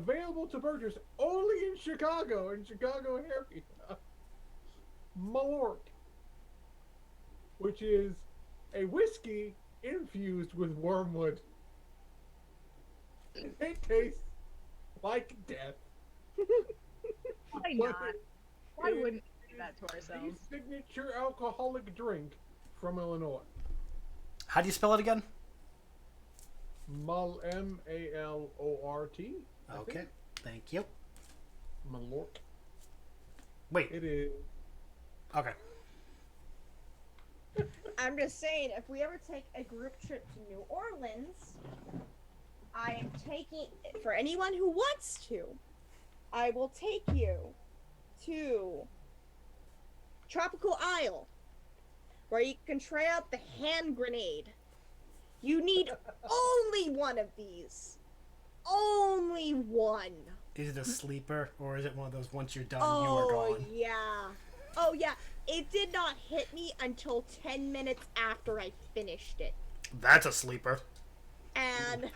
available to purchase only in Chicago area. Malort, which is a whiskey infused with wormwood. It tastes like death. Why But not? Why wouldn't we do that to the ourselves? signature alcoholic drink from Illinois. How do you spell it again? Malort. Okay, thank you. Malort. Wait, It is. okay. I'm just saying, if we ever take a group trip to New Orleans, I am taking, for anyone who wants to, I will take you to Tropical Isle, where you can try out the hand grenade. You need only one of these. Only one. Is it a sleeper, or is it one of those once you're done, you are gone? Yeah. Oh, yeah. It did not hit me until 10 minutes after I finished it. That's a sleeper. And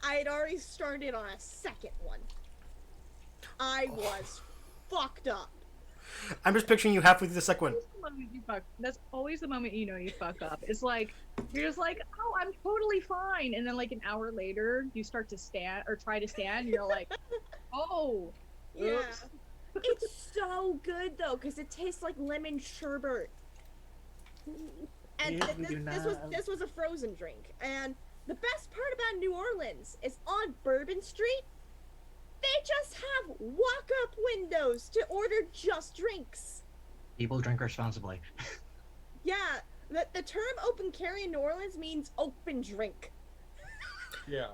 I had already started on a second one. I was fucked up. I'm just picturing you halfway through the second one. That's always the moment you know you fuck up. It's like, you're just like, oh, I'm totally fine. And then like an hour later, you start to stand, or try to stand, and you're like, oh. Yeah. Oops. It's so good, though, because it tastes like lemon sherbet. And Yes, we do this was a frozen drink. And the best part about New Orleans is on Bourbon Street, they just have walk-up windows to order just drinks. People drink responsibly. Yeah, the term open carry in New Orleans means open drink. Yeah.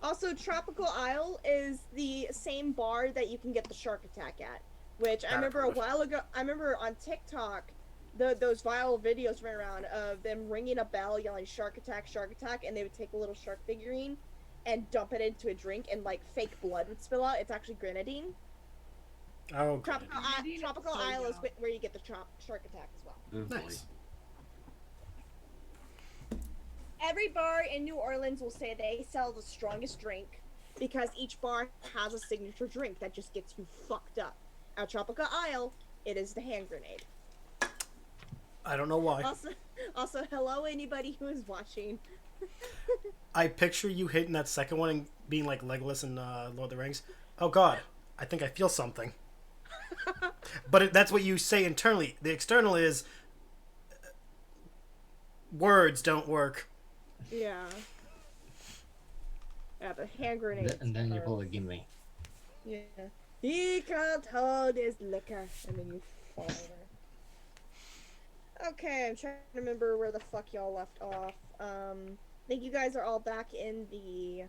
Also, Tropical Isle is the same bar that you can get the shark attack at. Which I remember a while ago, I remember on TikTok, those viral videos ran around of them ringing a bell, yelling shark attack, and they would take a little shark figurine and dump it into a drink, and like fake blood would spill out. It's actually grenadine. Oh, good. Tropical Isle is where you get the shark attack as well. Oh, boy. Nice. Every bar in New Orleans will say they sell the strongest drink because each bar has a signature drink that just gets you fucked up. At Tropical Isle, it is the hand grenade. I don't know why. Also, hello anybody who is watching. I picture you hitting that second one and being like Legolas in Lord of the Rings. Oh God, I think I feel something. But that's what you say internally. The external is words don't work. Yeah. Yeah, the hand grenade. And then you pull a gimme. Yeah. He can't hold his liquor. And then you fall over. Okay, I'm trying to remember where the fuck y'all left off. I think you guys are all back in the...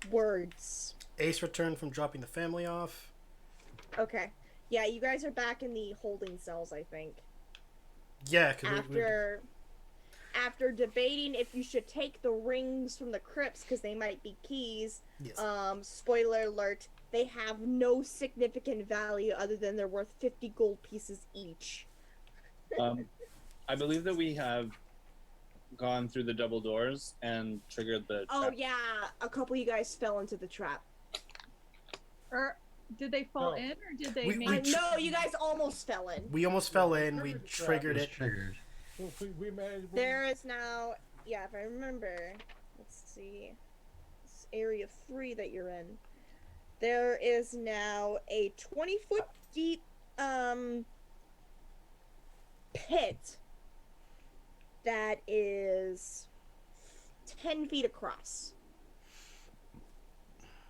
words. Ace returned from dropping the family off. Okay. Yeah, you guys are back in the holding cells, I think. Yeah, because After debating if you should take the rings from the crypts because they might be keys, yes. Spoiler alert, they have no significant value other than they're worth 50 gold pieces each. I believe that we have gone through the double doors and triggered the Oh trap. yeah, a couple of you guys fell into the trap. Or did they fall No. in, or did they We- make... No, you guys almost fell in. We almost fell in. We triggered It's it. triggered. We managed. There is now, yeah, if I remember, let's see, it's area 3 that you're in. There is now a 20-foot deep, pit that is 10 feet across.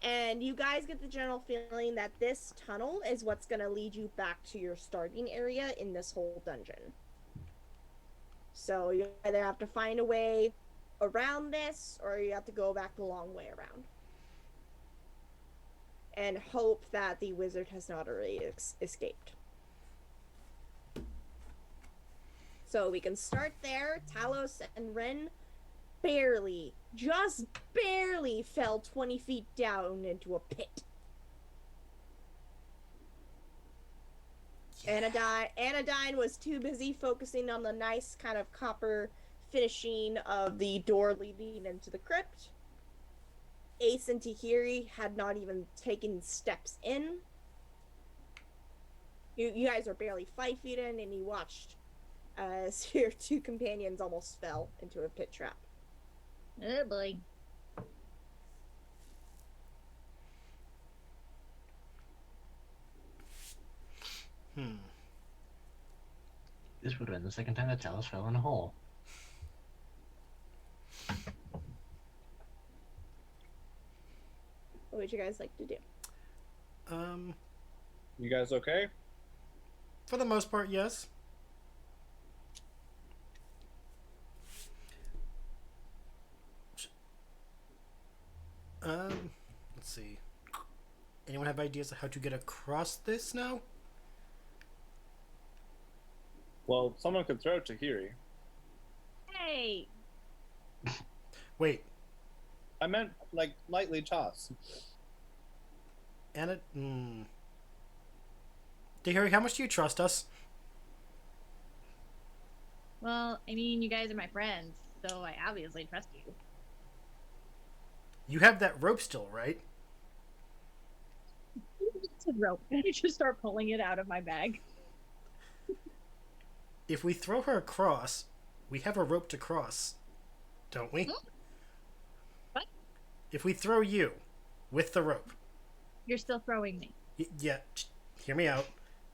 And you guys get the general feeling that this tunnel is what's going to lead you back to your starting area in this whole dungeon. So you either have to find a way around this, or you have to go back the long way around. And hope that the wizard has not already escaped. So we can start there. Talos and Ren just barely fell 20 feet down into a pit. Anodyne was too busy focusing on the nice kind of copper finishing of the door leading into the crypt. Ace and Tahirih had not even taken steps in. You guys are barely 5 feet in, and you watched as your two companions almost fell into a pit trap. Oh boy. This would have been the second time that Talos fell in a hole. What would you guys like to do? You guys okay? For the most part, yes. Let's see. Anyone have ideas of how to get across this now? Well, someone could throw Tahiri. Hey. Wait, I meant, like, lightly toss. Anna. Tahirih, how much do you trust us? Well, I mean, you guys are my friends, so I obviously trust you. You have that rope still, right? It's a rope. I just start pulling it out of my bag. If we throw her across, we have a rope to cross, don't we? What? If we throw you with the rope, You're still throwing me. yeah, hear me out.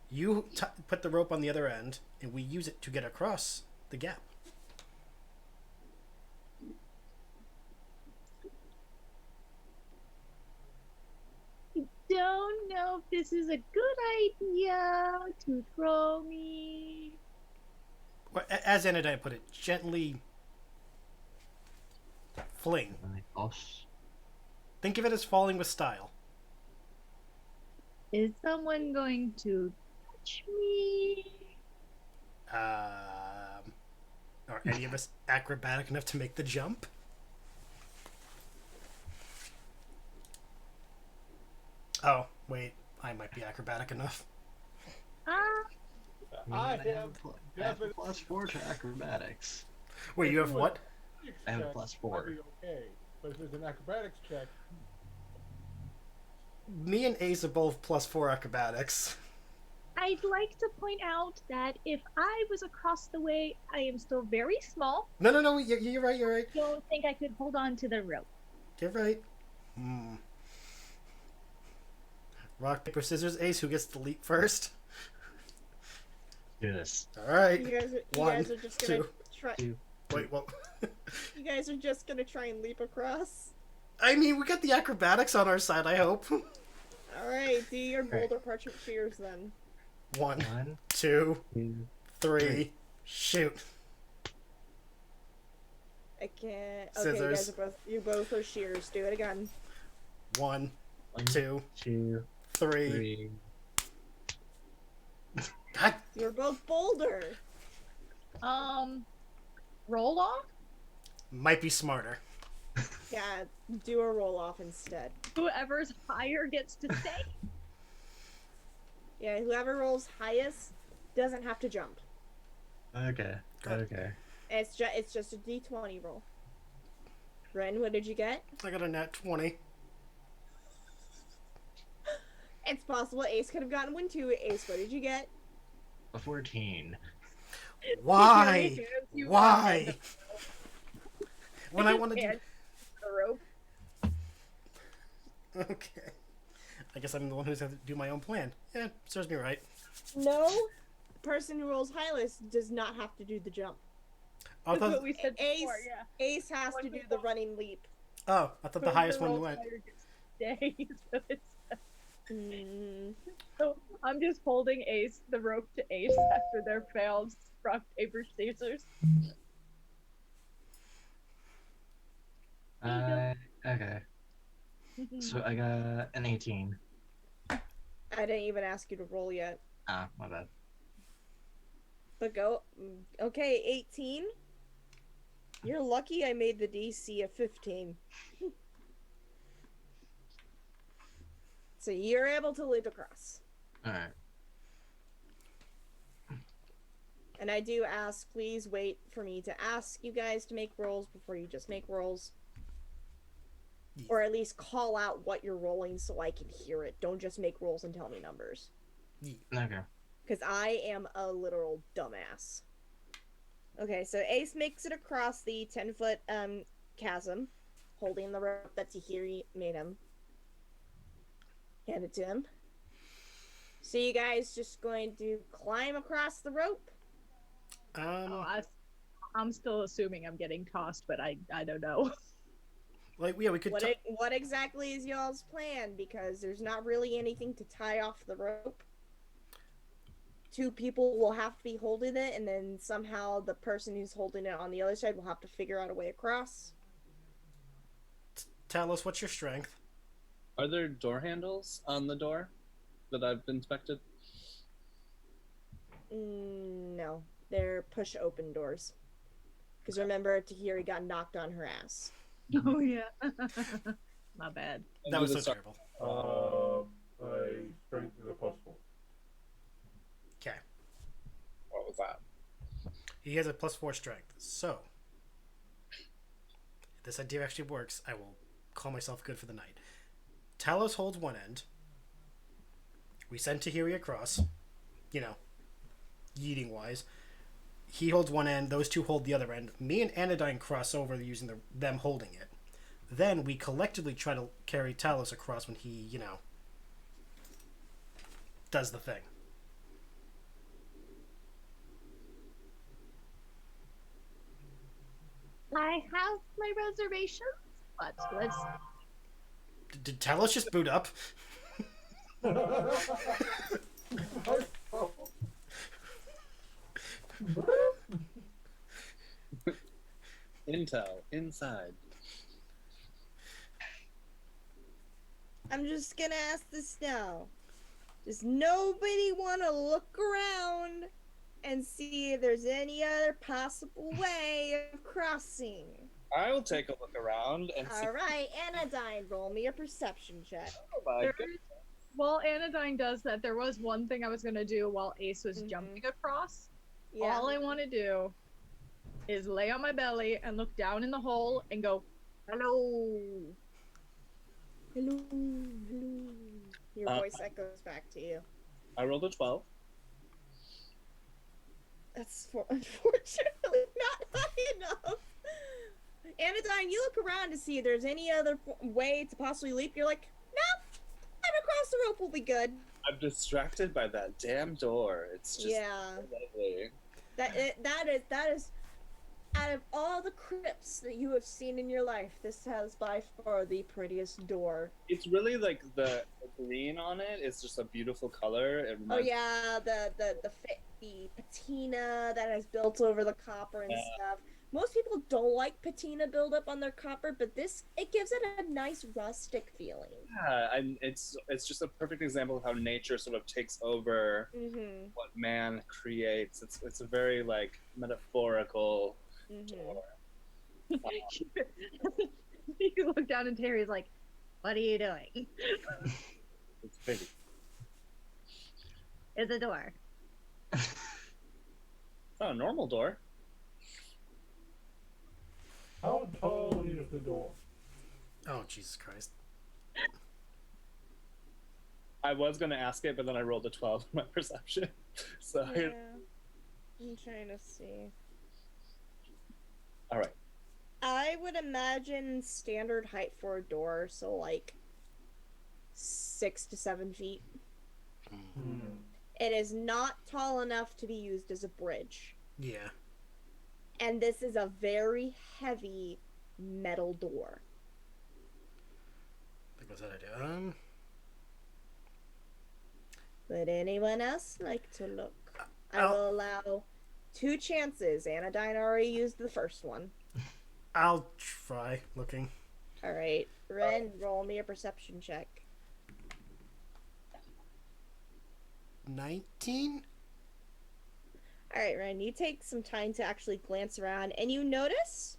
You put the rope on the other end, and we use it to get across the gap. I don't know if this is a good idea to throw me. Well, as Anodyne put it, gently fling. Boss. Think of it as falling with style. Is someone going to touch me? Are any of us acrobatic enough to make the jump? Oh, wait. I might be acrobatic enough. I have have a +4 to acrobatics. Wait, you have what? I have a check, +4. I'd be okay. But if it's an acrobatics check, Me and Ace are both +4 acrobatics. I'd like to point out that if I was across the way, I am still very small. No, you're right, you're right. Don't think I could hold on to the rope. You're right. Rock, paper, scissors, Ace, who gets to leap first? Do this. Alright. You guys One, are just gonna two. try. Wait, what? You guys are just gonna try and leap across. I mean, we got the acrobatics on our side, I hope. All right, do your boulder parchment shears then. 1, 1, 2, 2, 3, shoot. I can't. Okay, Scissors. you both are shears. Do it again. 1, 1, 2, 2, 3. 3. God, You're both boulder. Roll off? might be smarter. Yeah, do a roll off instead. Whoever's higher gets to stay. Yeah, whoever rolls highest doesn't have to jump. Okay. Okay. It's just a d20 roll. Ren, what did you get? I got a nat 20. It's possible Ace could have gotten one too. Ace, what did you get? A 14. Why? You Why? When I want to do... the rope. Okay. I guess I'm the one who's going to do my own plan. Yeah, serves me right. No, person who rolls highest does not have to do the jump. Oh, I That's what thought, we said Ace, before, yeah. Ace has to do the running leap. I thought the highest one went. Stays, so, Mm. so I'm just holding Ace, the rope to Ace after their failed rock, paper, scissors. Okay. So I got an 18. I didn't even ask you to roll yet. Ah, my bad. But go. Okay, 18. You're lucky I made the DC a 15. So you're able to leap across. Alright. And I do ask, please wait for me to ask you guys to make rolls before you just make rolls. Yeah. Or at least call out what you're rolling so I can hear it. Don't just make rolls and tell me numbers. Okay. Because I am a literal dumbass. Okay, so Ace makes it across the 10-foot chasm, holding the rope that Tahirih made him. Hand it to him. So you guys just going to climb across the rope? I'm still assuming I'm getting tossed, but I don't know. Like, yeah, we could. What exactly is y'all's plan? Because there's not really anything to tie off the rope. 2 people will have to be holding it, and then somehow the person who's holding it on the other side will have to figure out a way across. Talos, what's your strength? Are there door handles on the door that I've inspected? No, they're push open doors. Because remember, Tahirih got knocked on her ass. Oh yeah. My bad. That was so terrible. My strength is a +4. Okay. What was that? He has a +4 strength. So, if this idea actually works, I will call myself good for the night. Talos holds one end. We send Tahirih across. You know, yeeting wise. He holds one end, those 2 hold the other end. Me and Anodyne cross over using them holding it. Then we collectively try to carry Talos across when he, you know, does the thing. I have my reservations, but let's. Did Talos just boot up? Intel inside. I'm just gonna ask this now. Does nobody want to look around and see if there's any other possible way of crossing? I will take a look around and see. Alright, Anodyne, roll me a perception check. Oh my There goodness. While Anodyne does that, there was one thing I was gonna do while Ace was Mhm. jumping across. Yeah. All I want to do is lay on my belly and look down in the hole and go, "Hello." Hello, hello. Your voice echoes back to you. I rolled a 12. That's unfortunately not high enough. Anodyne, you look around to see if there's any other way to possibly leap. You're like, no, I'm across the rope will be good. I'm distracted by that damn door. It's just Yeah. so lovely. That is out of all the crypts that you have seen in your life, this has by far the prettiest door. It's really like the green on it is just a beautiful color. It Oh reminds yeah, the patina that has built over the copper and stuff. Most people don't like patina buildup on their copper, but it gives it a nice rustic feeling. Yeah, and it's just a perfect example of how nature sort of takes over Mm-hmm. what man creates. It's a very like metaphorical door. You look down and Terry's like, "What are you doing?" It's pretty. It's a door. It's not a normal door. How tall is the door? Oh, Jesus Christ. I was gonna ask it, but then I rolled a 12 in my perception. So Yeah. I'm trying to see. all right. I would imagine standard height for a door, so like 6 to 7 feet. It is not tall enough to be used as a bridge. Yeah. And this is a very heavy metal door. Like, what's that idea? Would anyone else like to look? I I'll- will allow 2 chances. Anodyne already used the first one. I'll try looking. Alright, Ren, roll me a perception check. 19? Alright, Ren, you take some time to actually glance around, and you notice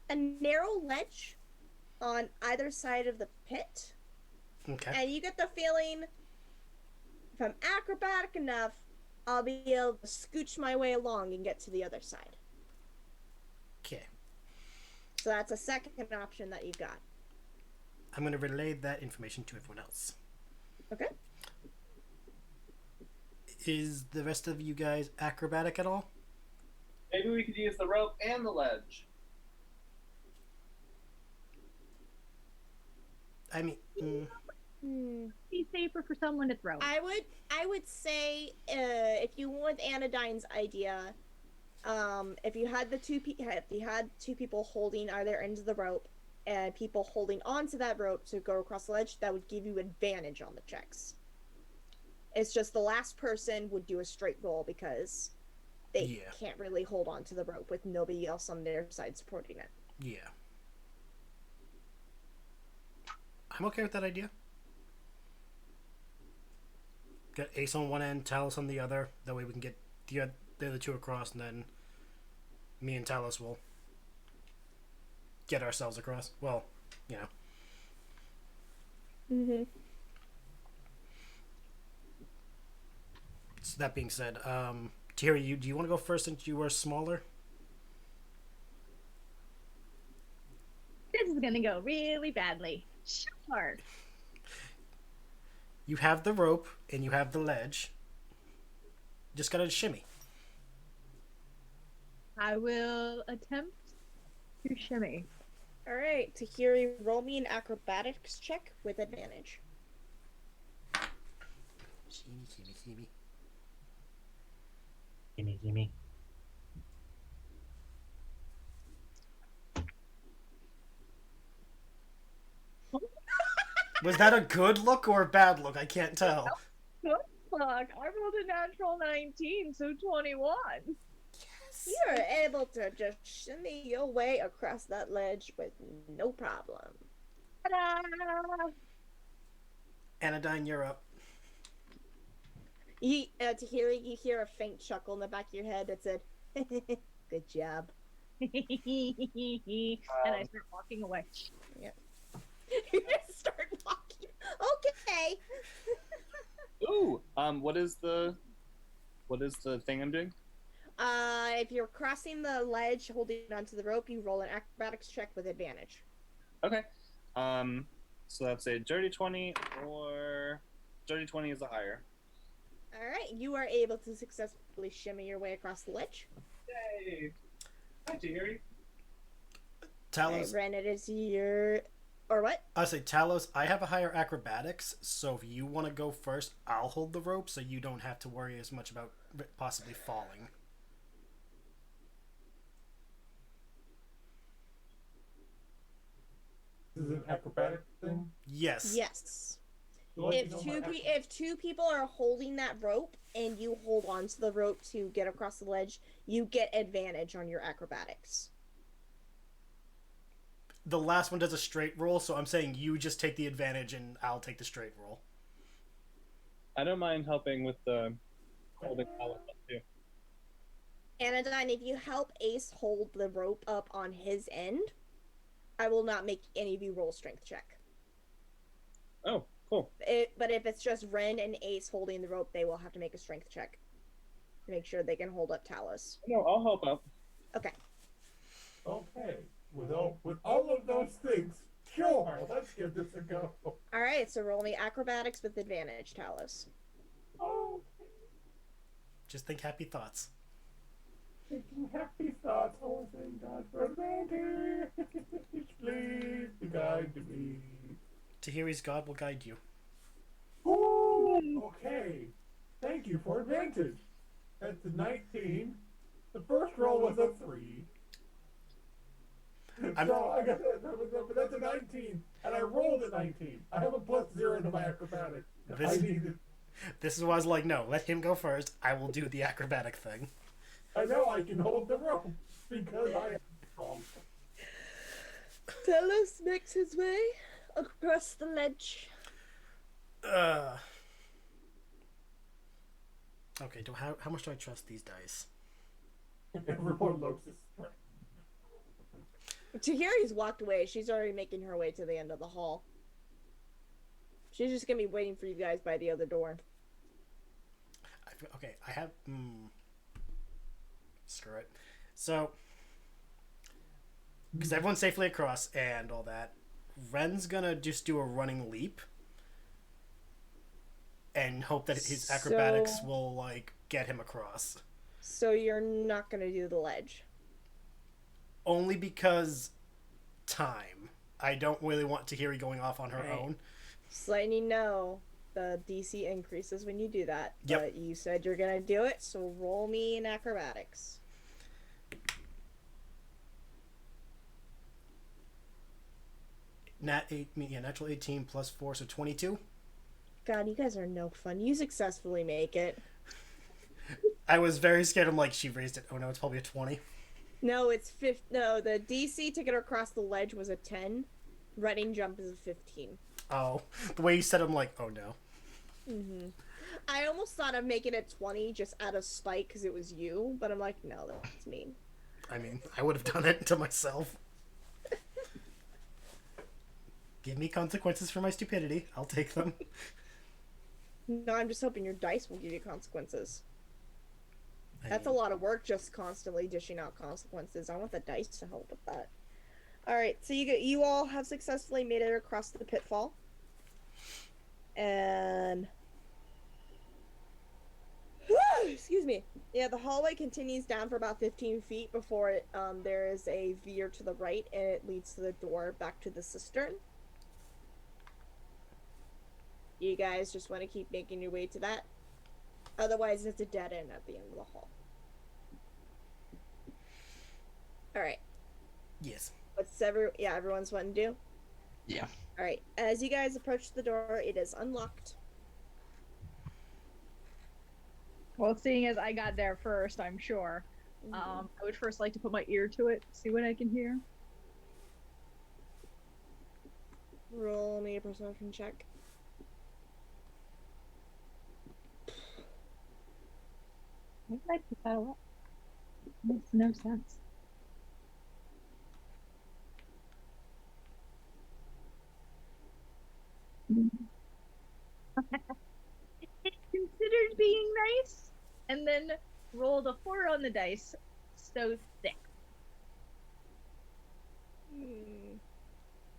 a narrow ledge on either side of the pit. Okay. And you get the feeling, if I'm acrobatic enough, I'll be able to scooch my way along and get to the other side. Okay. So that's a second option that you got. I'm going to relay that information to everyone else. Okay. Is the rest of you guys acrobatic at all? Maybe we could use the rope and the ledge. I mean, Be safer for someone to throw. I would say if you went with Anodyne's idea, if you had two people holding either ends of the rope and people holding onto that rope to go across the ledge, that would give you advantage on the checks. It's just the last person would do a straight roll because they can't really hold on to the rope with nobody else on their side supporting it. yeah. I'm okay with that idea. Get Ace on one end, Talos on the other. That way we can get the other two across, and then me and Talos will get ourselves across. Well, you know. Mm-hmm. So that being said, Tahirih, do you want to go first since you were smaller? This is gonna go really badly. Sure. You have the rope and you have the ledge. Just gotta shimmy. I will attempt to shimmy. All right, Tahirih, roll me an acrobatics check with advantage. Shimmy, shimmy, shimmy. Gimme, gimme. Was that a good look or a bad look? I can't tell. Good luck. I rolled a natural 19, so 21. You're able to just shimmy your way across that ledge with no problem. Ta-da! Anodyne, you're up. Tahirih, you hear a faint chuckle in the back of your head that said, "Good job." And I start walking away. You just start walking. Okay. Ooh, what is the thing I'm doing? If you're crossing the ledge holding onto the rope, you roll an acrobatics check with advantage. Okay. So that's a dirty 20 or dirty 20 is a higher. All right, you are able to successfully shimmy your way across the ledge. Yay! Hi, Tahirih. Talos. Right, Ren, it is your... Or what? I say, Talos, I have a higher acrobatics, so if you want to go first, I'll hold the rope so you don't have to worry as much about possibly falling. This is an acrobatic thing? Yes. Yes. So If two people are holding that rope and you hold on to the rope to get across the ledge, you get advantage on your acrobatics. The last one does a straight roll, so I'm saying you just take the advantage and I'll take the straight roll. I don't mind helping with the holding Talos up too. Anodyne, if you help Ace hold the rope up on his end, I will not make any of you roll strength check. Oh, cool. But if it's just Ren and Ace holding the rope, they will have to make a strength check to make sure they can hold up Talos. No, I'll help out. Okay. Okay. With all of those things, sure, let's give this a go. All right, so roll me acrobatics with advantage, Talos. Oh, Just think happy thoughts. thinking happy thoughts, oh, thank God for advantage. Please be kind to me. Tahiri's God will guide you. Ooh, okay. Thank you for advantage. That's a 19. The first roll was a 3. So I got but that's a 19, and I rolled a 19. I have a +0 to my acrobatics. I need it. This is why I was like, no, let him go first. I will do the acrobatic thing. I know I can hold the rope because I am strong. Talos makes his way across the ledge. Okay, how much do I trust these dice? Everyone looks his strength. Tahiri's walked away. She's already making her way to the end of the hall. She's just gonna be waiting for you guys by the other door. Okay, I have. Screw it. So, because everyone's safely across and all that, Ren's gonna just do a running leap and hope that his acrobatics will like get him across. So you're not gonna do the ledge. Only because time. I don't really want Tahirih going off on her own. Just letting you know, the DC increases when you do that. Yep. But you said you're gonna do it, so roll me in acrobatics. Natural 18 plus 4, so 22. God, you guys are no fun. You successfully make it. I was very scared. I'm like, she raised it. Oh no, it's probably a 20. No, it's No, the DC to get across the ledge was a 10. Running jump is a 15. Oh, the way you said it, I'm like, oh no. I almost thought of making it 20 just out of spite because it was you, but I'm like, no, that's mean. I mean, I would have done it to myself. Give me consequences for my stupidity. I'll take them. No, I'm just hoping your dice will give you consequences. That's a lot of work, just constantly dishing out consequences. I want the dice to help with that. All right, so you all have successfully made it across the pitfall, and excuse me. Yeah, the hallway continues down for about 15 feet before it, there is a veer to the right, and it leads to the door back to the cistern. You guys just want to keep making your way to that. Otherwise, it's a dead end at the end of the hall. All right. Yes. Everyone's wanting to do? Yeah. All right. As you guys approach the door, it is unlocked. Well, seeing as I got there first, I'm sure. I would first like to put my ear to it, see what I can hear. Roll me a perception check. Why did I put that up? Makes no sense. Considered being nice, and then rolled a 4 on the dice. So 6.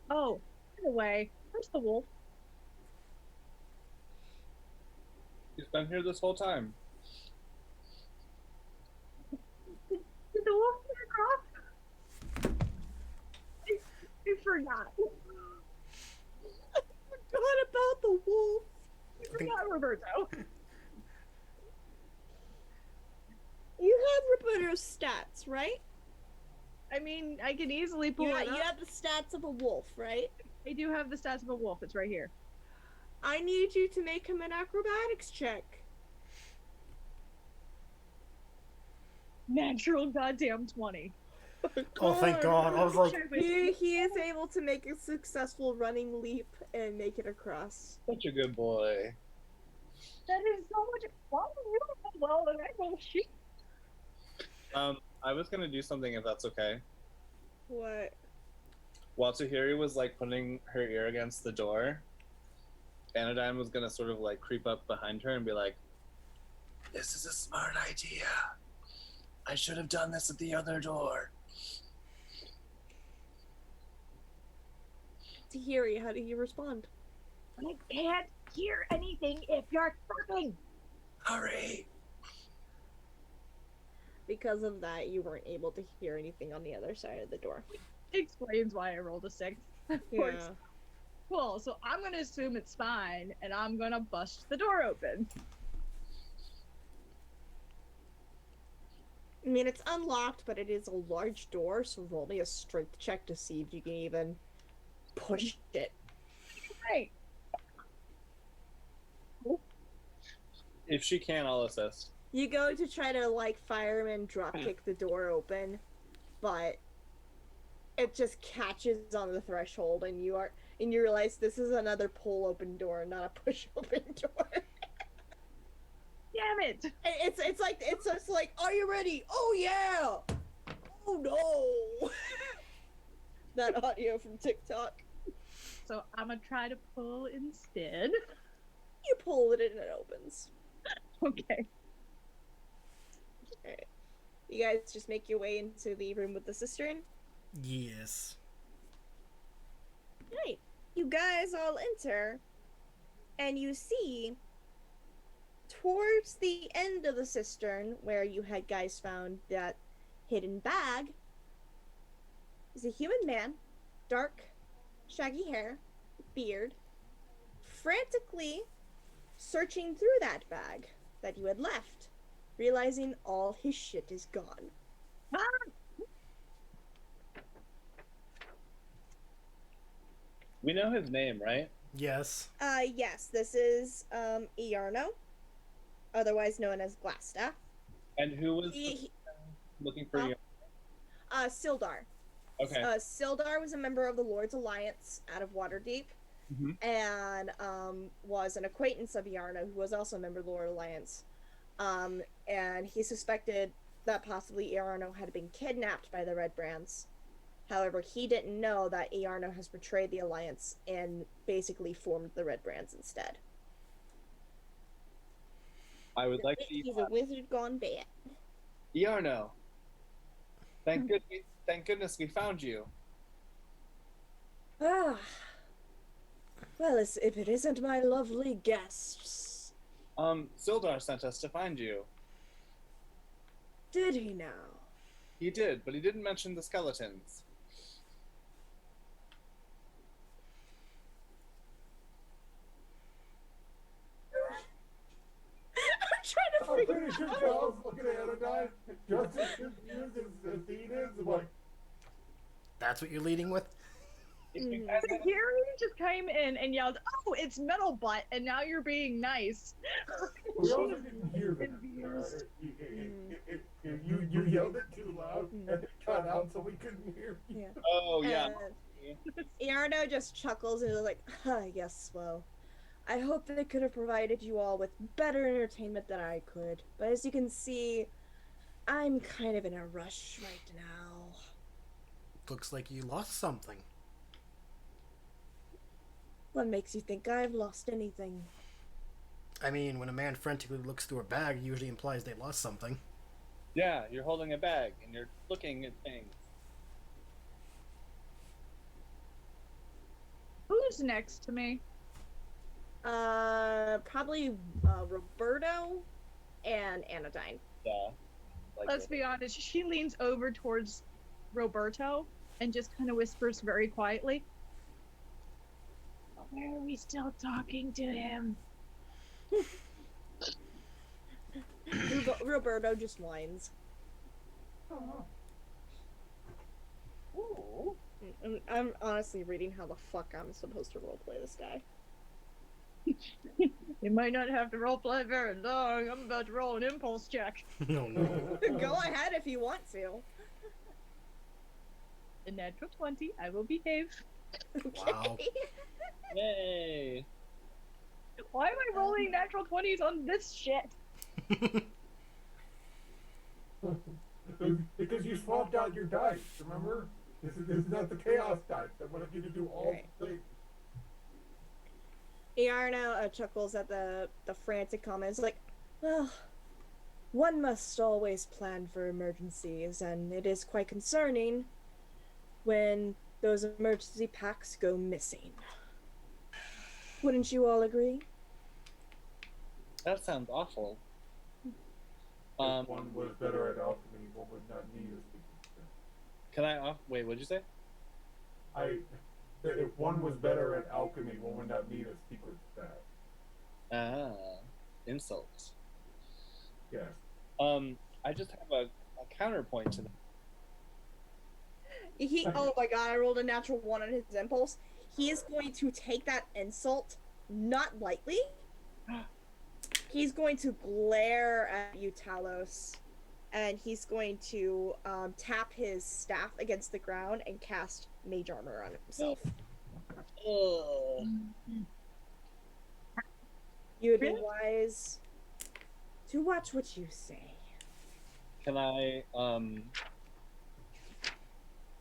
Oh, by the way, where's the wolf? He's been here this whole time. Did the wolf get across? I forgot. Forgot about the wolf. I forgot Roberto. You have Roberto's stats, right? I mean, I can easily pull it up. You have the stats of a wolf, right? I do have the stats of a wolf. It's right here. I need you to make him an acrobatics check. Natural goddamn 20. Oh, thank God. I was like, He is able to make a successful running leap and make it across. Such a good boy. That is so much fun. You don't know well that I know shit. I was gonna do something if that's okay. What? While Tahirih was like putting her ear against the door, Anodyne was gonna sort of like creep up behind her and be like, "This is a smart idea. I should have done this at the other door." Tahirih, how do you respond? I can't hear anything if you're talking. Hurry! Because of that, you weren't able to hear anything on the other side of the door. Explains why I rolled a 6. Of course. Cool, so I'm gonna assume it's fine, and I'm gonna bust the door open. I mean, it's unlocked, but it is a large door, so roll me a strength check to see if you can even push it. Right. If she can, I'll assist. You go to try to, like, fireman dropkick the door open, but it just catches on the threshold, and you realize this is another pull open door, not a push open door. Damn it! It's like, are you ready? Oh yeah! Oh no! That audio from TikTok. So I'm gonna try to pull instead. You pull it and it opens. Okay. Alright. You guys just make your way into the room with the cistern. Yes. Right. You guys all enter, and you see towards the end of the cistern, where you had guys found that hidden bag, is a human man, dark, shaggy hair, beard, frantically searching through that bag that you had left, realizing all his shit is gone. We know his name, right? Yes. Yes, this is, Iarno, otherwise known as Glassstaff. And who was He looking for you? Sildar. Okay. Sildar was a member of the Lord's Alliance out of Waterdeep, and was an acquaintance of Iarno, who was also a member of the Lord Alliance. And he suspected that possibly Iarno had been kidnapped by the Red Brands. However, he didn't know that Iarno has betrayed the Alliance and basically formed the Red Brands instead. I would like to. He's a wizard gone bad. Iarno. Thank goodness we found you. Ah. Well, if it isn't my lovely guests. Sildar sent us to find you. Did he now? He did, but he didn't mention the skeletons. I'm trying to I'm figure pretty sure out. Charles looking at Anodyne just as confused as Dean is. Like, That's what you're leading with? Tahirih just came in and yelled, "Oh, it's Metal Butt," and now you're being nice. we also didn't hear that. Confused. You yelled it too loud and it cut out so we couldn't hear you. Yeah. Oh yeah. Iarno just chuckles and is like, yes, well, I hope that I could have provided you all with better entertainment than I could. But as you can see, I'm kind of in a rush right now. Looks like you lost something. What makes you think I've lost anything? I mean, when a man frantically looks through a bag, it usually implies they lost something. Yeah, you're holding a bag and you're looking at things. Who's next to me? Probably Roberto and Anodyne. Yeah. Like Let's be honest. She leans over towards Roberto and just kind of whispers very quietly, "Why are we still talking to him?" Roberto just whines. Ooh. I'm honestly reading how the fuck I'm supposed to roleplay this guy. You might not have to roleplay very long. I'm about to roll an impulse check. No, no. Go ahead if you want to. A natural 20. I will behave. Wow. Yay. Why am I rolling natural 20s on this shit? Because you swapped out your dice, remember? This is not the chaos dice. I wanted you to do all the things. Iarno chuckles at the frantic comments, like, well, one must always plan for emergencies, and it is quite concerning when those emergency packs go missing. Wouldn't you all agree? That sounds awful. If one was better at alchemy, one would not need a secret. Can I wait, what'd you say? If one was better at alchemy, one would not need a secret staff. Ah, insults. Yes. I just have a counterpoint to that. Oh my god, I rolled a natural 1 on his impulse. He is going to take that insult not lightly. He's going to glare at you, Talos, and he's going to tap his staff against the ground and cast Mage Armor on himself. You would be wise to watch what you say. Can I,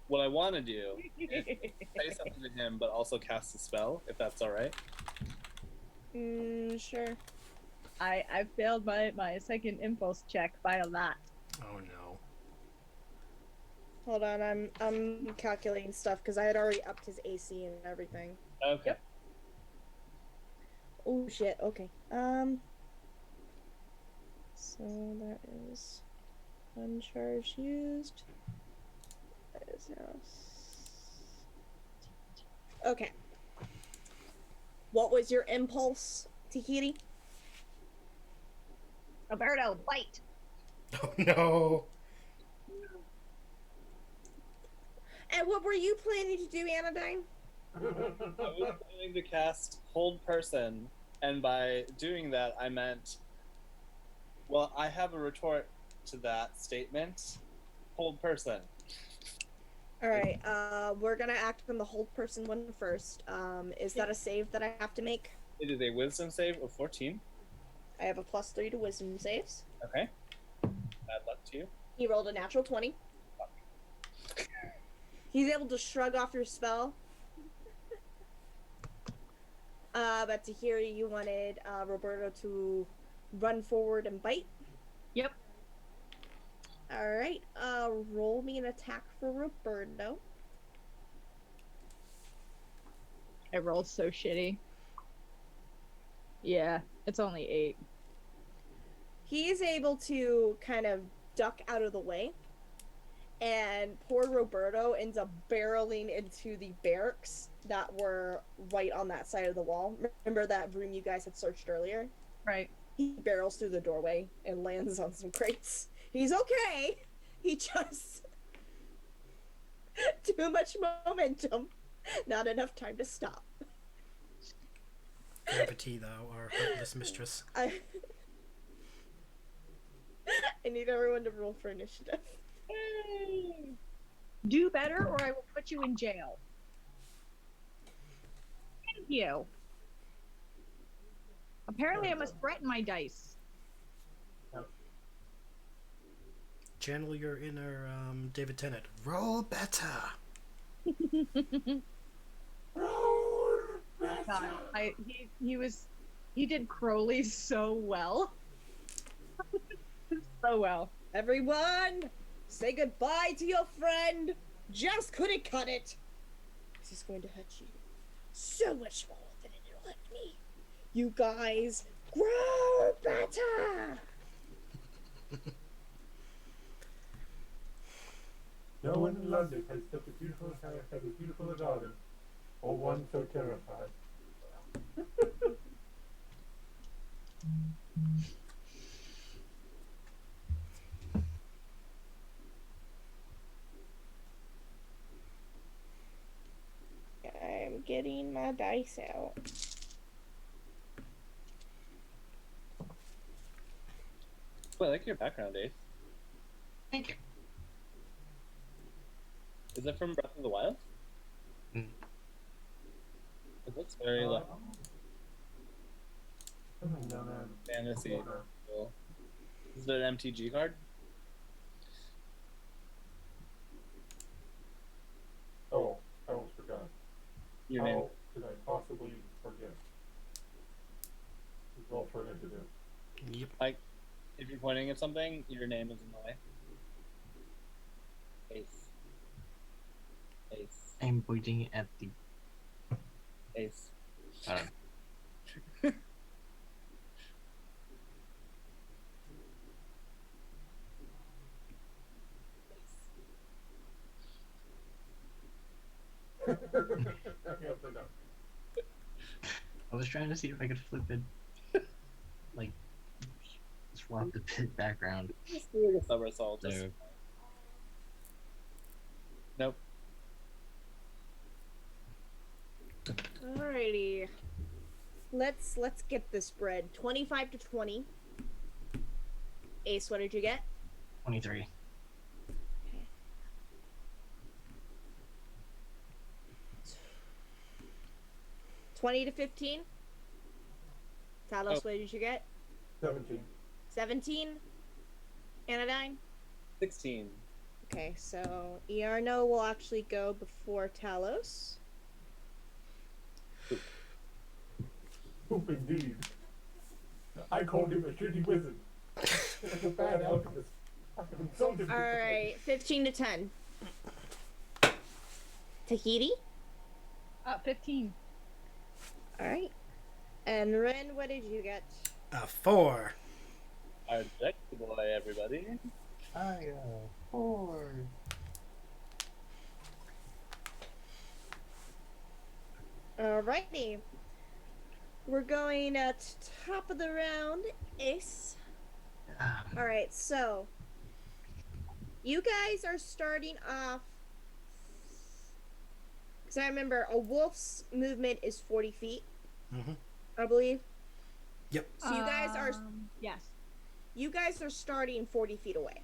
what I want to do is say something to him, but also cast a spell, if that's alright. Sure. I failed my second impulse check by a lot. Oh no. Hold on, I'm calculating stuff because I had already upped his AC and everything. Okay. Yep. Oh shit. Okay. So that is one charge used. That is now. Okay. What was your impulse, Tahirih? Roberto, bite. Oh no. And what were you planning to do, Anodyne? I was planning to cast Hold Person, and by doing that, I meant. Well, I have a retort to that statement. Hold Person. All right. We're gonna act on the hold person one first. Is that a save that I have to make? It is a Wisdom save of 14. I have a +3 to wisdom saves. Okay. Bad luck to you. He rolled a natural 20. He's able to shrug off your spell. But Tahirih, you wanted Roberto to run forward and bite. Yep. All right. Roll me an attack for Roberto. I rolled so shitty. Yeah, it's only 8. He is able to kind of duck out of the way, and poor Roberto ends up barreling into the barracks that were right on that side of the wall. Remember that room you guys had searched earlier? Right. He barrels through the doorway and lands on some crates. He's okay. He just too much momentum, not enough time to stop. Gravity, thou our heartless mistress. I need everyone to roll for initiative. Do better, or I will put you in jail. Thank you. Apparently, I must threaten my dice. Channel your inner David Tennant. Roll better. God, he did Crowley so well. So well. Everyone, say goodbye to your friend. Just couldn't cut it. This is going to hurt you so much more than it'll hurt me. You guys grow better. No one in London has such a beautiful daughter, or one so terrified. I'm getting my dice out. Well, I like your background, Dave. Thank you. Is it from Breath of the Wild? Mm. It looks very like Something down there. fantasy. Cool. Is it an MTG card? Oh, I almost forgot. Your name? How could I possibly forget? Roll for initiative. Yep. Like, if you're pointing at something, your name is in the way. Ace. Ace. I'm pointing at the. Ace. I don't know. Yes, I know. I was trying to see if I could flip it, like, swap the pit background. Just do like a somersault. Just... So, Nope. Alrighty. Let's get this spread. 25 to 20. Ace, what did you get? 23. 20 to 15. Talos, what did you get? 17. 17. Anodyne. 16. Okay, so Iarno will actually go before Talos. Poop indeed. I called him a shitty wizard. Like a bad alchemist. So difficult. Alright, 15 to 10. Tahiti? 15. Alright. And Ren, what did you get? 4. Our deck boy, everybody. I got 4. Alrighty. We're going at top of the round, Ace. Alright, so you guys are starting off, because I remember a wolf's movement is 40 feet, I believe. Yep. So Yes. you guys are starting 40 feet away.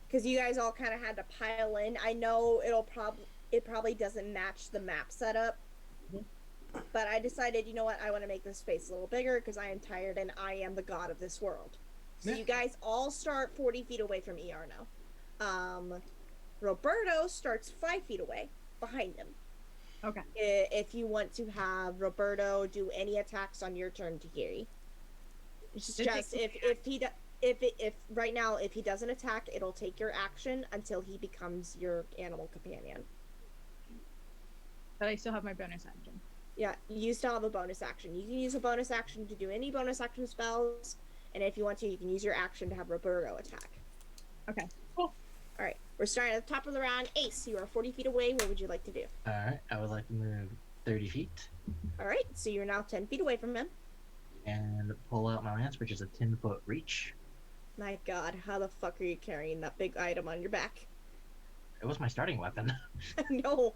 Because you guys all kind of had to pile in. I know it probably doesn't match the map setup. But I decided, you know what, I want to make this space a little bigger because I am tired and I am the god of this world. So you guys all start 40 feet away from ER now. Roberto starts 5 feet away behind him. Okay. If you want to have Roberto do any attacks on your turn, Tahirih. It's just if right now if he doesn't attack, it'll take your action until he becomes your animal companion. But I still have my bonus action. Yeah, you still have a bonus action. You can use a bonus action to do any bonus action spells, and if you want to, you can use your action to have Roberto attack. Okay, cool. Alright, we're starting at the top of the round. Ace, you are 40 feet away. What would you like to do? Alright, I would like to move 30 feet Alright, so you're now 10 feet away from him. and pull out my lance, which is a 10-foot reach. My god, how the fuck are you carrying that big item on your back? It was my starting weapon. No.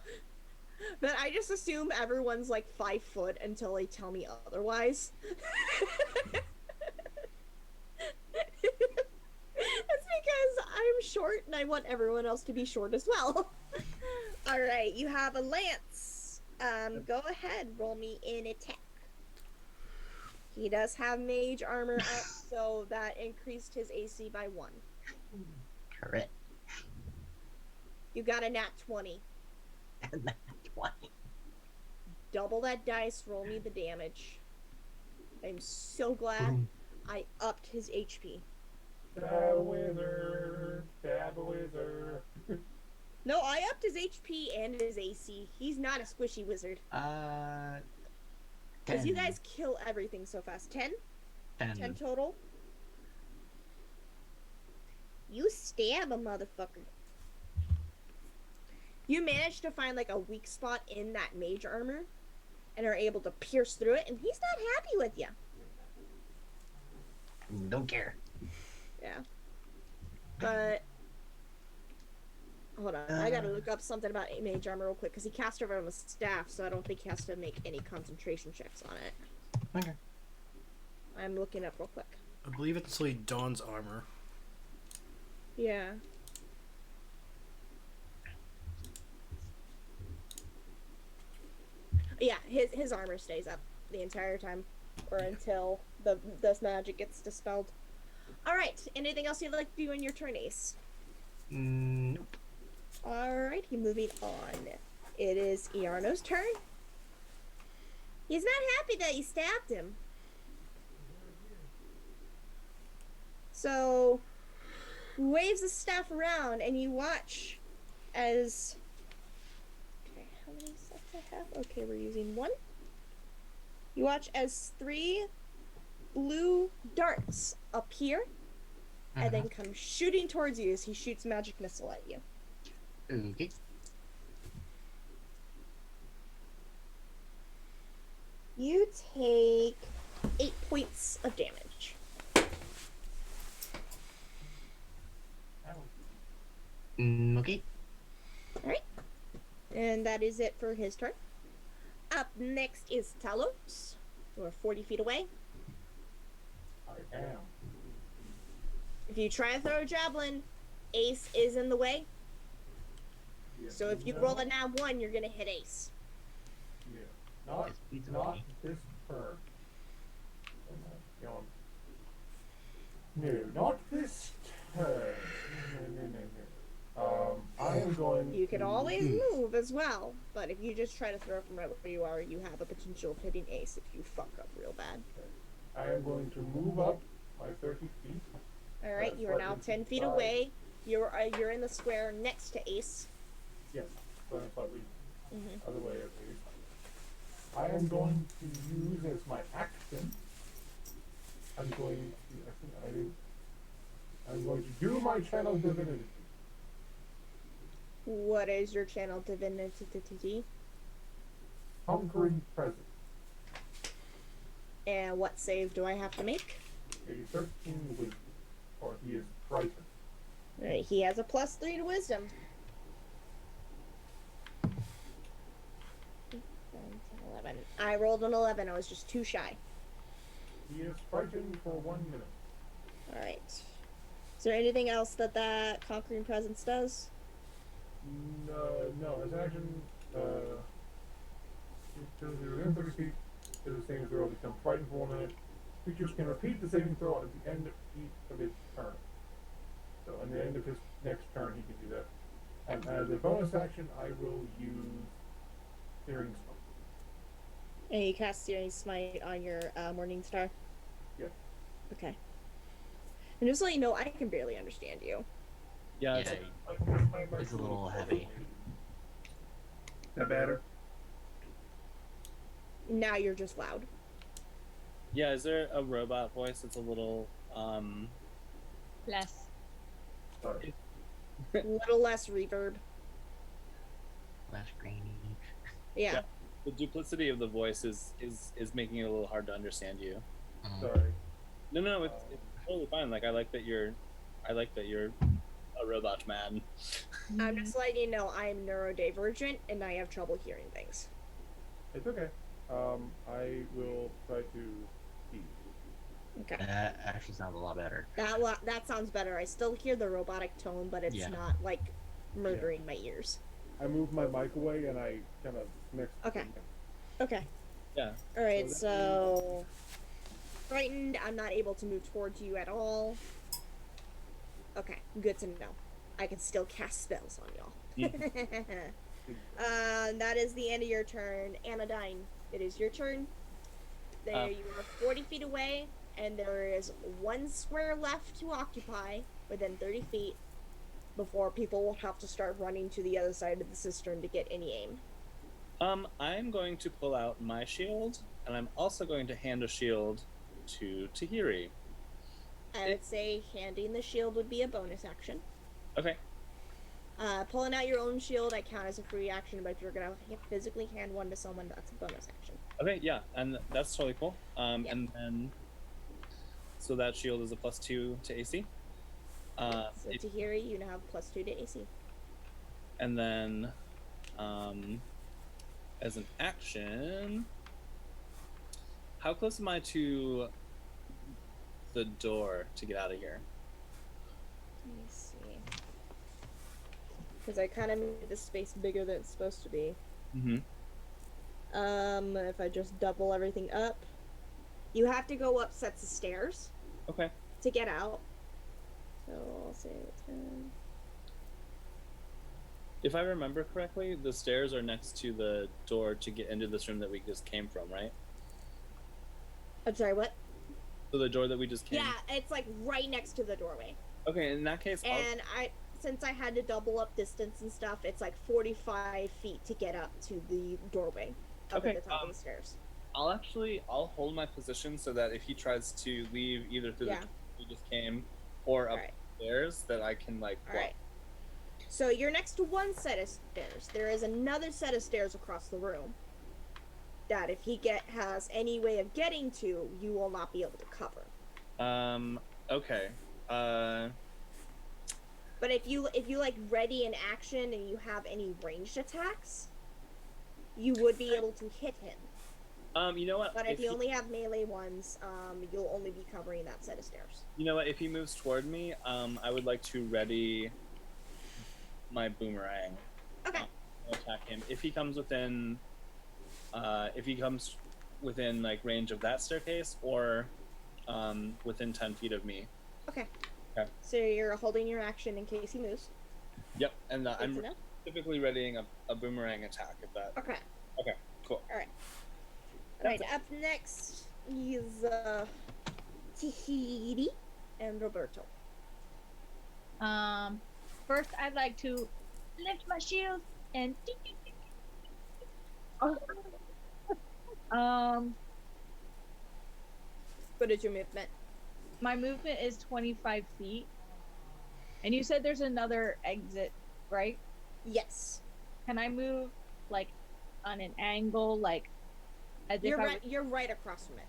But I just assume everyone's like 5 foot until they tell me otherwise. That's because I'm short and I want everyone else to be short as well. Alright, you have a lance. Go ahead, roll me an attack. He does have mage armor up, so that increased his AC by 1. Correct. You got a nat 20. And that's 20. Double that dice, roll me the damage. I'm so glad Boom. I upped his HP. Stab a wizard. Stab a wizard. No, I upped his HP and his AC. He's not a squishy wizard. 10. Because you guys kill everything so fast. 10? 10 total? You stab a motherfucker. You manage to find like a weak spot in that mage armor and are able to pierce through it, and he's not happy with you. Don't care. Yeah. But hold on, I gotta look up something about mage armor real quick because he cast over on a staff, so I don't think he has to make any concentration checks on it. Okay. I'm looking up real quick. I believe it's actually Dawn's armor. Yeah. Yeah, his armor stays up the entire time, or until the magic gets dispelled. All right. Anything else you'd like to do in your turn, Ace? Nope. Alrighty, moving on. It is Iarno's turn. He's not happy that you stabbed him. So, waves the staff around, and you watch as... Okay, how many sets I have? Okay, we're using 1. You watch as 3 blue darts appear, and then come shooting towards you as he shoots magic missile at you. Okay. You take 8 points of damage. Okay. Alright. And that is it for his turn. Up next is Talos. You are 40 feet away. I am. If you try to throw a javelin, Ace is in the way. Yes, So if you no. roll a nat 1, you're gonna hit Ace. Yeah. Not It's not okay. this turn. No, not this turn. No. I am going. You can to- always move as well, but if you just try to throw from right where you are, you have a potential of hitting Ace if you fuck up real bad. I am going to move up by 30 feet All right, you are now 10 feet away. You're in the square next to Ace. Yes, so I'm slightly Mm-hmm. other way of Ace. I am going to use as my action. I'm going to do my channel divinity. What is your channel divinity? Conquering presence. And what save do I have to make? A 13 wisdom, or he is frightened. All right, he has a +3 to wisdom. 9, 10, 11. I rolled an 11. I was just too shy. He is frightened for 1 minute. All right. Is there anything else that conquering presence does? No, as an action, within 30 feet, the saving throw becomes frightened for 1 minute. Creatures can repeat the saving throw at the end of each of its turn. So, at the end of his next turn, he can do that. And as a bonus action, I will use Searing Smoke. And you cast Searing Smite on your Morning Star? Yes. Okay. And just so you know, I can barely understand you. Yeah, Yeah, it's a little heavy. That better? Now you're just loud. yeah. Is there a robot voice that's a little Less. Sorry. A little less reverb. Less grainy. Yeah. Yeah. The duplicity of the voice is making it a little hard to understand you. Sorry. No, it's totally fine. Like I like that you're a robot man. I'm just letting you know I am neurodivergent and I have trouble hearing things. It's okay. I will try to keep. Okay. That actually sounds a lot better. That sounds better. I still hear the robotic tone, but it's Yeah. not like murdering my ears. I moved my mic away and I kind of mixed. Okay. them. Okay. Yeah. Alright, that so frightened, I'm not able to move towards you at all. Okay, good to know. I can still cast spells on y'all. That is the end of your turn. Anodyne, it is your turn. There you are 40 feet away, and there is 1 square left to occupy within 30 feet before people will have to start running to the other side of the cistern to get any aim. I'm going to pull out my shield, and I'm also going to hand a shield to Tahirih. I would say handing the shield would be a bonus action. Okay. Pulling out your own shield, I count as a free action, but if you're gonna physically hand one to someone, that's a bonus action. Okay, yeah, and that's totally cool. Yeah. And then, so that shield is a +2 to AC. So Tahirih, you now have +2 to AC. And then, as an action, how close am I to the door to get out of here? Let me see. Because I kind of made this space bigger than it's supposed to be. Mm-hmm. If I just double everything up, you have to go up sets of stairs Okay. to get out. So I'll say 10. If I remember correctly, the stairs are next to the door to get into this room that we just came from, right? I'm sorry, what? So the door that we just came. Yeah, it's like right next to the doorway. Okay, in that case, And since I had to double up distance and stuff, it's like 45 feet to get up to the doorway up Okay, at the top of the stairs. I'll hold my position so that if he tries to leave either through Yeah. the door we just came or up Alright. the stairs, that I can like. All right. So you're next to one set of stairs. There is another set of stairs across the room that if he has any way of getting to, you will not be able to cover. Okay. But if you like ready an action and you have any ranged attacks, you would be able to hit him. You know what? But if you only have melee ones, you'll only be covering that set of stairs. You know what? If he moves toward me, I would like to ready my boomerang. Okay. Attack him if he comes within. If he comes within like range of that staircase or within 10 feet of me. Okay. Okay. So you're holding your action in case he moves. Yep, and Good I'm to know. typically readying a boomerang attack if that. Okay. Okay, cool. Alright. That's Alright, up next is Tahirih and Roberto. First I'd like to lift my shield and What is your movement? my movement is 25 feet. And you said there's another exit, right? Yes. Can I move like on an angle, like as if You're I right. was... You're right across from it.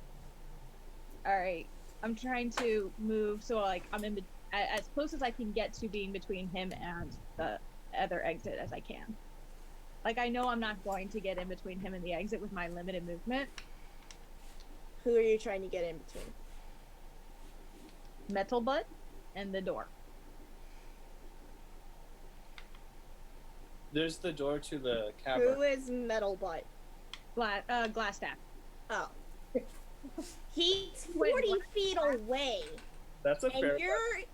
All right. I'm trying to move so like I'm in as close as I can get to being between him and the other exit as I can. Like I know I'm not going to get in between him and the exit with my limited movement. Who are you trying to get in between? Metal butt and the door. There's the door to the cavern. Who is Metal Butt? Glass staff. Oh. He's 40 feet away. That's a And fair.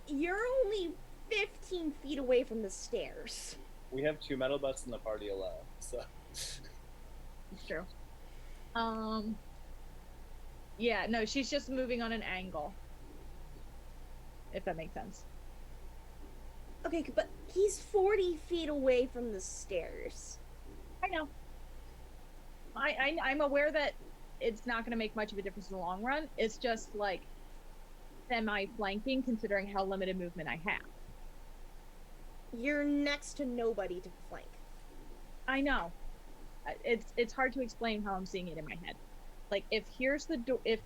you're only 15 feet away from the stairs. We have 2 metal butts in the party alone, so. It's true. Yeah, no, she's just moving on an angle. If that makes sense. Okay, but he's 40 feet away from the stairs. I know. I'm aware that it's not going to make much of a difference in the long run. It's just like semi-flanking considering how limited movement I have. You're next to nobody to flank. I know. It's hard to explain how I'm seeing it in my head. Like if here's the door, if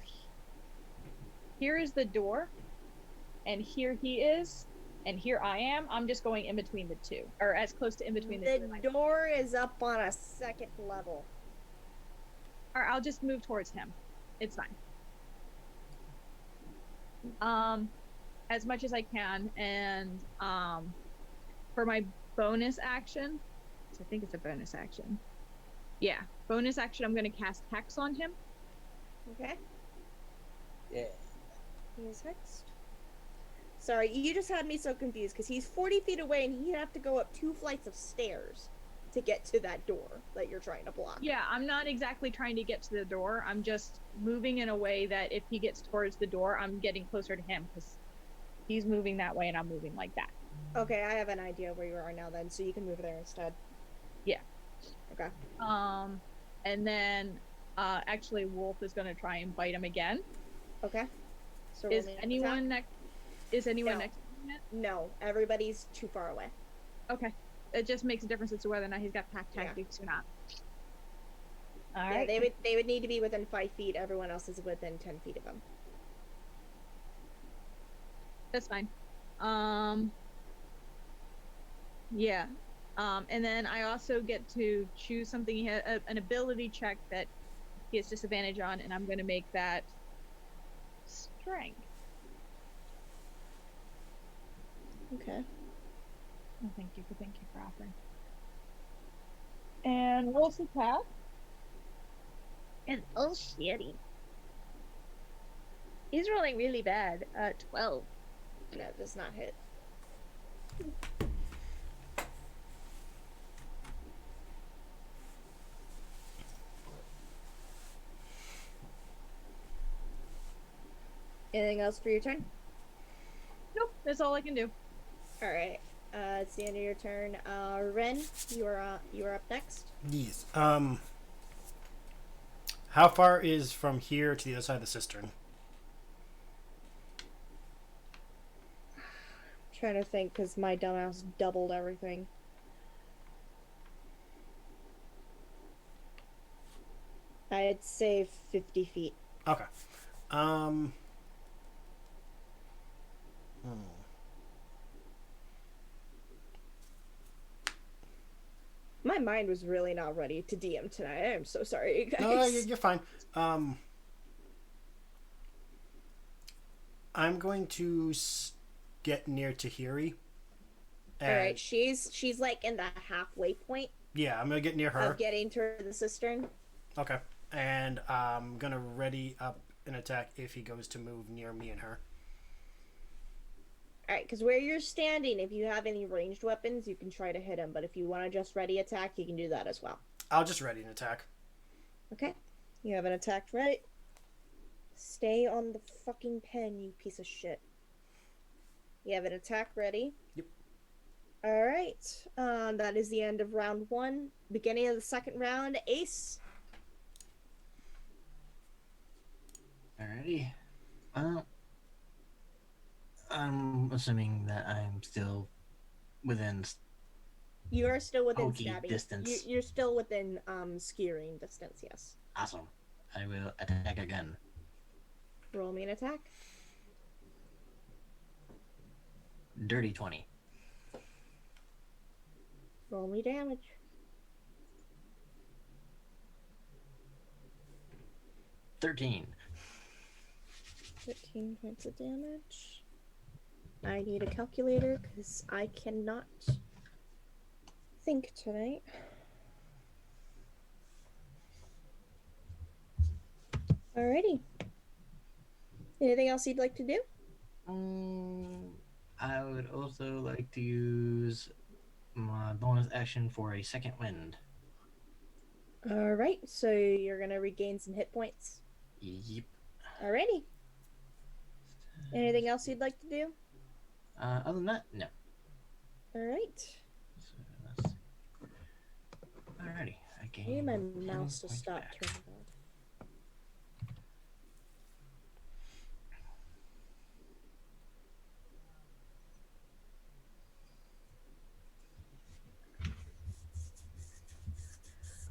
here is the door, and here he is, and here I am, I'm just going in between the two, or as close to in between the two. The door is up on a second level. Or I'll just move towards him. It's fine. As much as I can, and for my bonus action, I think it's a bonus action. Yeah, bonus action. I'm going to cast Hex on him. Okay. Yeah. He is hexed. Sorry, you just had me so confused because he's 40 feet away and he'd have to go up 2 flights of stairs to get to that door that you're trying to block. Yeah, I'm not exactly trying to get to the door. I'm just moving in a way that if he gets towards the door, I'm getting closer to him because he's moving that way and I'm moving like that. Okay, I have an idea where you are now then, so you can move there instead. Yeah. Okay. And then actually Wolf is going to try and bite him again. Okay. So Is anyone next? Is anyone No. next to him yet? No, everybody's too far away. Okay. It just makes a difference as to whether or not he's got pack tactics or not. All right. Yeah, they would need to be within 5 feet. Everyone else is within 10 feet of them. That's fine. Yeah. And then I also get to choose something. He has an ability check that he has disadvantage on, and I'm going to make that strength. Okay. Oh, thank you for offering. And Wolf's attack. And oh shitty. He's rolling really bad. 12. No, it does not hit. Anything else for your turn? Nope, that's all I can do. All right. It's the end of your turn. Ren, you are up next. Yes. How far is from here to the other side of the cistern? I'm trying to think because my dumbass doubled everything. I'd say 50 feet. Okay. My mind was really not ready to DM tonight. I am so sorry, you guys. No, you're fine. I'm going to get near Tahirih. All right, she's like in the halfway point. Yeah, I'm gonna get near her. Of getting to the cistern. Okay, and I'm gonna ready up an attack if he goes to move near me and her. All right, because where you're standing, if you have any ranged weapons, you can try to hit him. But if you want to just ready attack, you can do that as well. I'll just ready an attack. Okay, you have an attack right. Stay on the fucking pen, you piece of shit. You have an attack ready. Yep. All right. That is the end of round 1. Beginning of the second round, Ace. Alrighty. Well, I'm assuming that I'm still within You are still within pokey stabbing distance. You're still within skewering distance. Yes. Awesome. I will attack again. Roll me an attack. Dirty 20. Roll me damage. 13. 13 points of damage. I need a calculator because I cannot think tonight. Alrighty. Anything else you'd like to do? I would also like to use my bonus action for a second wind. Alright, so you're gonna regain some hit points. Yep. Alrighty. Anything else you'd like to do? Other than that, no. Alright. So that's... Alrighty. I I need my 10 mouse to points stop back. turning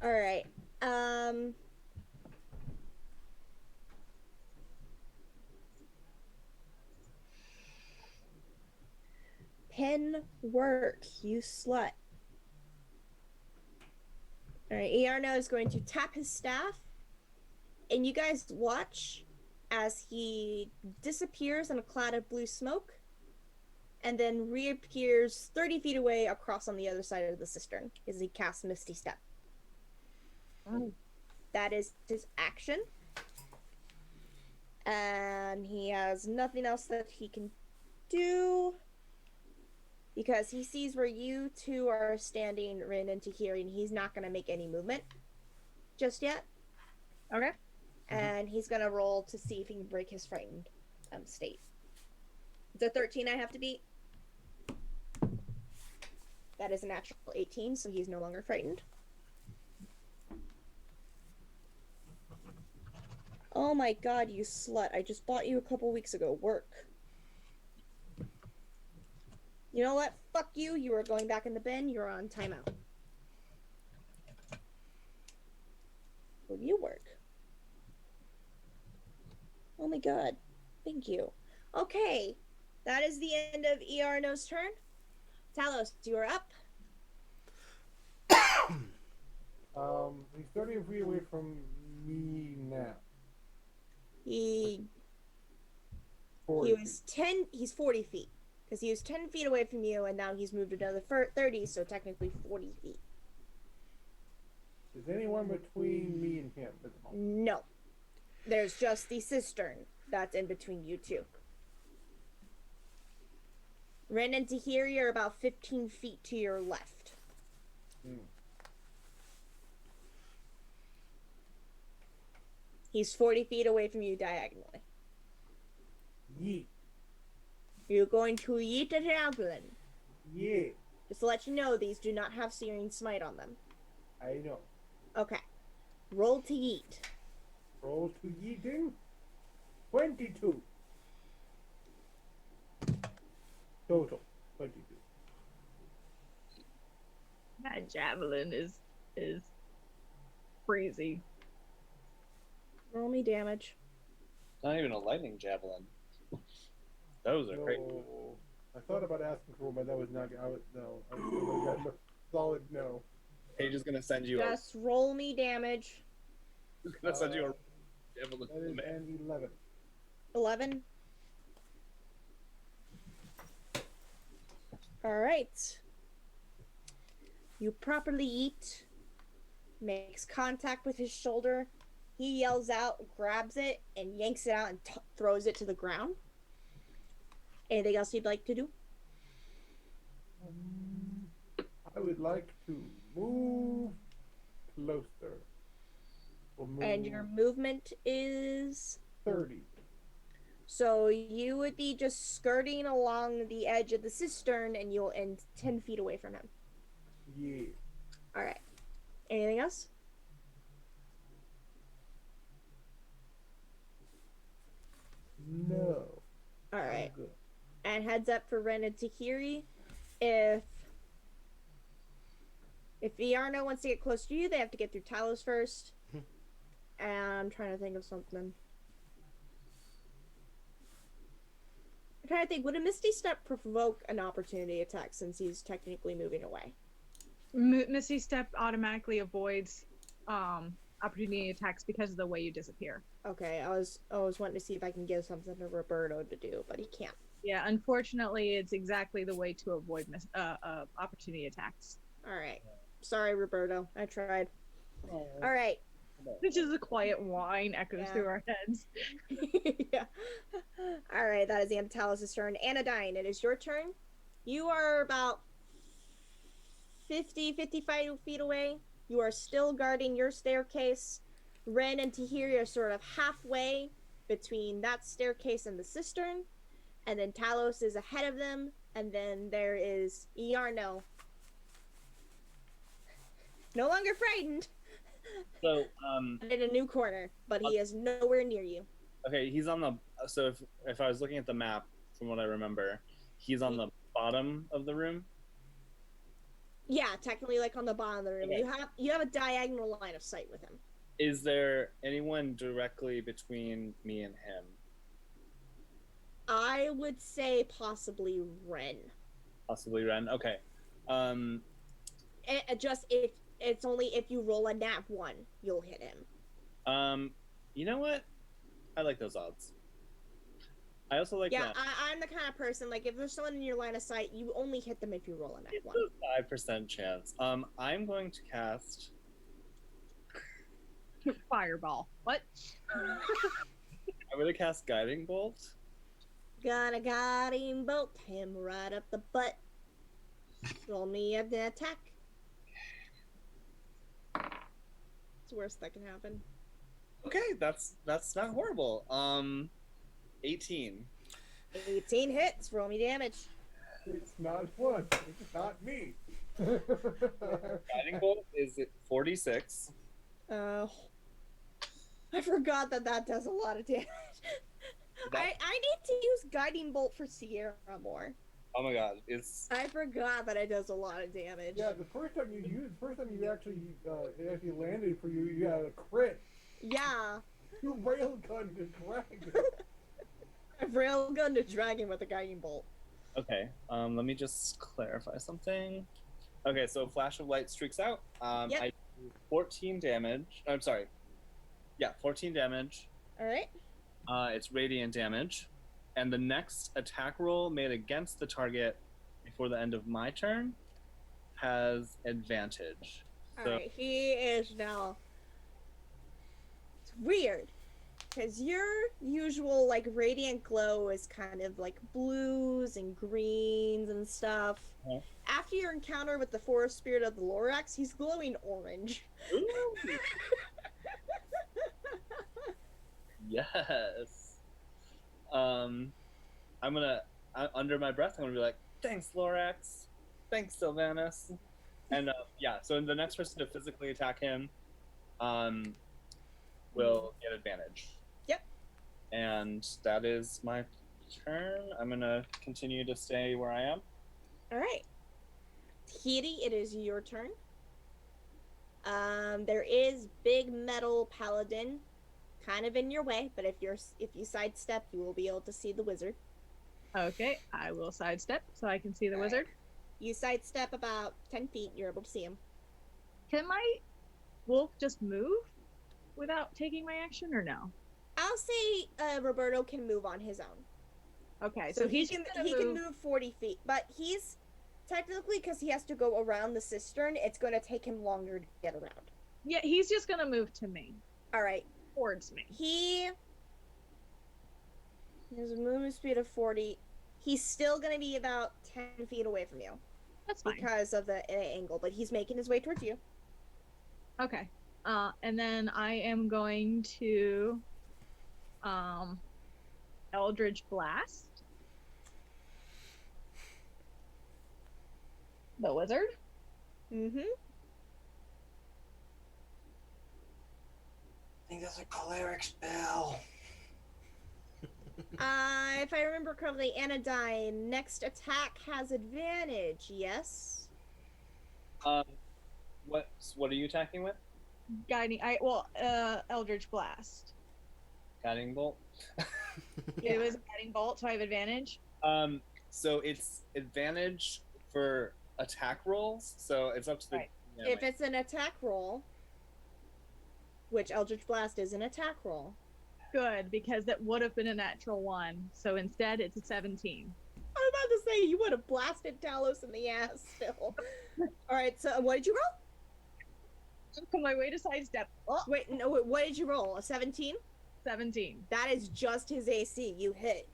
on. Alright. Pen work, you slut. Alright, Iarno is going to tap his staff, and you guys watch as he disappears in a cloud of blue smoke, and then reappears 30 feet away across on the other side of the cistern as he casts Misty Step. Oh. That is his action. And he has nothing else that he can do because he sees where you two are standing, Rin and Tahirih, and he's not going to make any movement just yet. Okay. And he's going to roll to see if he can break his frightened state. It's a 13 I have to beat. That is a natural 18, so he's no longer frightened. Oh my god, you slut. I just bought you a couple weeks ago. Work. You know what? Fuck you. You are going back in the bin. You're on timeout. Will you work? Oh my god. Thank you. Okay. That is the end of Iarno's turn. Talos, you are up. He's 30 feet away from me now. He 40 was 10, he's 40 feet. Because he was 10 feet away from you, and now he's moved another 30, so technically 40 feet. Is anyone between me and him at the moment? No. There's just the cistern that's in between you two. Ren and Tahirih are about 15 feet to your left. He's 40 feet away from you diagonally. Yeet. You're going to yeet a javelin. Yeah. Just to let you know, these do not have Searing Smite on them. I know. Okay. Roll to yeet. Roll to yeeting. 22. Total. 22. That javelin is crazy. Roll me damage. Not even a lightning javelin. Those are great. No. I thought about asking for one, but that was not. I was no. I was a solid no. Paige is gonna send you Just roll me damage. a javelin. That is an 11. 11. Alright. You properly eat. Makes contact with his shoulder. He yells out, grabs it, and yanks it out and throws it to the ground. Anything else you'd like to do? I would like to move closer. We'll move And your movement is 30. So you would be just skirting along the edge of the cistern, and you'll end 10 feet away from him. Yeah. All right. Anything else? No. All I'm right. good. And heads up for Ren and Tahirih. If Iarno wants to get close to you, they have to get through Talos first. And I'm trying to think of something. I'm trying to think, would a Misty Step provoke an opportunity attack since he's technically moving away? Misty Step automatically avoids opportunity attacks because of the way you disappear. Okay, I was wanting to see if I can give something to Roberto to do, but he can't. Yeah, unfortunately, it's exactly the way to avoid opportunity attacks. All right. Sorry, Roberto. I tried. All right. Which is a quiet whine echoes through our heads. Yeah. All right, that is the end of Talos' turn. Anodyne, it is your turn. You are about 55 feet away. You are still guarding your staircase. Ren and Tahirih are sort of halfway between that staircase and the cistern. And then Talos is ahead of them. And then there is Iarno. No longer frightened. So, In a new corner, but he is nowhere near you. okay, he's on the. So if I was looking at the map, from what I remember, he's on the bottom of the room. Yeah, technically, like on the bottom of the room. Okay. You have a diagonal line of sight with him. Is there anyone directly between me and him? I would say possibly Ren. Possibly Ren. Okay. Just if it's only if you roll a nat 1, you'll hit him. You know what? I like those odds. I also like Yeah, that. I'm the kind of person, like, if there's someone in your line of sight, you only hit them if you roll a nat 1. It's a 5% chance. I'm going to cast. Fireball. What? I'm going to cast Guiding Bolt. Gonna guiding bolt him right up the butt. Roll me an attack. It's the worst that can happen. Okay, that's not horrible. 18. 18 hits. Roll me damage. It's not fun. It's not me. Guiding Bolt is 46. I forgot that does a lot of damage. I need to use Guiding Bolt for Sierra more. Oh my god, it's. I forgot that it does a lot of damage. Yeah, the first time you actually it actually landed for you, you had a crit. Yeah. You railgunned the dragon. I've railgunned a dragon with a Guiding Bolt. Okay, let me just clarify something. Okay, so Flash of Light streaks out. Yep. I do 14 damage. I'm sorry. Yeah, 14 damage. Alright. It's radiant damage. And the next attack roll made against the target before the end of my turn has advantage. So, Alright, he is now. It's weird. Because your usual, like, radiant glow is kind of like blues and greens and stuff. Yeah. After your encounter with the forest spirit of the Lorax, he's glowing orange. Ooh. Yes. I'm gonna under my breath. I'm gonna be like, "Thanks, Lorax. Thanks, Sylvanas." And yeah. So the next person to physically attack him, will get advantage. Yep. And that is my turn. I'm gonna continue to stay where I am. Alright. Tahirih, it is your turn. There is big metal paladin kind of in your way, but if you sidestep, you will be able to see the wizard. Okay, I will sidestep so I can see the All right. wizard. You sidestep about 10 feet, you're able to see him. Can my wolf just move without taking my action or no? I'll say Roberto can move on his own. Okay, So he he's can gonna can move 40 feet, but he's technically, because he has to go around the cistern, it's going to take him longer to get around. Yeah, he's just gonna move to me, All right. towards me. He has a movement speed of 40. He's still going to be about 10 feet away from you That's fine. because of the angle, but he's making his way towards you. Okay. And then I am going to Eldritch Blast. The wizard. Mm-hmm. I think that's a cleric spell. If I remember correctly, Anodyne, next attack has advantage, yes? What are you attacking with? Guiding. Eldritch Blast. Guiding bolt. It was a guiding bolt, so I have advantage. So it's advantage for attack rolls. So it's up to the. Right. Yeah, If it's an attack roll, which Eldritch Blast is an attack roll. Good, because that would have been a natural 1. So instead, it's a 17. I was about to say, you would have blasted Talos in the ass still. Alright, so what did you roll? On my way to sidestep. Oh, Wait, no, what did you roll? A 17? 17. That is just his AC. You hit.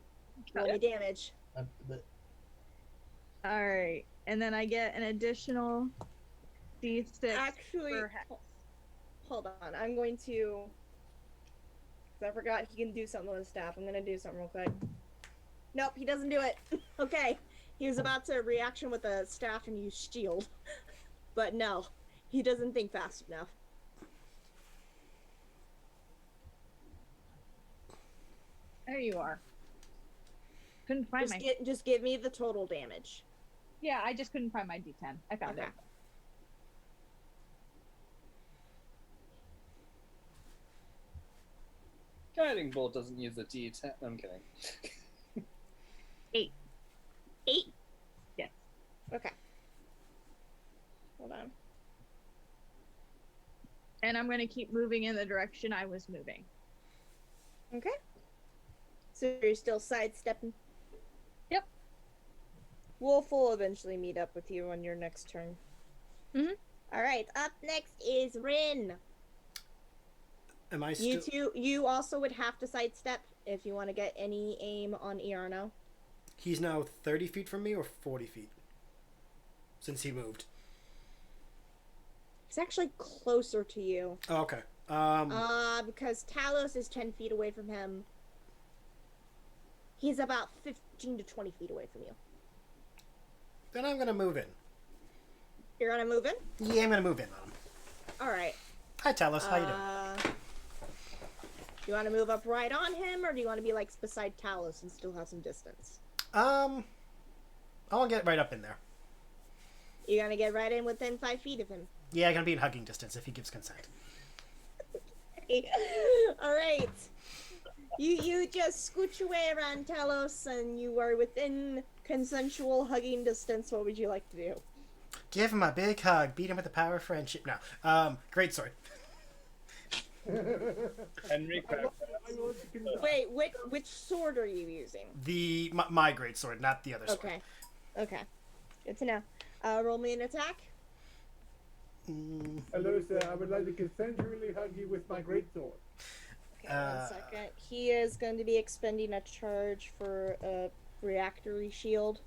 Roll me damage. All right, and then I get an additional D6 Actually, for hex. hold on. I'm going to... I forgot he can do something with his staff. I'm going to do something real quick. Nope, he doesn't do it. Okay. He was about to reaction with a staff and use shield. But no, he doesn't think fast enough. There you are. Couldn't find my. Just give me the total damage. Yeah, I just couldn't find my D10. I found it. Guiding bolt doesn't use a D10. I'm kidding. 8. 8? Yes. Okay. Hold on. And I'm going to keep moving in the direction I was moving. Okay. So you're still sidestepping? Yep. Wolf will eventually meet up with you on your next turn. Mhm. Alright, up next is Rin. Am I You still? you also would have to sidestep if you want to get any aim on Iarno. He's now 30 feet from me or 40 feet? Since he moved. He's actually closer to you. Oh, okay. Because Talos is 10 feet away from him. He's about 15 to 20 feet away from you. Then I'm gonna move in. You're gonna move in? Yeah, I'm gonna move in on him. Alright. Hi, Talos. How you doing? Do you want to move up right on him, or do you want to be like beside Talos and still have some distance? I want to get right up in there. You're gonna get right in within 5 feet of him. Yeah, I'm gonna be in hugging distance if he gives consent. Alright. You just scooch away around Talos and you are within consensual hugging distance. What would you like to do? Give him a big hug. Beat him with the power of friendship. No. Great sword. Henry Cracker. Wait, which sword are you using? My great sword, not the other sword. Okay. Good to know. Roll me an attack. Hello, sir. I would like to consensually hug you with my greatsword. Okay, 1 second. He is going to be expending a charge for a reactory shield.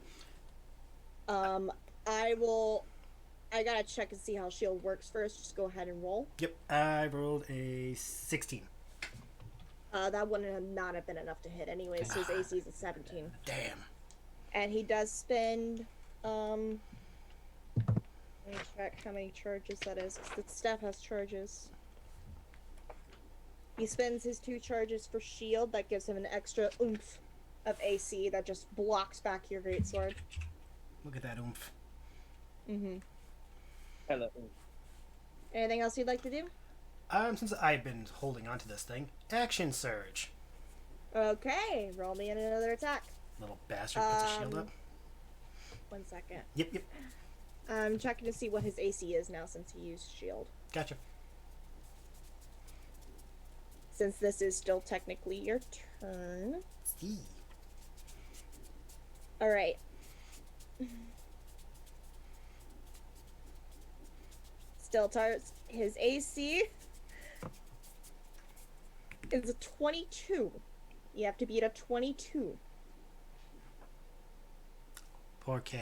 I gotta check and see how shield works first. Just go ahead and roll. Yep, I rolled a 16. That wouldn't not have been enough to hit anyways. His AC is a 17. Damn. And he does spend, let me check how many charges that is, because the staff has charges. He spends his 2 charges for shield. That gives him an extra oomph of AC that just blocks back your greatsword. Look at that oomph. Mm-hmm. Hello. Anything else you'd like to do? Since I've been holding on to this thing, action surge. Okay, roll me in another attack. Little bastard puts a shield up. 1 second. Yep. I'm checking to see what his AC is now since he used shield. Gotcha. Since this is still technically your turn. See. Alright. Still tarts. His AC is a 22. You have to beat a 22. Poor K.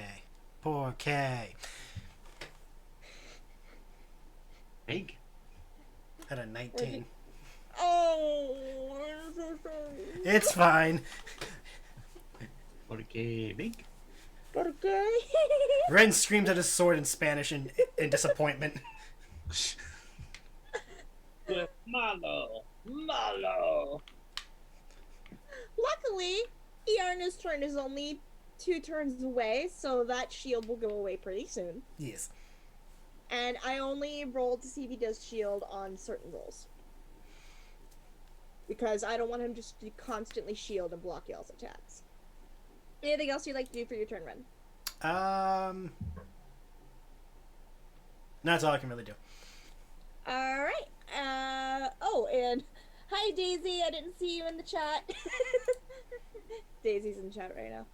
Big. Had a 19. Oh, I'm so sorry. It's fine. Porque big. Okay. Ren screams at his sword in Spanish in disappointment. Malo, malo. Luckily, Iarna's turn is only 2 turns away, so that shield will go away pretty soon. Yes. And I only rolled to see if he does shield on certain rolls. Because I don't want him just to constantly shield and block y'all's attacks. Anything else you'd like to do for your turn, Ren? That's all I can really do. Alright. Oh, and hi Daisy, I didn't see you in the chat. Daisy's in the chat right now.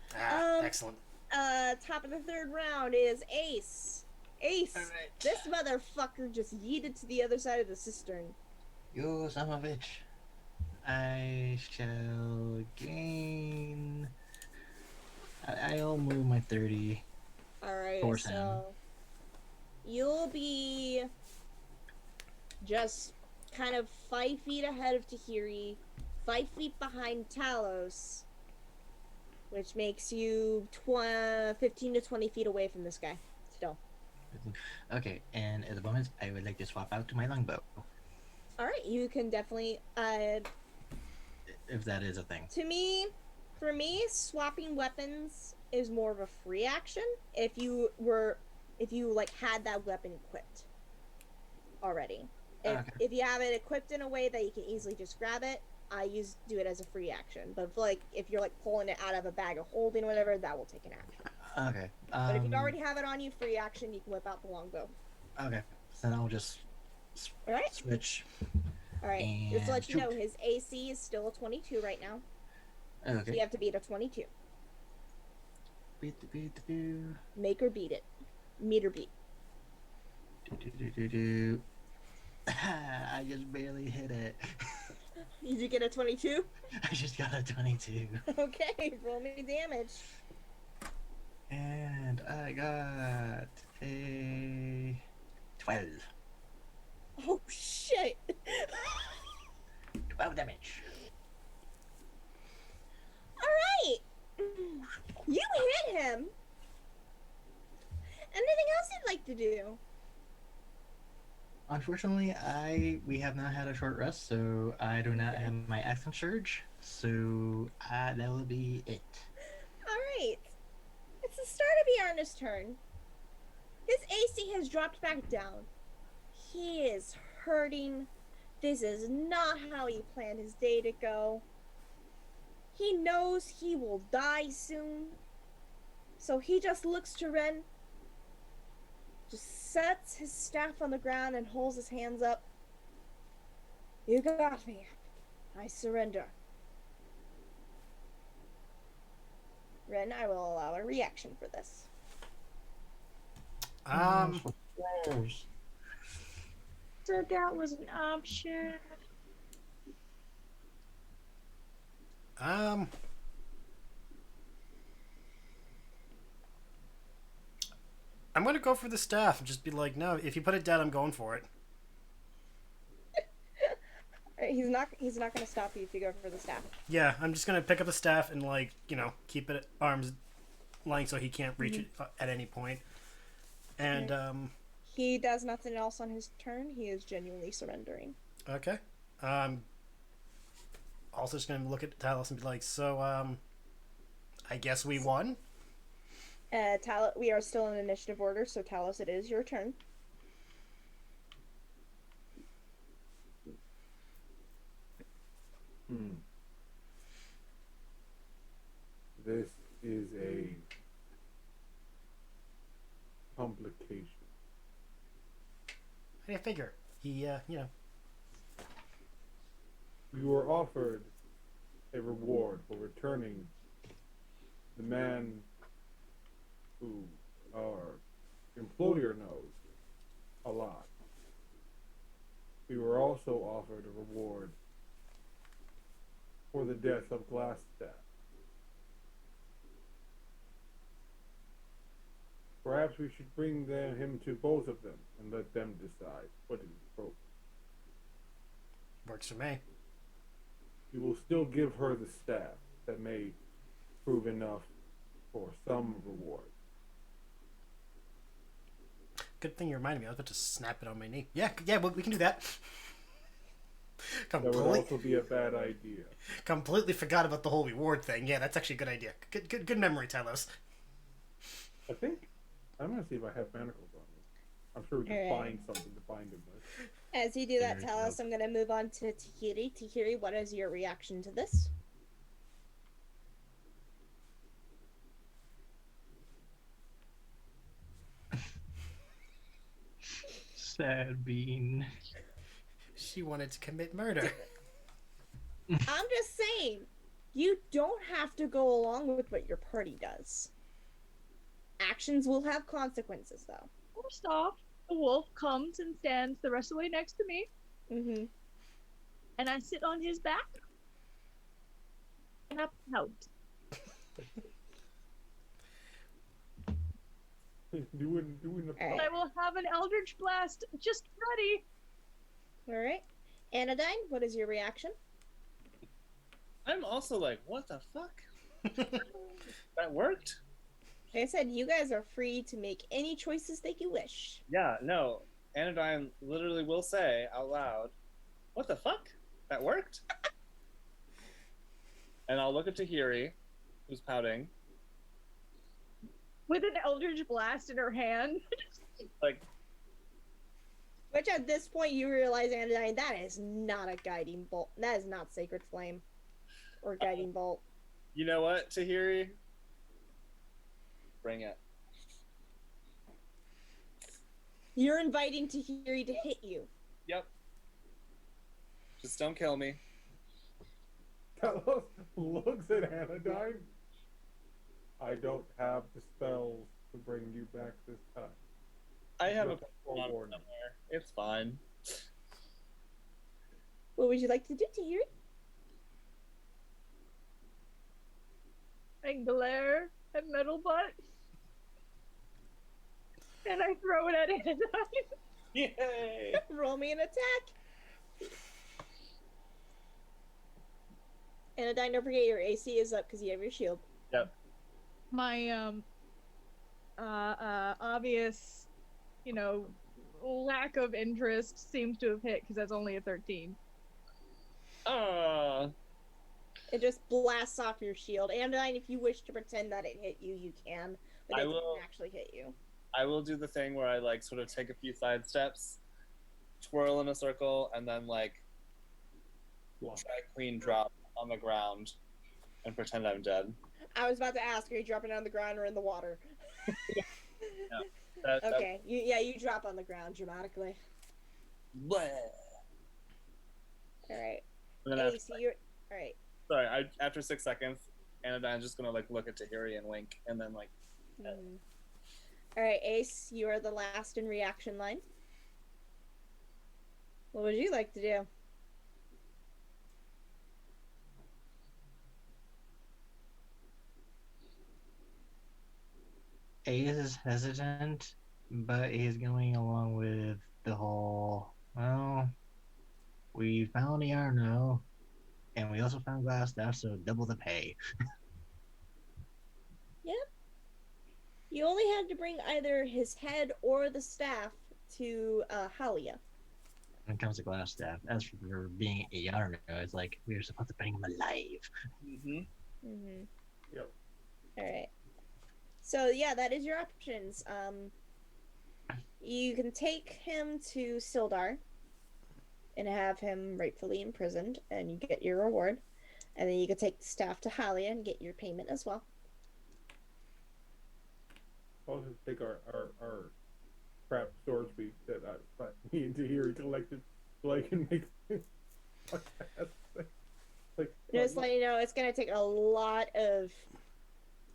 Excellent. Top of the 3rd round is Ace. Ace, All right. this motherfucker just yeeted to the other side of the cistern. You son of a bitch. I shall gain. I'll move my 30. Alright, Force him. so you'll be just kind of 5 feet ahead of Tahirih, 5 feet behind Talos, which makes you 15 to 20 feet away from this guy. Still. Okay, and at the moment, I would like to swap out to my longbow, Alright, you can definitely if that is a thing. for me, swapping weapons is more of a free action if you like had that weapon equipped already. If you have it equipped in a way that you can easily just grab it, do it as a free action. But if you're like pulling it out of a bag of holding or whatever, that will take an action. Okay. But if you already have it on you, free action, you can whip out the longbow. Okay, then I'll just Alright? switch. Alright. And Just to let you know, shoot. his AC is still a 22 right now. So Okay. you have to beat a 22. Beat. Make or beat it. Meet or beat. I just barely hit it. Did you get a 22? I just got a 22. Okay, roll me damage. And I got a 12. Oh shit! 12 damage. Alright! You hit him! Anything else you'd like to do? Unfortunately, we have not had a short rest, so I do not have my action surge. So that will be it. Alright. It's the start of Iarna's turn. His AC has dropped back down. He is hurting. This is not how he planned his day to go. He knows he will die soon. So he just looks to Ren, just sets his staff on the ground and holds his hands up. You got me. I surrender. Ren, I will allow a reaction for this. So that was an option. I'm gonna go for the staff and just be like, no, if you put it down, I'm going for it. He's not going to stop you if you go for the staff. Yeah, I'm just gonna pick up the staff and keep it at arm's length so he can't reach it at any point. And He does nothing else on his turn. He is genuinely surrendering. okay. Also just gonna look at Talos and be like, so I guess we won. Talos, we are still in initiative order, so Talos, it is your turn. This is a complication. I figure he, You were offered a reward for returning the man who our employer knows a lot. We were also offered a reward for the death of Glassstaff. Perhaps we should bring him to both of them and let them decide what is appropriate. Works for me. We will still give her the staff that may prove enough for some reward. Good thing you reminded me. I was about to snap it on my knee. Yeah, we can do that. That would also be a bad idea. Completely forgot about the whole reward thing. Yeah, that's actually a good idea. Good memory, Talos. I think I'm gonna see if I have manacles on me. I'm sure we can Alright. find something to bind him with. As you do that, There Talos, you I'm gonna move on to Tahiri. Tahiri, what is your reaction to this? Sad bean. She wanted to commit murder. I'm just saying, you don't have to go along with what your party does. Actions will have consequences, though. First off, the wolf comes and stands the rest of the way next to me, Mm-hmm. and I sit on his back, and I pout. doing the Alright. I will have an Eldritch Blast just ready. All right. Anodyne, what is your reaction? I'm also like, what the fuck? That worked? Like I said, you guys are free to make any choices that you wish. Yeah, no. Anodyne literally will say out loud, what the fuck? That worked? And I'll look at Tahirih, who's pouting. With an Eldritch Blast in her hand. Like, Which at this point you realize, Anodyne, that is not a guiding bolt. That is not Sacred Flame. Or guiding bolt. you know what, Tahirih? Bring it. You're inviting Tahiri to hit you. Yep. Just don't kill me. Talos looks at Anodyne. I don't have the spells to bring you back this time. I have a Just forewarning. somewhere. It's fine. What would you like to do, Tahiri? I glare at Metal Butt. And I throw it at Anodyne. Yay! Roll me an attack. Anodyne, don't forget your AC is up because you have your shield. Yep. My obvious, lack of interest seems to have hit because that's only a 13. It just blasts off your shield. Anodyne, if you wish to pretend that it hit you, you can. But I it will- didn't actually hit you. I will do the thing where I like sort of take a few side steps, twirl in a circle, and then like drag queen drop on the ground and pretend I'm dead. I was about to ask, are you dropping on the ground or in the water? That- Okay, you drop on the ground dramatically. Bleh. Alright. And then Hey, after, so you're... Alright. sorry, after 6 seconds, Anodyne's just gonna like look at Tahirih and wink, and then like Alright, Ace, you are the last in reaction line. What would you like to do? Ace is hesitant, but he's going along with the whole, well, we found the Arno, and we also found glass stuff, so double the pay. You only had to bring either his head or the staff to Halia. When it comes to glass staff, as for being a Arno, it's like, we were supposed to bring him alive. Mm-hmm. Yep. Alright. So yeah, that is your options. You can take him to Sildar and have him rightfully imprisoned, and you get your reward. And then you can take the staff to Halia and get your payment as well. I'll just take our crap swords that me and Tahiri collected so I can make like Just let you know, it's gonna take a lot of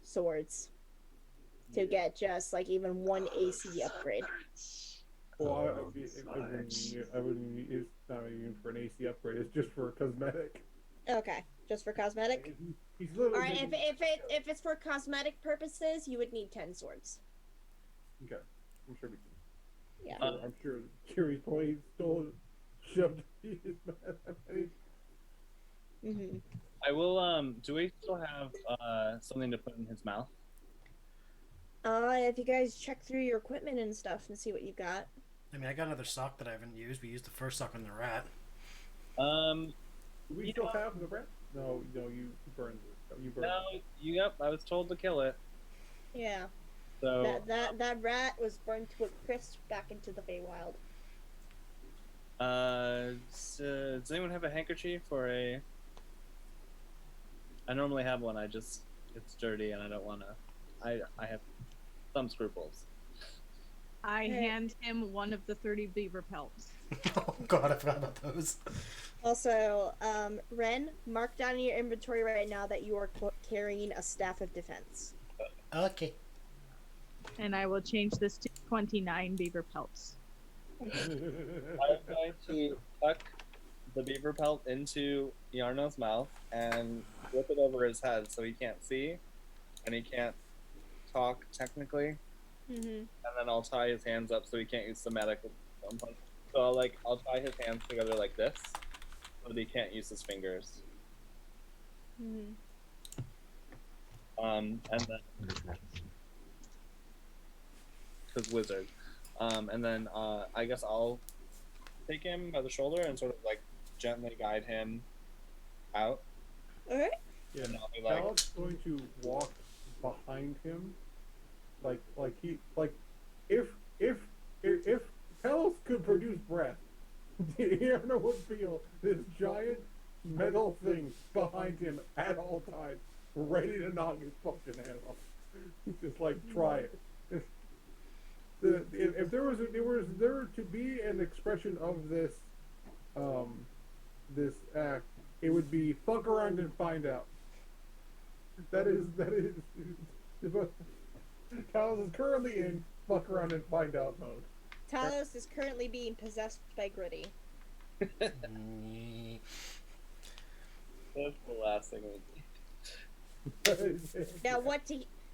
swords to get just like even one AC upgrade. well, I wouldn't it's not even for an AC upgrade, it's just for a cosmetic. Okay, just for cosmetic. He's literally All right, if it's for cosmetic purposes, you would need 10 swords. okay. I'm sure we can. Yeah. I'm sure Kiri's probably shoved his mouth. Mm-hmm. I will. Do we still have something to put in his mouth? If you guys check through your equipment and stuff and see what you got. I mean, I got another sock that I haven't used. We used the first sock on the rat. Do we You still know- have the rat? No, you burned it. You burned No, yep, I was told to kill it. Yeah. So, That rat was burned to a crisp back into the Feywild. does anyone have a handkerchief or a? I normally have one. It's dirty and I don't want to. I have some scruples. I Hey. hand him one of the 30 beaver pelts. Oh god, I forgot about those. Also, Ren, mark down in your inventory right now that you are carrying a staff of defense. Okay. And I will change this to 29 beaver pelts. I'm going to tuck the beaver pelt into Yarno's mouth and flip it over his head so he can't see and he can't talk technically. Mm-hmm. And then I'll tie his hands up so he can't use somatic. So I'll tie his hands together like this so that he can't use his fingers. Mm-hmm. And then because wizard. And then I guess I'll take him by the shoulder and sort of like gently guide him out. Alright. Yeah, And I'll be like, Talos going to walk behind him, if Talos could produce breath, Yarno would feel this giant metal thing behind him at all times, ready to knock his fucking head off. Just like try it. If there was to be an expression of this, this act, it would be fuck around and find out. That is Talos is currently in fuck around and find out mode. Talos is currently being possessed by Gritty. that's the last thing we need. Now,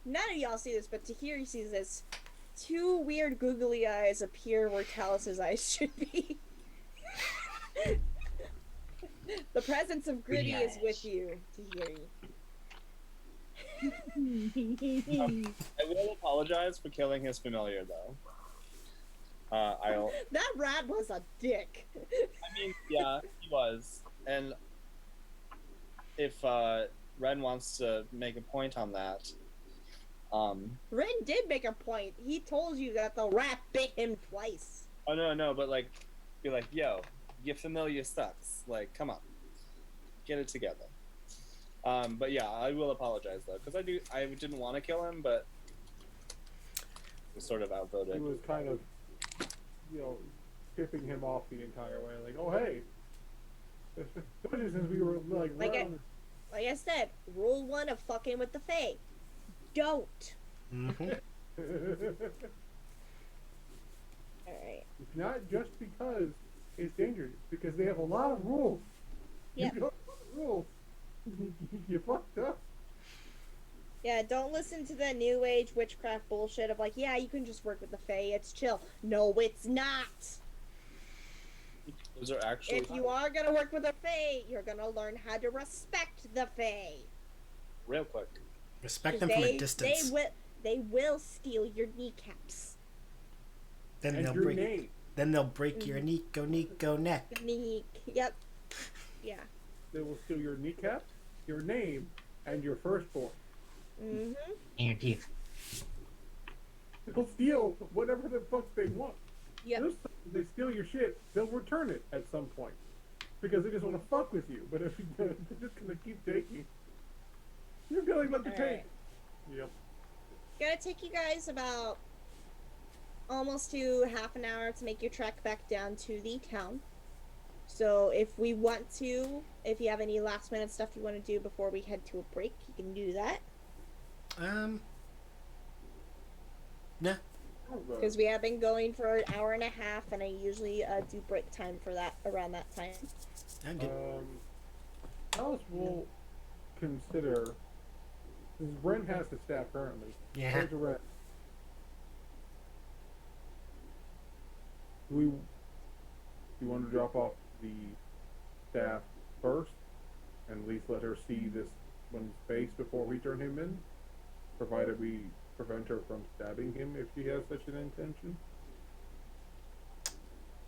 none of y'all see this, but Tahirih sees this. Two weird googly eyes appear where Talos's eyes should be. The presence of Gritty is with you, Tahirih. I will apologize for killing his familiar though. That rat was a dick. I mean, yeah, he was. And if Ren wants to make a point on that, Ren did make a point. He told you that the rat bit him twice. oh no, but like, be like, yo, your familiar sucks. Like, come on, get it together. But yeah, I will apologize though, because I didn't want to kill him, but was sort of He outvoted. was kind of, tipping him off the entire way. Like, oh hey, especially since we were like Like I said, rule 1 of fucking with the Fae. Don't. Mm-hmm. Alright. It's not just because it's dangerous, because they have a lot of rules. Yeah. You don't follow the rules. You fucked up. Yeah, don't listen to the new age witchcraft bullshit of like, yeah, you can just work with the Fae, it's chill. No, it's not. Those are actually. If you are gonna work with the Fae, you're gonna learn how to respect the Fae. real quick. Respect them from a distance. They will steal your kneecaps. Then And they'll your break. name. Then they'll break your Nico neck. Yep. Yeah. They will steal your kneecap, your name, and your firstborn. Mm-hmm. And your teeth. They'll steal whatever the fuck they want. Yep. If they steal your shit, they'll return it at some point. Because they just want to fuck with you. But if they're just gonna keep taking, you're gonna let them take. Alright. Yep. Gonna take you guys about almost to half an hour to make your trek back down to the town. So if we want to, if you have any last minute stuff you want to do before we head to a break, you can do that. Nah. Because we have been going for an hour and a half, and I usually do break time for that around that time. I'm good. Alice will consider. Since Ren has the staff currently. Yeah. There's a Ren. Do you want to drop off the staff first, and at least let her see this one's face before we turn him in? Provided we prevent her from stabbing him if she has such an intention?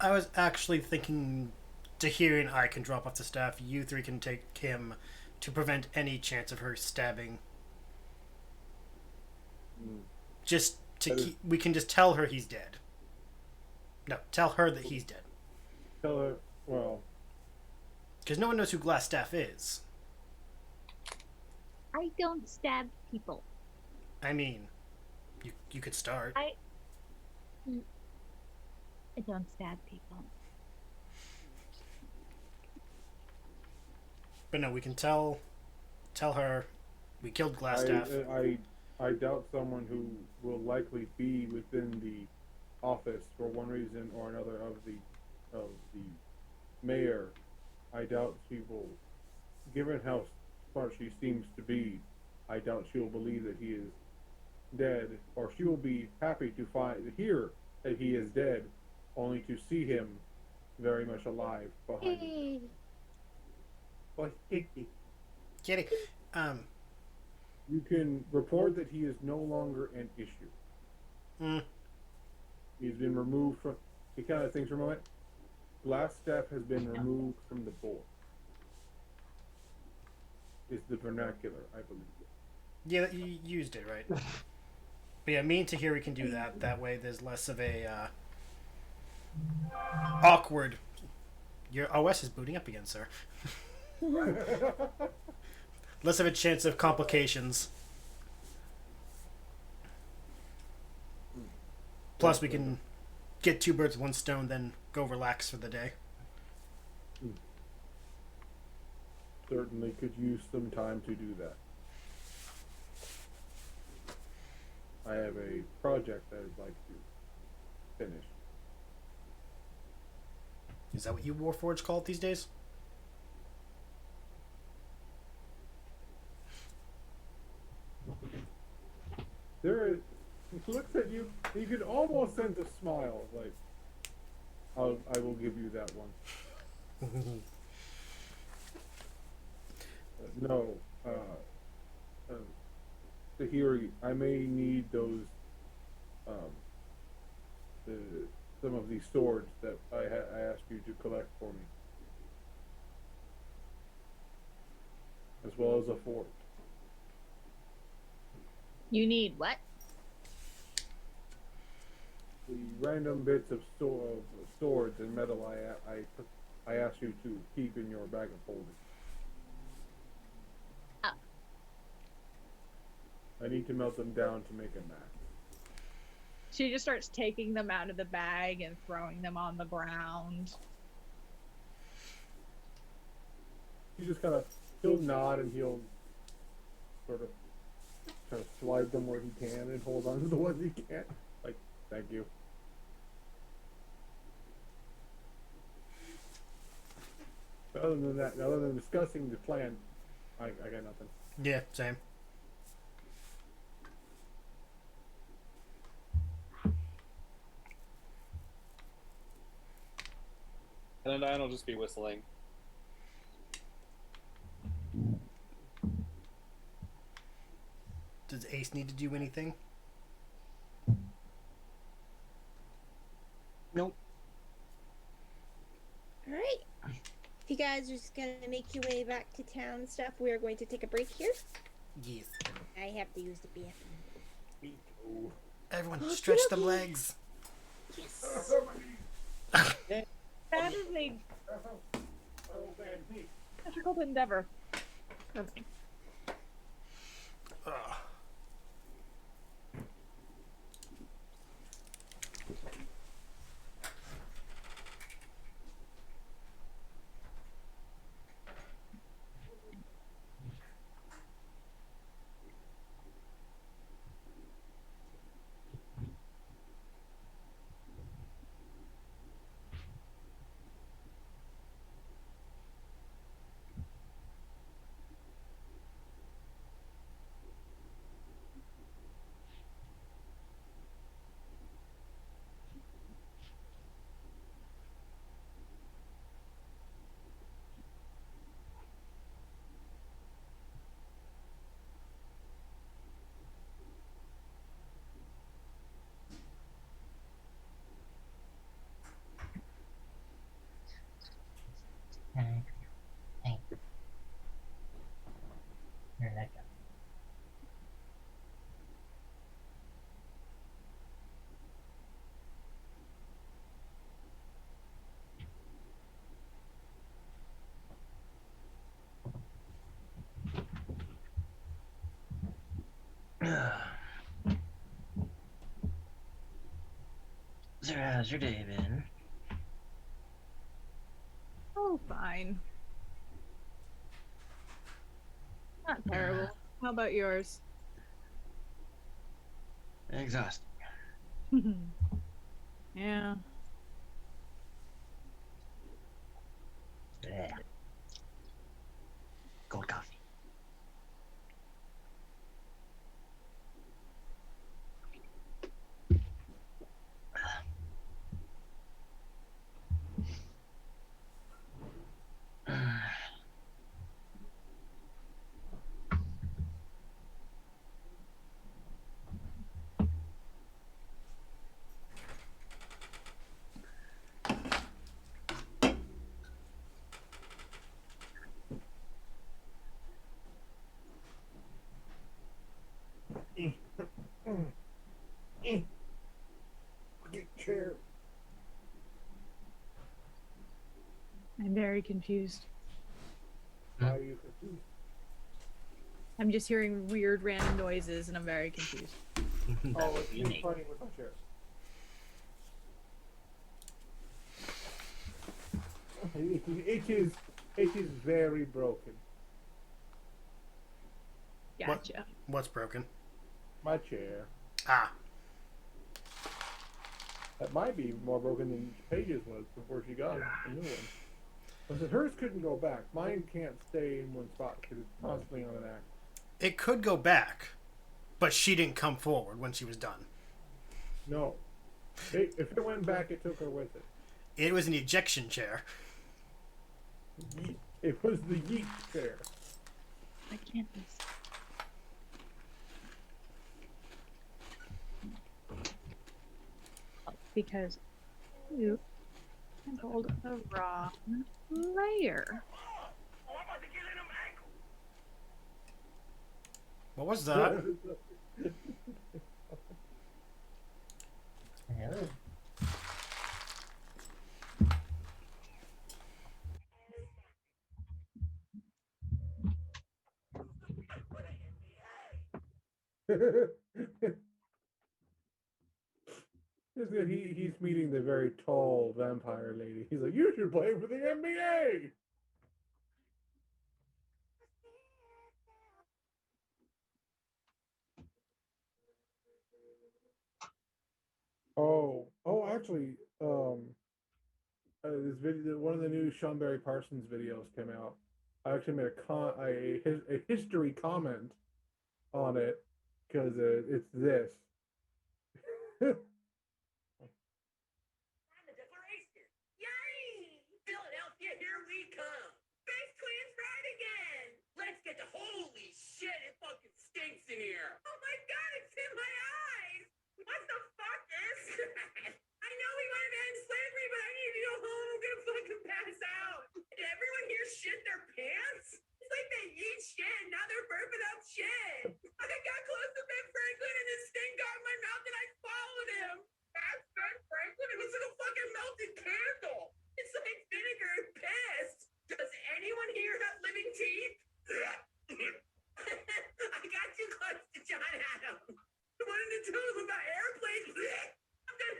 I was actually thinking Tahirih and I can drop off the staff. You three can take him to prevent any chance of her stabbing. Just to keep, we can just tell her he's dead. No, tell her that he's dead. Tell her, well... Because no one knows who Glassstaff is. I don't stab people. I mean, you could start. I don't stab people. But no, we can tell her we killed Glassstaff. I doubt someone who will likely be within the office for one reason or another of the mayor. I doubt she will, given how smart she seems to be, I doubt she will believe that he is dead, or she will be happy to hear that he is dead, only to see him very much alive behind him. Kitty, You can report that he is no longer an issue. He's been removed from. He kind of thinks for a moment. Glassstaff has been removed from the board. Is the vernacular, I believe. Yeah, you used it right. But yeah, me and Tahirih can do that. That way, there's less of a awkward. Your OS is booting up again, sir. Less of a chance of complications. Plus, we can get 2 birds with 1 stone, then go relax for the day. Certainly could use some time to do that. I have a project that I'd like to finish. Is that what you Warforged call it these days? He looks at you. You can almost sense a smile. Like, I will give you that one. No, Tahirih, I may need those, some of these swords that I asked you to collect for me, as well as a fork. You need what? The random bits of swords and metal I asked you to keep in your bag of holding. Oh. I need to melt them down to make a mat. She just starts taking them out of the bag and throwing them on the ground. He just he'll nod and he'll sort of try to slide them where he can and hold on to the ones he can't. Like, thank you. But other than that, other than discussing the plan, I got nothing. Yeah, same. Anodyne will just be whistling. Does Ace need to do anything? Nope. All right. If you guys are just gonna make your way back to town and stuff, we are going to take a break here. Yes. I have to use the bathroom. Me too. Everyone, Okay, stretch them okay. legs. Yes. That is a difficult endeavor. Okay. Ugh. How's your day been? Oh, fine. Not terrible. How about yours? Exhausting. Yeah. Yeah. Cold coffee. Get chair. I'm very confused. Why are you confused? I'm just hearing weird random noises and I'm very confused. That Oh, would it's be me unique. fighting with my chair. It is very broken. Gotcha. What's broken? My chair. Ah. That might be more broken than Paige's was before she got a new one. But said hers couldn't go back. Mine can't stay in one spot because it's constantly on an axis. It could go back, but she didn't come forward when she was done. No. If it went back, it took her with it. It was an ejection chair. It was the yeet chair. I can't miss. Because you hold the wrong layer. What was that? Yeah. He's meeting the very tall vampire lady. He's like, you should play for the NBA. Actually, this video, one of the new Sean Barry Parsons videos came out. I actually made a history comment on it because it's this. The declaration. Yay! Philadelphia, here we come. Base Twins right again. Let's get to holy shit, it fucking stinks in here. Oh my god, it's in my eyes. What the fuck is that? I know we want to end slavery, but I need to go home. I'm gonna fucking pass out. Did everyone here shit their pants? It's like they eat shit and now they're burping up shit. I got close to Ben Franklin and this thing got in my mouth and I followed him. That's Ben Franklin. It looks like a fucking melted candle. It's like vinegar and piss. Does anyone here have living teeth? I got too close to John Adams. What did it do about airplanes? I'm gonna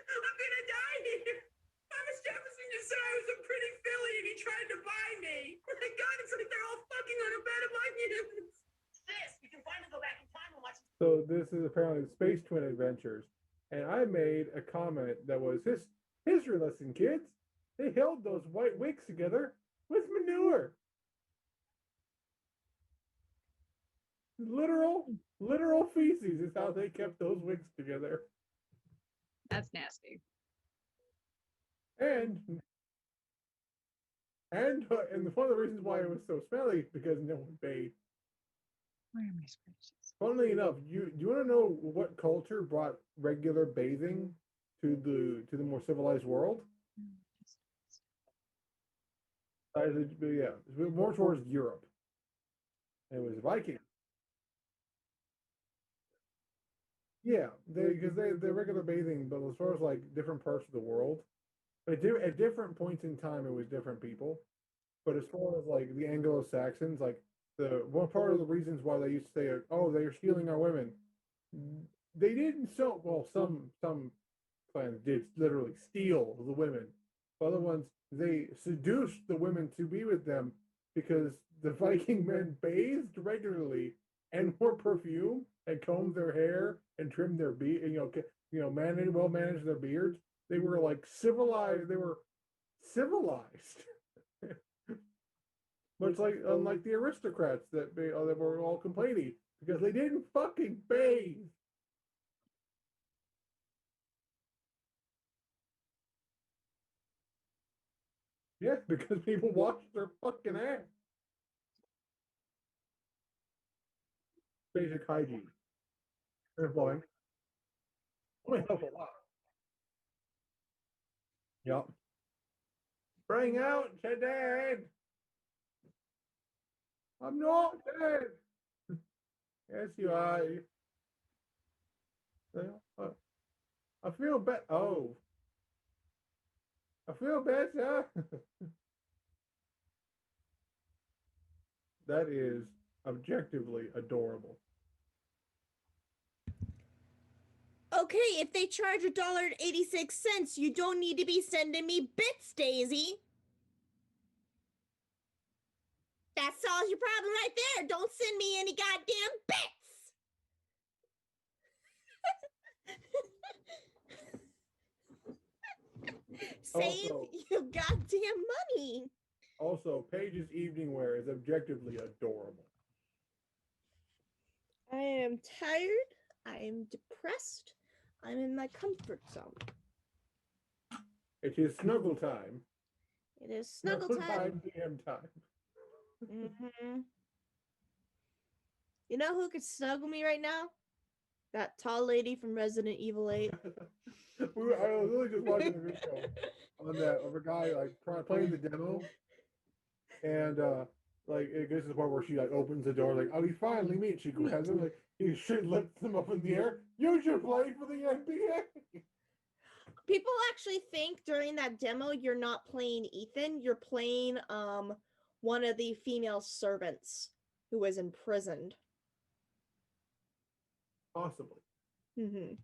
die here. Thomas Jefferson just said I was a pretty filly and he tried to buy me. Oh my god, it's like they're all fucking on a bed of onions. This, you can finally go back in time and watch. So this is apparently the Space Twin Adventures, and I made a comment that was history lesson, kids. They held those white wigs together with manure. Literal feces is how they kept those wigs together. That's nasty. And one of the reasons why it was so smelly is because no one bathed. Where are my spreadsheets? Funnily enough, do you want to know what culture brought regular bathing to the more civilized world? Yeah, more towards Europe. It was Viking. Yeah, because they're regular bathing, but as far as like different parts of the world, at different points in time, it was different people. But as far as like the Anglo-Saxons, like the one part of the reasons why they used to say, "Oh, they're stealing our women," they didn't. So well, some clans did literally steal the women. Other ones, they seduced the women to be with them because the Viking men bathed regularly and wore perfume and combed their hair and trimmed their well managed their beards. They were like civilized. They were civilized, much like unlike the aristocrats that were all complaining because they didn't fucking bathe. Yeah, because people wash their fucking ass. Basic hygiene. Employing. Only help a lot. Yep. Bring out your dead. I'm not dead. Yes, you are. I feel better. Oh, I feel better. That is objectively adorable. Okay, if they charge $1.86, you don't need to be sending me bits, Daisy. That solves your problem right there. Don't send me any goddamn bits. Save Also, your goddamn money. also, Paige's evening wear is objectively adorable. I am tired. I am depressed. I'm in my comfort zone. It is snuggle time. It is snuggle time. DM time. Mm-hmm. You know who could snuggle me right now? That tall lady from Resident Evil 8. I was really just watching a video on that of a guy like playing the demo, and like it gets to the part where she like opens the door, like, "Oh, you finally meet." She grabs him, like he shit lifts him up in the air. You should play for the NBA. People actually think during that demo you're not playing Ethan, you're playing one of the female servants who was imprisoned. Possibly. Mm-hmm.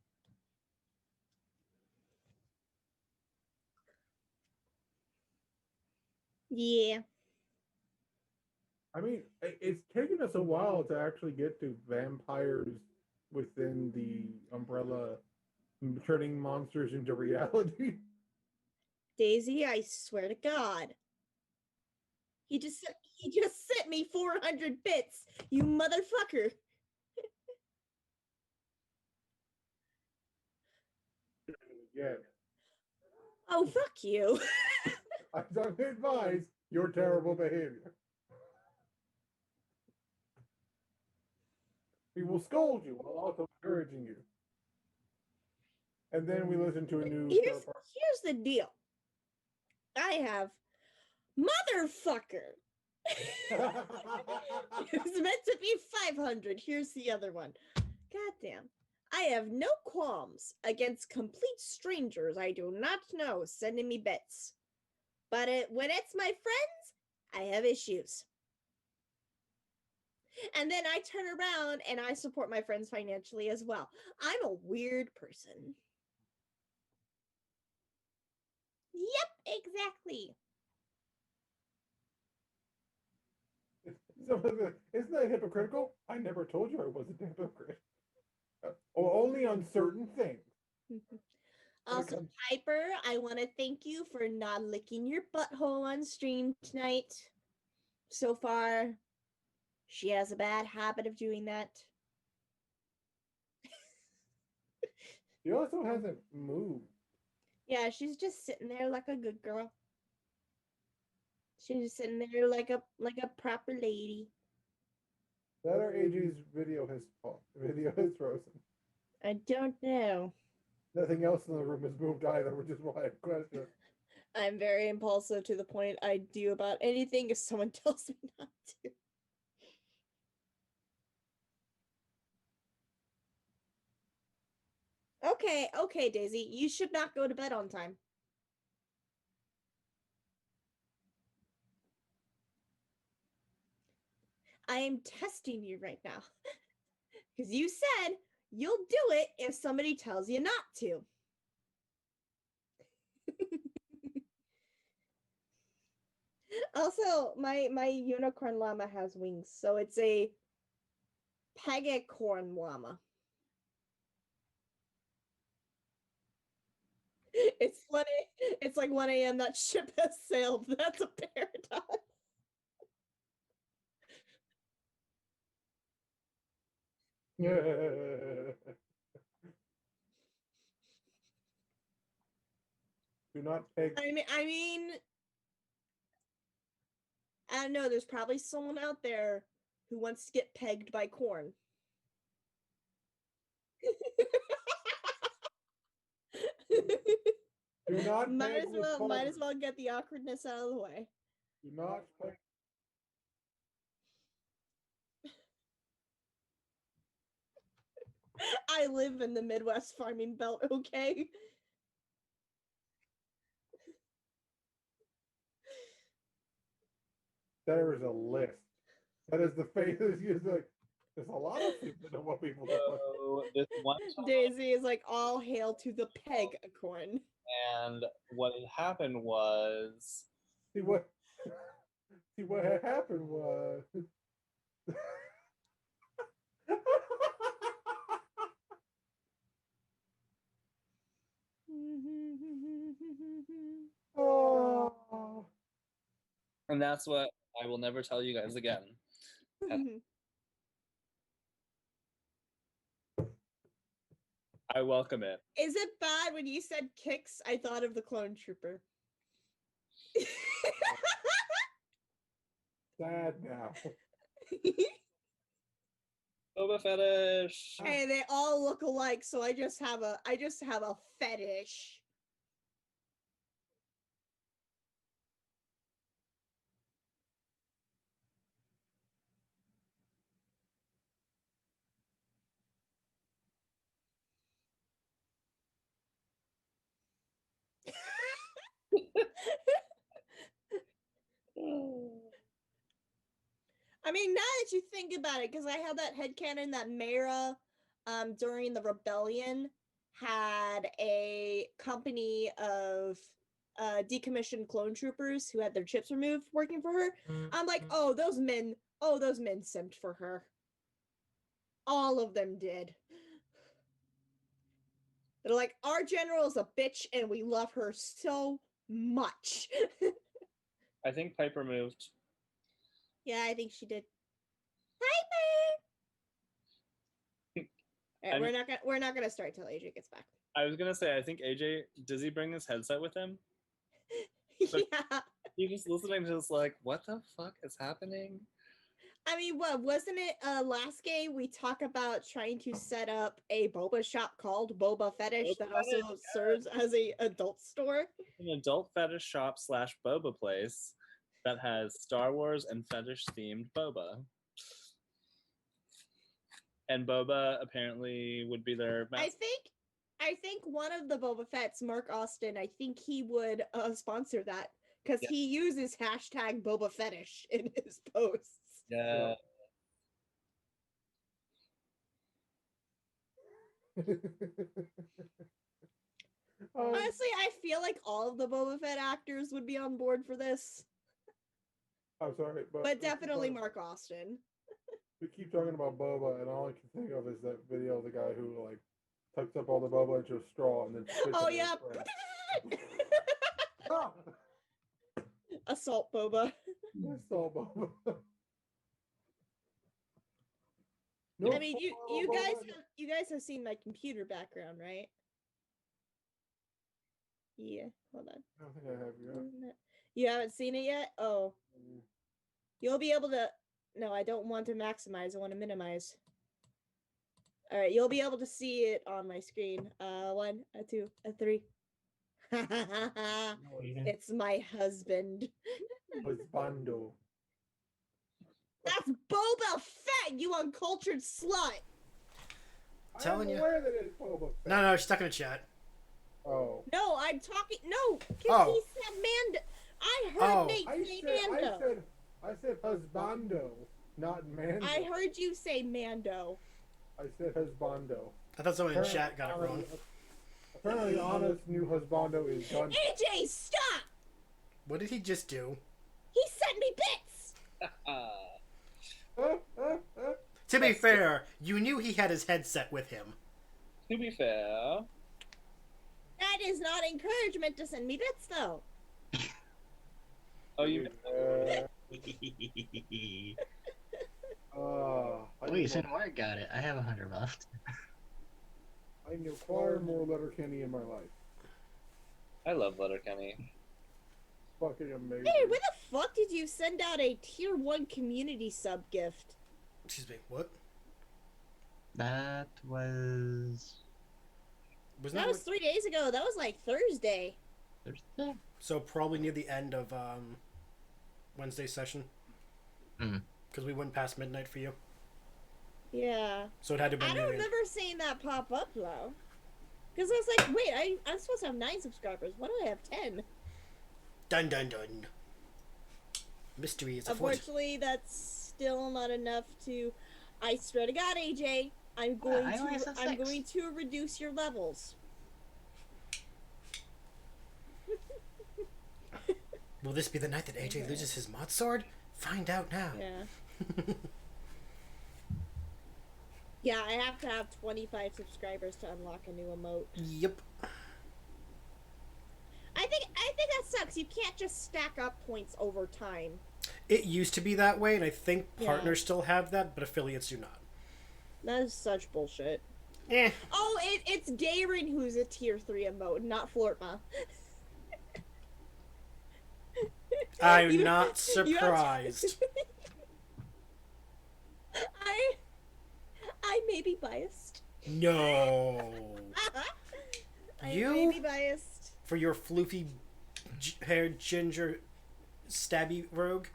Yeah. I mean, it's taken us a while to actually get to vampires within the umbrella turning monsters into reality. Daisy, I swear to God. He just sent me 400 bits, you motherfucker. Yeah. Oh, fuck you. I don't advise your terrible behavior. We will scold you while also encouraging you. And then we listen to a new Here's the deal. I have motherfucker. It was meant to be 500. Here's the other one. Goddamn. I have no qualms against complete strangers I do not know sending me bits. But when it's my friends, I have issues. And then I turn around and I support my friends financially as well. I'm a weird person. Yep, exactly. Isn't that hypocritical? I never told you I wasn't a hypocrite. Or only on certain things. Also, Piper, I want to thank you for not licking your butthole on stream tonight. So far, she has a bad habit of doing that. She also hasn't moved. Yeah, she's just sitting there like a good girl. She's just sitting there like a proper lady. That or AJ's video has frozen. I don't know. Nothing else in the room has moved either, which is why I question. I'm very impulsive to the point I do about anything if someone tells me not to. Okay, Daisy, you should not go to bed on time. I am testing you right now. Because you said you'll do it if somebody tells you not to. Also, my unicorn llama has wings, so it's a pegacorn llama. It's funny. It's like 1 a.m. That ship has sailed. That's a paradox. Do not peg. I mean, I don't know. There's probably someone out there who wants to get pegged by corn. Do not might peg as with well corn. might as well get the awkwardness out of the way. Do not peg. I live in the Midwest farming belt, okay? There is a list. That is the face. It's like, there's a lot of people know what people do. So this one time, Daisy is like, all hail to the pegacorn. and what had happened was See what had happened was. Oh. and that's what I will never tell you guys again. I welcome it. Is it bad when you said kicks? I thought of the clone trooper. Sad now. Boba fetish. Hey, they all look alike, so I just have a fetish. I mean, now that you think about it, because I have that headcanon that Mara, during the rebellion, had a company of decommissioned clone troopers who had their chips removed working for her. I'm like, oh, those men simped for her. All of them did. They're like, our general is a bitch and we love her so much. I think Piper moved. Yeah, I think she did. Piper! Right, we're not gonna start till AJ gets back. I was gonna say, I think AJ, does he bring his headset with him? Yeah. He just listening to this like, what the fuck is happening? I mean, what wasn't it last game we talk about trying to set up a boba shop called Boba Fetish Boba that Fetish, also serves as a adult store? An adult fetish shop / boba place that has Star Wars and fetish themed boba. And boba apparently would be their mascot. I think one of the Boba Fett's, Mark Austin, I think he would sponsor that because he uses hashtag Boba Fetish in his posts. Yeah. Honestly, I feel like all of the Boba Fett actors would be on board for this. I'm sorry, but definitely Mark Austin. We keep talking about boba, and all I can think of is that video of the guy who like tucks up all the boba into a straw and then spits Oh it in yeah. his ah! Assault boba. Assault boba. No, I mean, you guys have seen my computer background, right? Yeah, hold on. I don't think I have yet. You haven't seen it yet? Oh. You'll be able to... No, I don't want to maximize. I want to minimize. All right, you'll be able to see it on my screen. 1, 2, 3. It's my husband. Husbando. That's Boba Fett, you uncultured slut. Telling you. I'm aware that it's Boba Fett. No, she's stuck in a chat. Oh. No, I'm talking. No, because Oh. he said Mando. I heard Nate say Mando. I said husbando, not Mando. I heard you say Mando. I said husbando. I thought someone in chat got it wrong. Apparently, Anna's new husbando is done. AJ, stop! What did he just do? He said To be fair, you knew he had his headset with him. To be fair. That is not encouragement to send me bits, though. Oh, you. Wait, since I got it, I have 100 left. I need to acquire more Letterkenny in my life. I love Letterkenny. Fucking amazing. Hey, when the fuck did you send out a tier 1 community sub gift? Excuse me, what? That was Wasn't That was 3 days ago. That was like Thursday. Thursday. So probably near the end of Wednesday's session. Mm. Because we went past midnight for you. Yeah. So it had to be I near don't the end. remember seeing that pop up, though. Because I was like, wait, I'm supposed to have 9 subscribers. Why do I have 10? Dun dun dun. Mystery is afoot. Unfortunately, that's still not enough to... I swear to God, AJ, I'm going to reduce your levels. Will this be the night that AJ loses his mod sword? Find out now. Yeah. Yeah, I have to have 25 subscribers to unlock a new emote. Yep. I think that sucks. You can't just stack up points over time. It used to be that way, and I think Yeah. partners still have that, but affiliates do not. That is such bullshit. Eh. Oh, it's Garen who's a tier 3 emote, not Flortma. I'm not surprised. I may be biased. No. I You? may be biased. For your floofy haired ginger stabby rogue?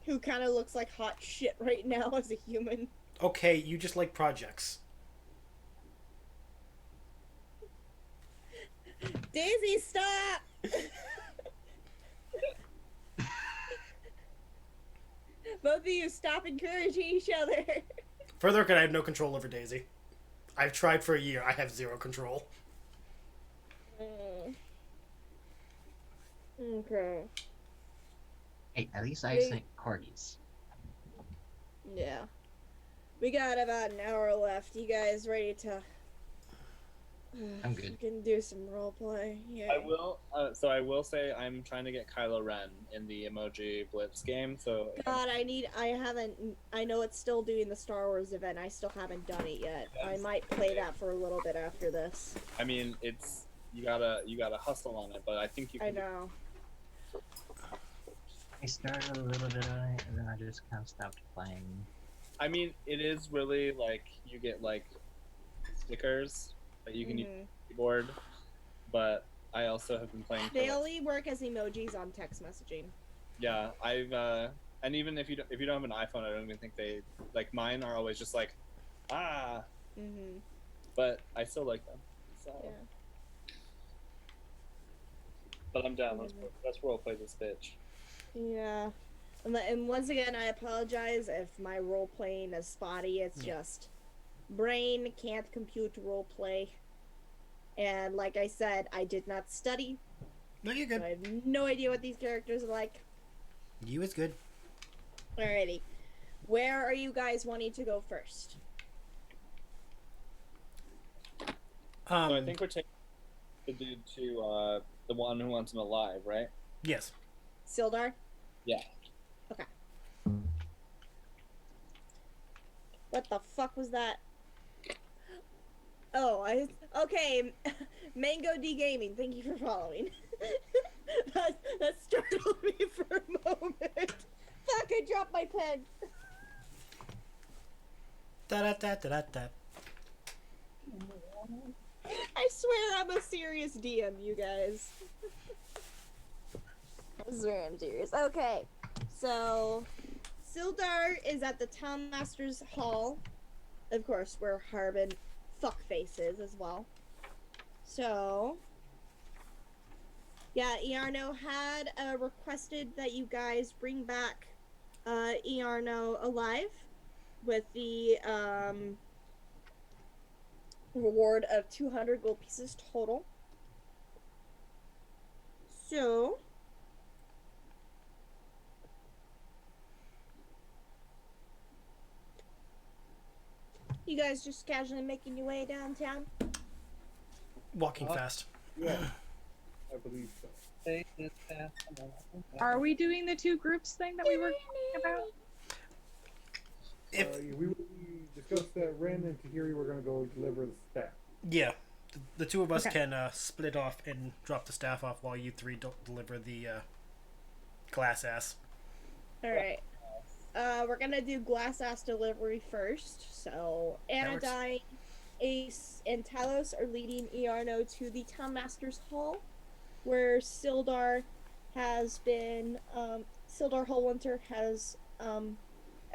Who kind of looks like hot shit right now as a human. Okay, you just like projects. Daisy, stop! Both of you stop encouraging each other. For the record, I have no control over Daisy. I've tried for a year. I have zero control. Okay. Hey, at least I sent corgis. Yeah. We got about an hour left. You guys ready to... I'm good. We can do some roleplay. Yeah. I will. So I will say I'm trying to get Kylo Ren in the Emoji Blitz game. So God, I know it's still doing the Star Wars event. I still haven't done it yet. Yes. I might play that for a little bit after this. I mean, it's you gotta hustle on it, but I think you can. I know. I started a little bit on it, and then I just kind of stopped playing. I mean, it is really like you get like stickers that you can use on the keyboard, but I also have been playing. They only work as emojis on text messaging. Yeah, I've and even if you don't have an iPhone, I don't even think they like mine are always just like but I still like them. So. Yeah. But I'm down. Let's roleplay this bitch. Yeah. And once again, I apologize if my role playing is spotty. It's just brain can't compute role play. And like I said, I did not study. No, you're good. So I have no idea what these characters are like. You is good. Alrighty. Where are you guys wanting to go first? So I think we're taking the dude to the one who wants him alive, right? Yes. Sildar? Yeah. Okay. What the fuck was that? Oh, okay. Mango D Gaming, thank you for following. that startled me for a moment. Fuck, I dropped my pen. Da da da da da. I swear I'm a serious DM, you guys. I swear I'm serious. Okay, so Sildar is at the Town Master's Hall. Of course, where Harbin fuckface is as well. So, yeah, Iarno had requested that you guys bring back Iarno alive with the reward of 200 gold pieces total. So, You guys just casually making your way downtown? Walking fast. Yeah, I believe so. Are we doing the two groups thing that we were about? If We discussed that Ren and Tahirih were going to go deliver the staff. yeah, the two of us Okay. can split off and drop the staff off while you three deliver the glass ass. Alright. We're gonna do glass ass delivery first. So That works. Anodyne, Ace, and Talos are leading Iarno to the Townmaster's Hall, where Sildar has been Sildar Hallwinter has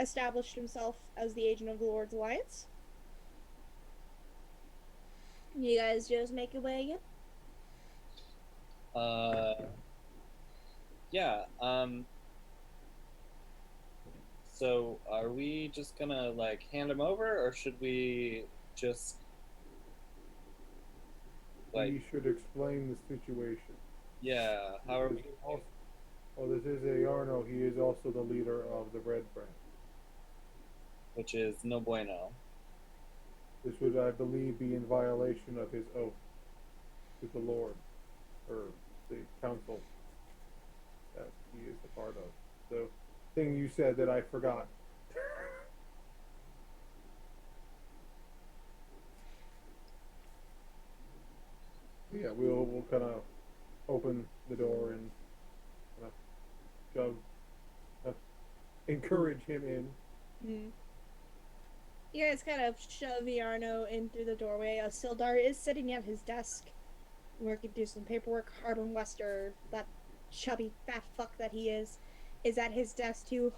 established himself as the agent of the Lord's Alliance. You guys just make your way again? Yeah. So are we just gonna like hand him over, or should we just like? We should explain the situation. Yeah. How are we? Oh, this is Iarno. He is also the leader of the Red Brand. Which is no bueno. This would, I believe, be in violation of his oath to the Lord, or the council that he is a part of. So, thing you said that I forgot. Yeah, we'll kind of open the door and encourage him in. Mm-hmm. You guys kind of shove Iarno in through the doorway. Sildar is sitting at his desk, working through some paperwork. Harbin Wester, that chubby fat fuck that he is at his desk too,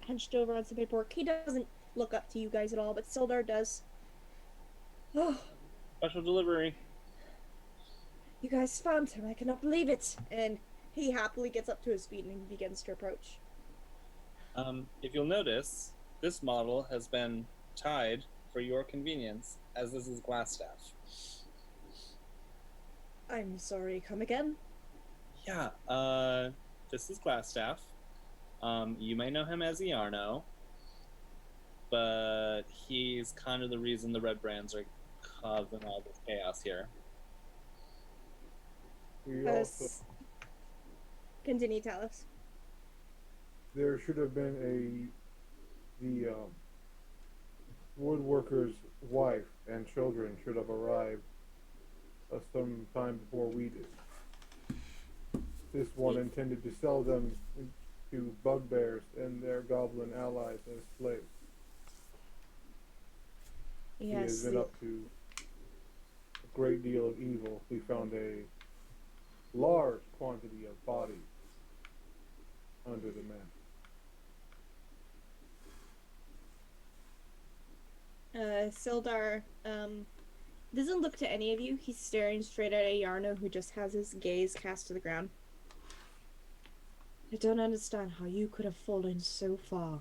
hunched over on some paperwork. He doesn't look up to you guys at all, but Sildar does. Oh, Special delivery. you guys found him. I cannot believe it. And he happily gets up to his feet and begins to approach. If you'll notice, this model has been tied for your convenience, as this is Glassstaff. I'm sorry, come again? Yeah, this is Glassstaff. You may know him as Iarno, but he's kind of the reason the Red Brands are causing all this chaos here. We also, Continue, Talos. there should have been the woodworker's wife and children should have arrived some time before we did. This one intended to sell them to bugbears and their goblin allies as slaves. He has been up to a great deal of evil. We found a large quantity of bodies under the mat. Sildar doesn't look to any of you. He's staring straight at Iarno, who just has his gaze cast to the ground. I don't understand how you could have fallen so far.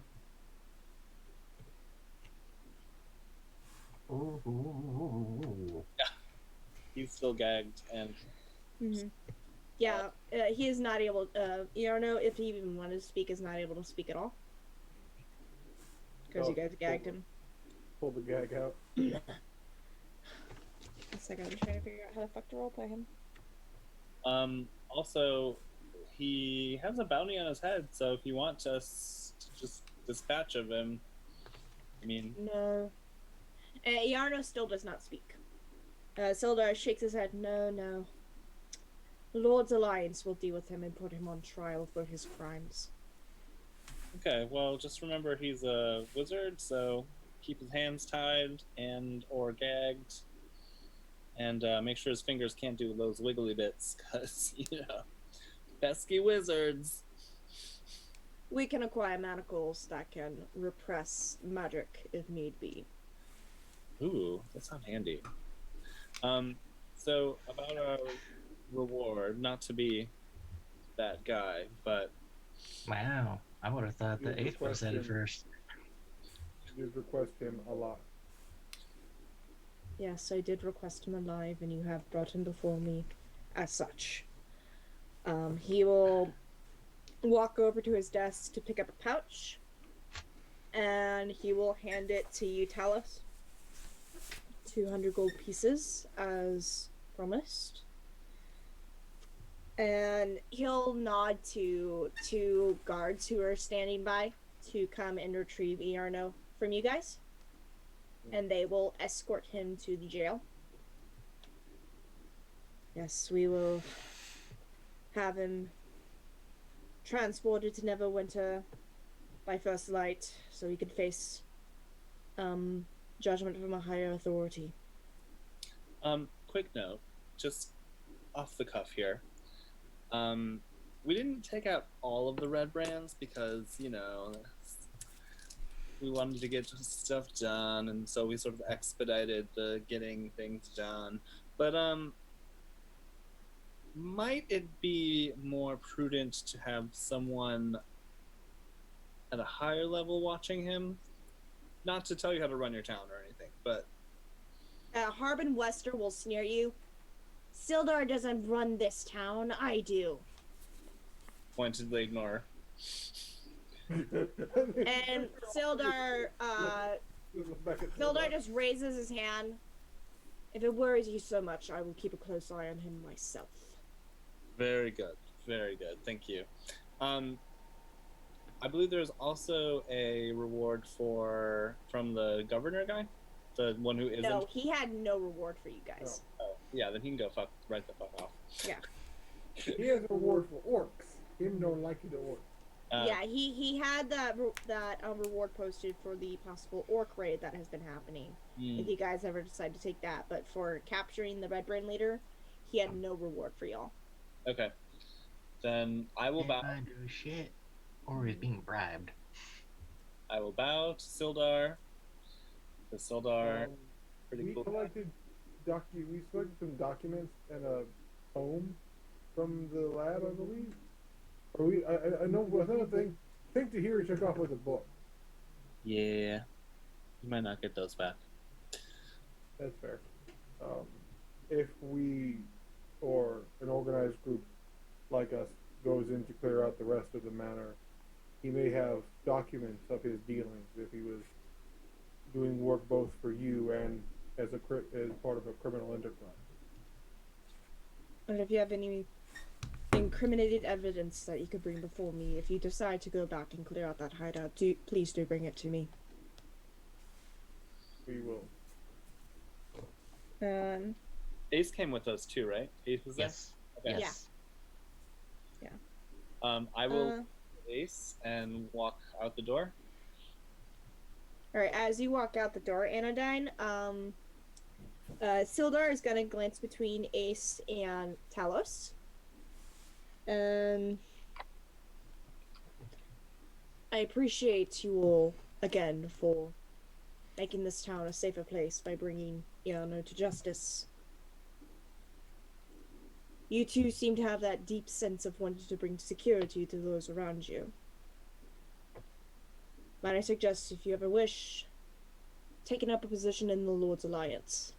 He's still gagged, and Yeah, he is not able. Iarno, if he even wanted to speak, is not able to speak at all because you guys gagged him. Pull the gag out. A second, I'm trying to figure out how the fuck to roleplay him. Also, he has a bounty on his head, so if you want us to just dispatch of him, I mean... No. Iarno still does not speak. Sildar shakes his head. No. The Lord's Alliance will deal with him and put him on trial for his crimes. Okay, well, just remember he's a wizard, so keep his hands tied and or gagged, and make sure his fingers can't do those wiggly bits, because, you know, pesky wizards. We can acquire manacles that can repress magic if need be. Ooh, that sounds handy. So, about our reward, not to be that guy, but... Wow, I would have thought the eighth would have said it first. Did request him alive. Yes, I did request him alive, and you have brought him before me as such. He will walk over to his desk to pick up a pouch, and he will hand it to you, Talos. 200 gold pieces as promised. And he'll nod to two guards who are standing by to come and retrieve Iarno from you guys. And they will escort him to the jail. Yes, we will have him transported to Neverwinter by first light so he can face judgment from a higher authority. Quick note, just off the cuff here. We didn't take out all of the red brands because, you know, we wanted to get stuff done, and so we sort of expedited the getting things done. But might it be more prudent to have someone at a higher level watching him? Not to tell you how to run your town or anything, but Harbin Wester will sneer you. Sildar doesn't run this town, I do. pointedly ignore. And Sildar just raises his hand. If it worries you so much, I will keep a close eye on him myself. Very good. Very good. Thank you. I believe there's also a reward from the governor guy, the one who isn't. No, he had no reward for you guys. Oh, yeah, then he can go right the fuck off. Yeah. He has a reward for orcs. Him don't like the orcs. Yeah, he had that reward posted for the possible orc raid that has been happening. If you guys ever decide to take that, but for capturing the Red Brain leader, he had no reward for y'all. Okay, then I will bow. I do shit, or is being bribed. I will bow to Sildar. The Sildar, pretty We cool. collected some documents and a tome from the lab, I believe. Or I know another thing. I think Tahirih took off with a book. Yeah, you might not get those back. That's fair. If we or an organized group like us goes in to clear out the rest of the manor, he may have documents of his dealings if he was doing work both for you and as part of a criminal enterprise. And if you have any incriminated evidence that you could bring before me, if you decide to go back and clear out that hideout, please do bring it to me. We will. Ace came with us too, right? Ace was there? Yes. Okay. Yes. I will Ace and walk out the door. Alright, as you walk out the door, Anodyne, Sildar is gonna glance between Ace and Talos. I appreciate you all, again, for making this town a safer place by bringing Iarno to justice. You two seem to have that deep sense of wanting to bring security to those around you. Might I suggest, if you ever wish, taking up a position in the Lord's Alliance?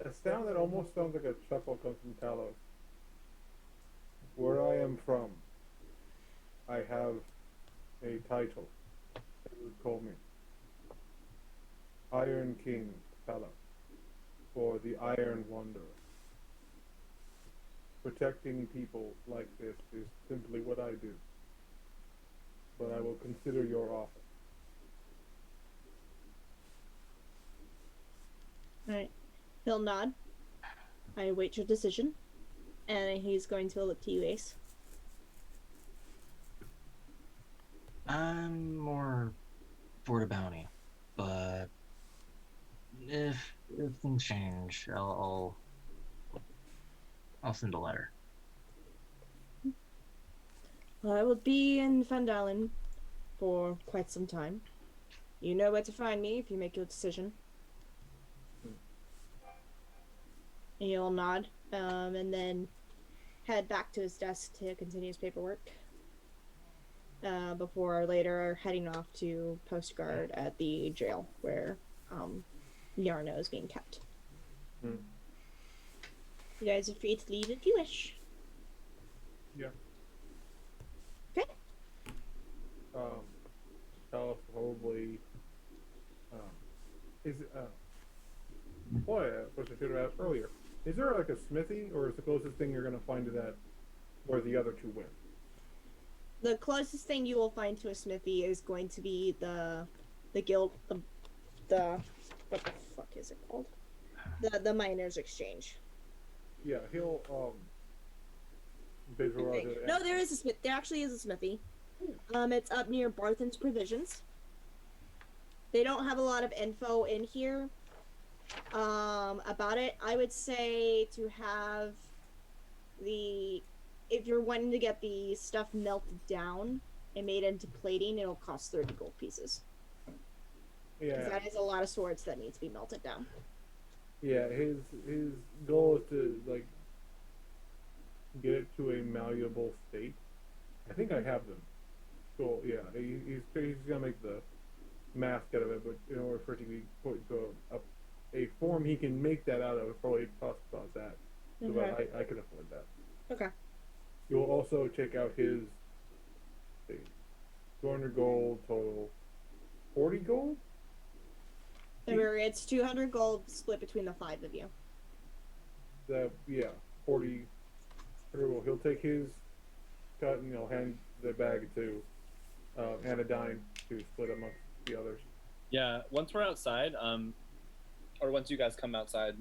A sound that almost sounds like a chuckle comes from Talos. Where I am from, I have a title. They would call me Iron King Talos, or the Iron Wanderer. Protecting people like this is simply what I do. But I will consider your offer. Alright. He'll nod. I await your decision. And he's going to look to you, Ace. I'm more for the bounty, but if things change, I'll send a letter. Well, I will be in Phandelver for quite some time. You know where to find me if you make your decision. And he'll nod, and then head back to his desk to continue his paperwork. Before later heading off to post guard at the jail where Iarno is being kept. You guys are free to leave if you wish. Yeah. Okay. Talos probably. Is it? Boy, I wish I should have asked earlier. Is there like a smithy, or is the closest thing you're gonna find to that where the other two went? The closest thing you will find to a smithy is going to be the guild, the what the fuck is it called? The miners' exchange. Yeah, he'll visualize it. No, there is a smith. There actually is a smithy. It's up near Barthen's Provisions. They don't have a lot of info in here about it. I would say to have if you're wanting to get the stuff melted down and made into plating, it'll cost 30 gold pieces. Yeah, That is a lot of swords that need to be melted down. yeah. His goal is to like get it to a malleable state. I think I have them. So yeah, he's gonna make the mask out of it, but in order for it to be put into a form he can make that out of, it probably costs about that. So Okay. I can afford that. Okay. You'll also check out his 200 gold total, 40 gold. Remember, it's 200 gold split between the 5 of you. 40. He'll take his cut and he'll hand the bag to Anodyne to split amongst the others. Yeah, once we're outside, or once you guys come outside,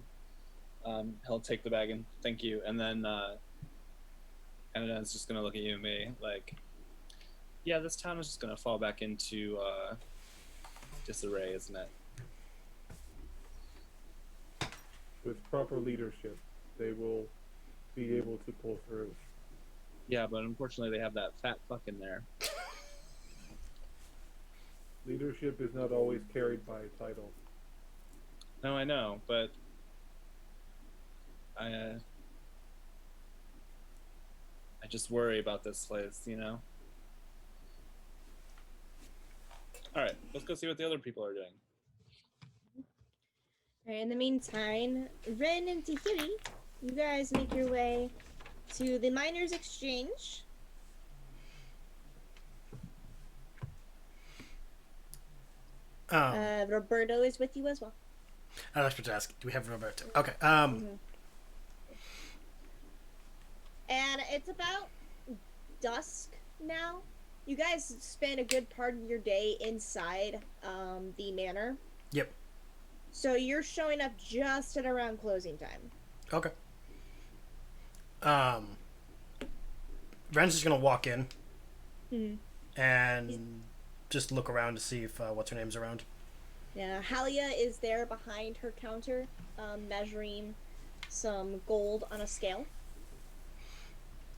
he'll take the bag and thank you, and then Anodyne's just gonna look at you and me like, yeah, this town is just gonna fall back into disarray, isn't it? With proper leadership, they will be able to pull through. Yeah, but unfortunately they have that fat fuck in there. Leadership is not always carried by a title. No, I know, but I just worry about this place, you know? Alright, let's go see what the other people are doing. Alright, in the meantime, Ren and Tahirih, you guys make your way to the miners' exchange. Roberto is with you as well. I was supposed to ask, do we have Roberto? Okay. And it's about dusk now. You guys spend a good part of your day inside the manor. Yep. So you're showing up just at around closing time. Okay. Ren's just gonna walk in and just look around to see if what's her name's around. Yeah, Halia is there behind her counter, measuring some gold on a scale.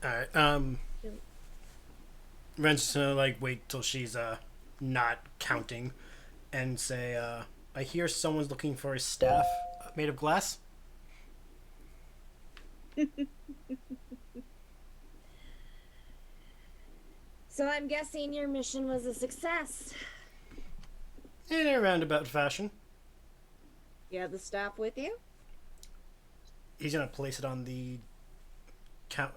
Alright, Ren's just gonna like wait till she's not counting and say, I hear someone's looking for a staff made of glass. So I'm guessing your mission was a success. In a roundabout fashion. You have the staff with you? He's gonna place it on the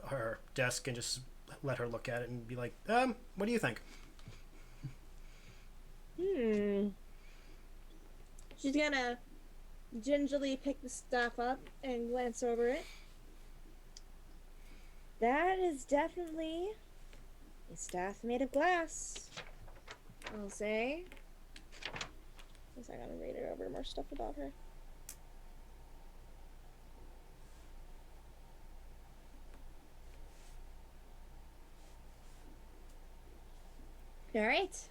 her desk and just let her look at it and be like, what do you think? She's gonna gingerly pick the staff up and glance over it. That is definitely a staff made of glass, I'll say. Guess I gotta read it over more stuff about her. Alright.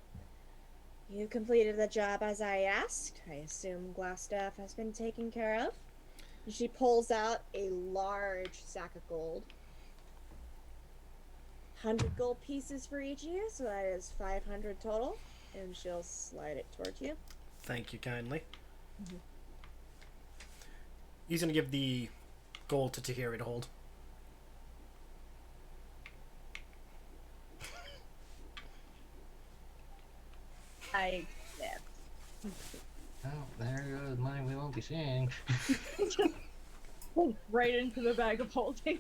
You completed the job as I asked. I assume glass staff has been taken care of. She pulls out a large sack of gold. 100 gold pieces for each of you, so that is 500 total. And she'll slide it towards you. Thank you kindly. He's gonna give the gold to Tahirih to hold. I yeah. Oh, there goes money we won't be seeing. Right into the bag of holding.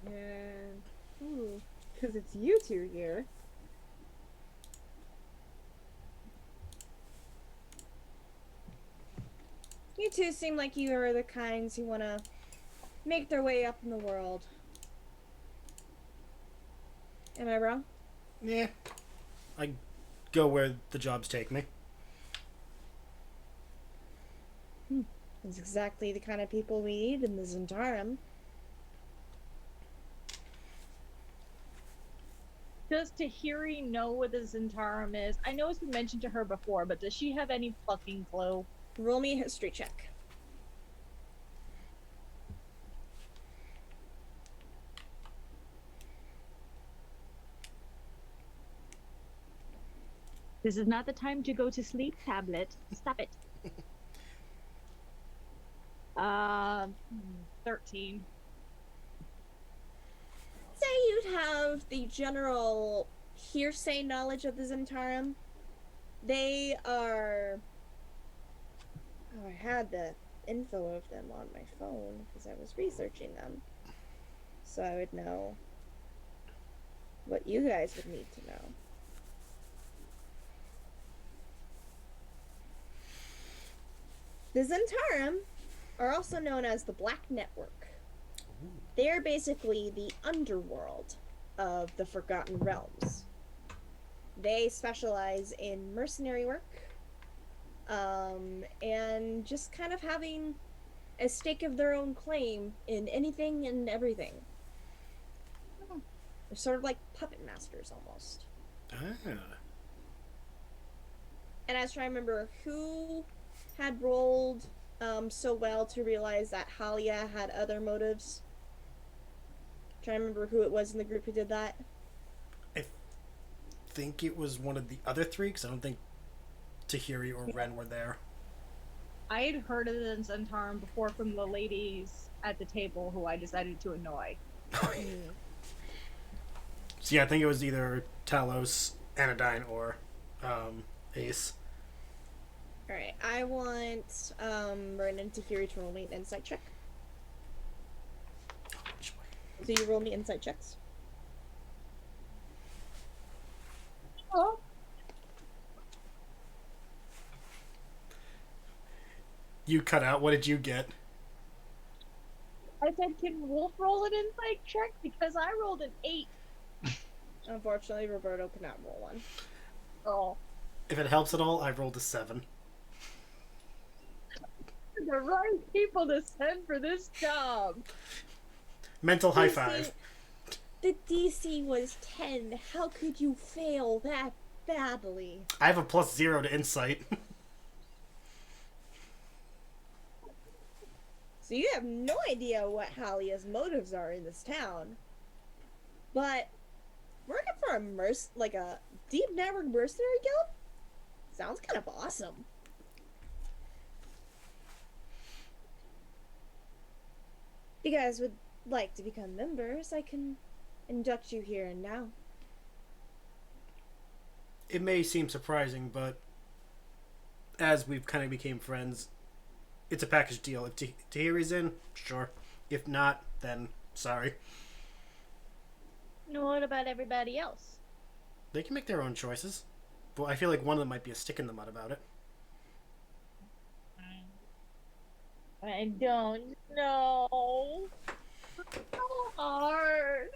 And ooh. because it's you two here. You two seem like you are the kinds who want to make their way up in the world. Am I wrong? Yeah. I go where the jobs take me. It's exactly the kind of people we need in the Zentarum. Does Tahirih know what the Zentarum is? I know it's been mentioned to her before, but does she have any fucking clue? Roll me a history check. This is not the time to go to sleep, tablet. Stop it. 13. Say you'd have the general hearsay knowledge of the Zentarum. They are... Oh, I had the info of them on my phone because I was researching them. So I would know what you guys would need to know. The Zentarum are also known as the Black Network. They are basically the underworld of the Forgotten Realms. They specialize in mercenary work, and just kind of having a stake of their own claim in anything and everything. They're sort of like puppet masters, almost. Ah. And I was trying to remember who had rolled so well to realize that Halia had other motives. Trying to remember who it was in the group who did that. I think it was one of the other three, because I don't think Tahirih or Ren were there. I had heard of the Zentarum before from the ladies at the table who I decided to annoy. So yeah, I think it was either Talos, Anodyne, or Ace. Alright, I want Ren and Tahirih to roll me an insight check. So you roll me insight checks. Oh. You cut out. What did you get? I said, can Wolf roll an insight check? Because I rolled an 8. Unfortunately, Roberto cannot roll one. Oh. If it helps at all, I rolled a 7. The right people to send for this job. Mental high five. The DC was 10. How could you fail that badly? I have a +0 to insight. So you have no idea what Halia's motives are in this town. But working for a deep network mercenary guild sounds kind of awesome. If you guys would like to become members, I can induct you here and now. It may seem surprising, but as we've kind of became friends, it's a package deal. If Tahirih's in, sure. If not, then sorry. What about everybody else? They can make their own choices. But I feel like one of them might be a stick in the mud about it. I don't know. So hard.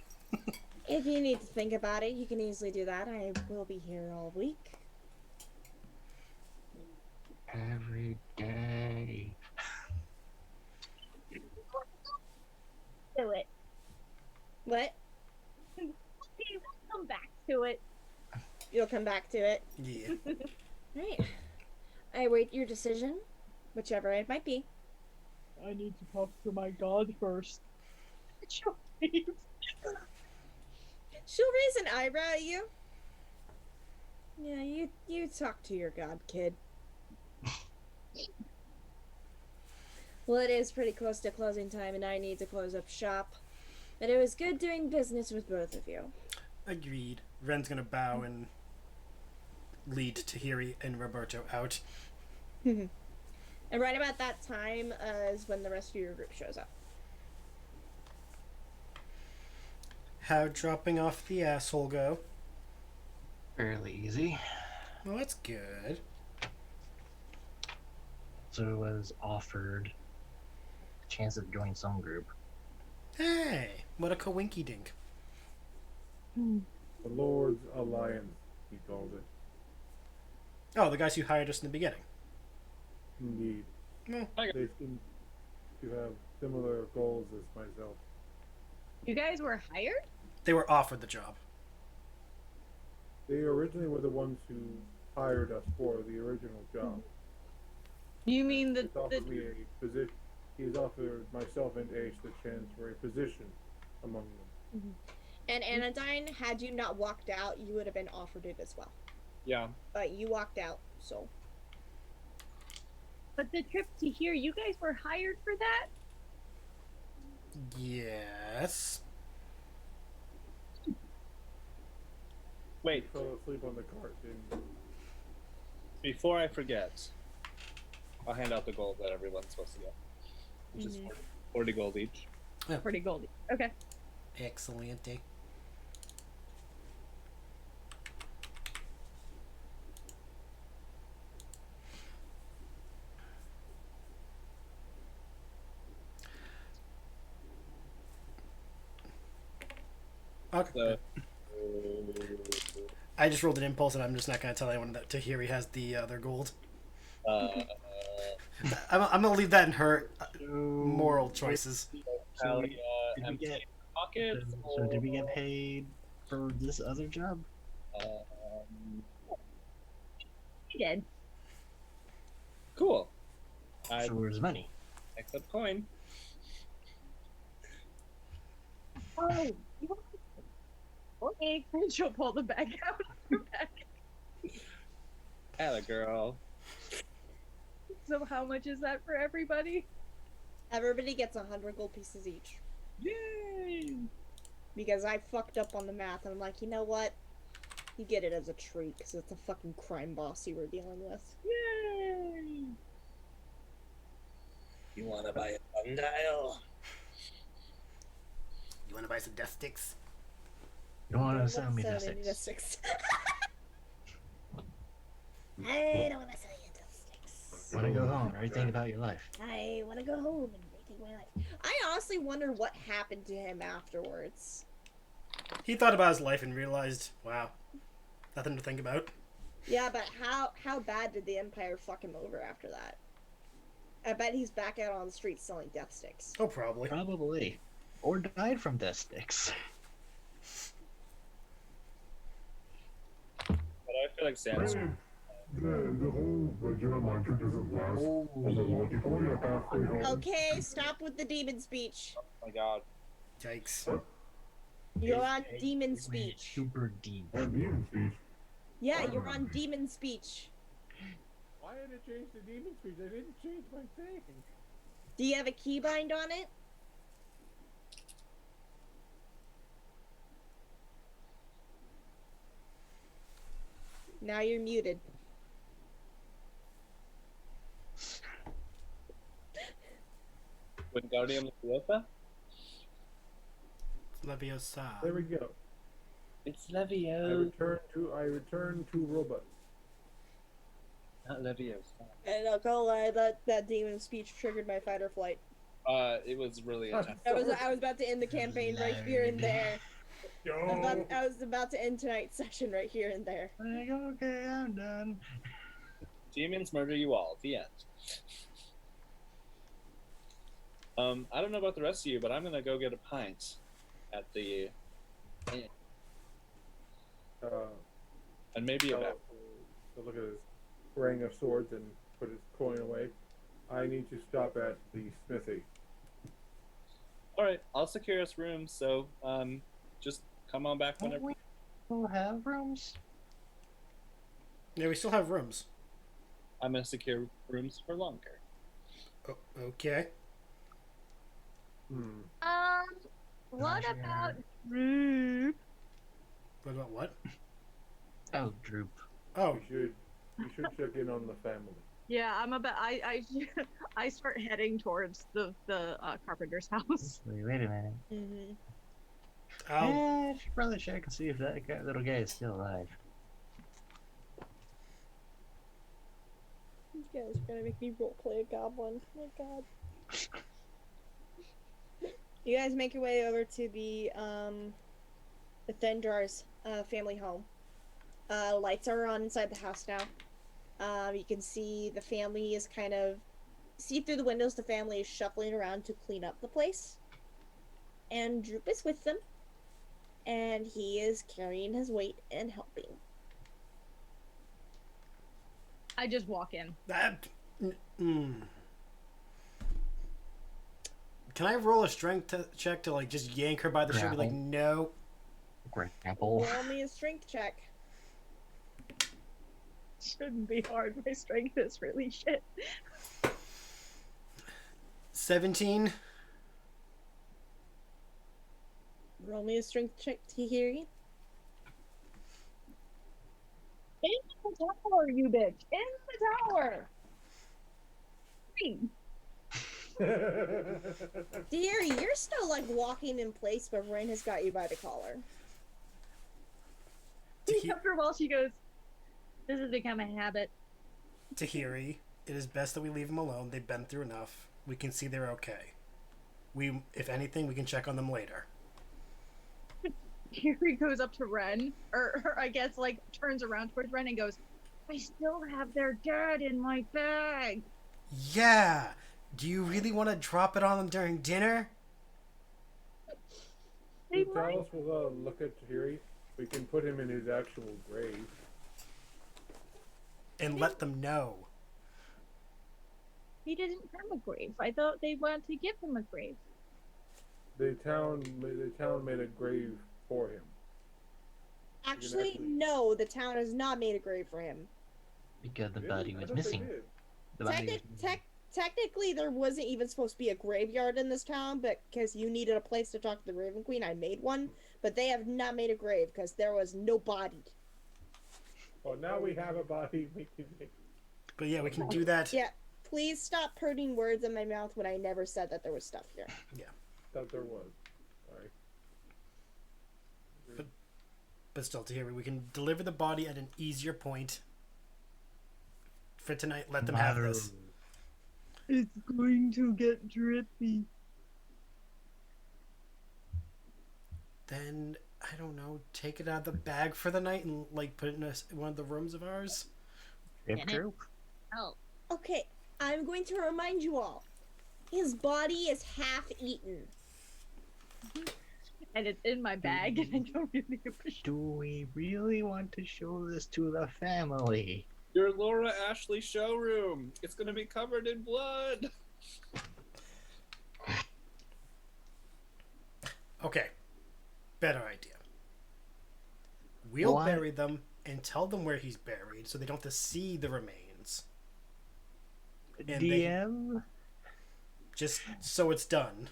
If you need to think about it, you can easily do that. I will be here all week. Every day. Do it. What? We'll come back to it. You'll come back to it. Yeah. Right. I await your decision, whichever it might be. I need to talk to my god first. She'll leave. She'll raise an eyebrow at you. Yeah, you talk to your god, kid. Well, it is pretty close to closing time, and I need to close up shop. But it was good doing business with both of you. Agreed. Ren's gonna bow and lead Tahirih and Roberto out. And right about that time is when the rest of your group shows up. How'd dropping off the asshole go? Fairly easy. Well, that's good. So it was offered a chance of joining some group. Hey, what a coinky dink. Hmm. The Lord's Alliance, he calls it. Oh, the guys who hired us in the beginning. Indeed. Well, They seem to have similar goals as myself. You guys were hired? they were offered the job. They originally were the ones who hired us for the original job. You mean the He's offered me a position. He's offered myself and Ace the chance for a position among them. And Anodyne, had you not walked out, you would have been offered it as well. Yeah. But you walked out, so. But the trip to here, you guys were hired for that? Yes. Wait, He fell asleep on the cart, didn't before I forget, I'll hand out the gold that everyone's supposed to get, which is 40 gold each. Pretty goldy. Okay. Excellent. Okay. So, I just rolled an impulse, and I'm just not going to tell anyone that Tahirih has the other gold. I'm going to leave that in her moral choices. So did we empty get pockets? So did we get paid for this other job? You did. Cool. So where's money? Except coin. Oh, you want... Okay. And she'll pull the bag out of her bag. Atta girl. So how much is that for everybody? Everybody gets 100 gold pieces each. Yay! Because I fucked up on the math, and I'm like, you know what? You get it as a treat, because it's a fucking crime boss you were dealing with. Yay! You wanna buy a sundial? You want to buy some death sticks? You don't want to Don't sell me sell the any six. sticks. I don't want to sell you death sticks. Want to go home? Everything about your life. I want to go home and rethink my life. I honestly wonder what happened to him afterwards. He thought about his life and realized, wow, nothing to think about. Yeah, but how bad did the Empire fuck him over after that? I bet he's back out on the streets selling death sticks. Oh, probably. Probably. Or died from death sticks. But I feel like Sam's. The whole Regina mantra doesn't last as long. It's only a halfway home. Okay, stop with the demon speech. Oh my god. Yikes. You're on demon speech. Super deep. On demon speech. Yeah, you're on demon speech. Why did it change the demon speech? I didn't change my thing. Do you have a keybind on it? Now you're muted. Wingardium Leviosa? Leviosa. There we go. It's I Levio. return to robot. Not Leviosa. And I'll go lie, that demon speech triggered my fight or flight. It was really intense. I was about to end the campaign right here and there. Yo. I was about to end tonight's session right here and there. Like, okay, I'm done. Demons murder you all. The end. I don't know about the rest of you, but I'm gonna go get a pint at the inn. And maybe a bag. So look at his ring of swords and put his coin away. I need to stop at the smithy. Alright, I'll secure us rooms, so just come on back Don't whenever. we still have rooms? Yeah, we still have rooms. I'm gonna secure rooms for longer. Oh, okay. What Sure. about group? What about what? Oh, droop. Oh, You should check in on the family. Yeah, I'm about. I start heading towards the carpenter's house. Wait a minute. Mm-hmm. I should probably check and see if that little guy is still alive. You guys are gonna make me roleplay a goblin. Oh my god. You guys make your way over to the Thendrar's family home. Lights are on inside the house now. You can see the family is kind of see through the windows. The family is shuffling around to clean up the place, and Droop is with them, and he is carrying his weight and helping. I just walk in. Can I roll a strength check to like just yank her by the shirt? Be like, no. Grapple. Roll me a strength check. Shouldn't be hard. My strength is really shit. 17. Roll me a strength check, Tahirih. In the tower, you bitch! In the tower! Tahirih, you're still like walking in place, but Ren has got you by the collar. After a while, she goes, "This has become a habit." Tahirih, it is best that we leave them alone. They've been through enough. We can see they're okay. If anything, we can check on them later. Tahirih goes up to Ren, or I guess like turns around towards Ren and goes, "I still have their dad in my bag." Yeah. Do you really want to drop it on them during dinner? Talos will look at Tahirih. We can put him in his actual grave. And let them know. He didn't have a grave. I thought they wanted to give him a grave. The town made a grave for him. Actually, no, the town has not made a grave for him. Because the Really? body I was thought they missing. did. The body was missing. Technically, there wasn't even supposed to be a graveyard in this town, but because you needed a place to talk to the Raven Queen, I made one. But they have not made a grave because there was no body. Well, now we have a body. We can make... But yeah, we can do that. Yeah, please stop putting words in my mouth when I never said that there was stuff here. Yeah. Thought there was. Sorry. But still, Tahirih, we can deliver the body at an easier point. For tonight, let them have this. It's going to get drippy. Then, I don't know, take it out of the bag for the night and like put it in one of the rooms of ours. If true. Oh. Okay, I'm going to remind you all. His body is half eaten. And it's in my bag, and I don't really appreciate. Do we really want to show this to the family? Your Laura Ashley showroom. It's gonna be covered in blood. Okay. Better idea. We'll What? bury them and tell them where he's buried so they don't have to see the remains. And DM? Just so it's done.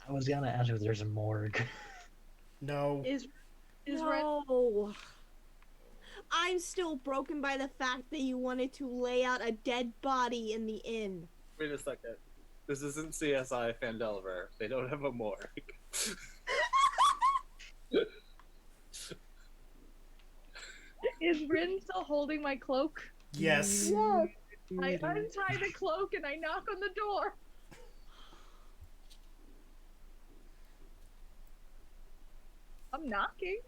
I was gonna ask if there's a morgue. No. Is Ren? No. I'm still broken by the fact that you wanted to lay out a dead body in the inn. Wait a second. This isn't CSI Phandelver. They don't have a morgue. Is Ren still holding my cloak? Yes. Yes. I untie the cloak and I knock on the door. I'm knocking.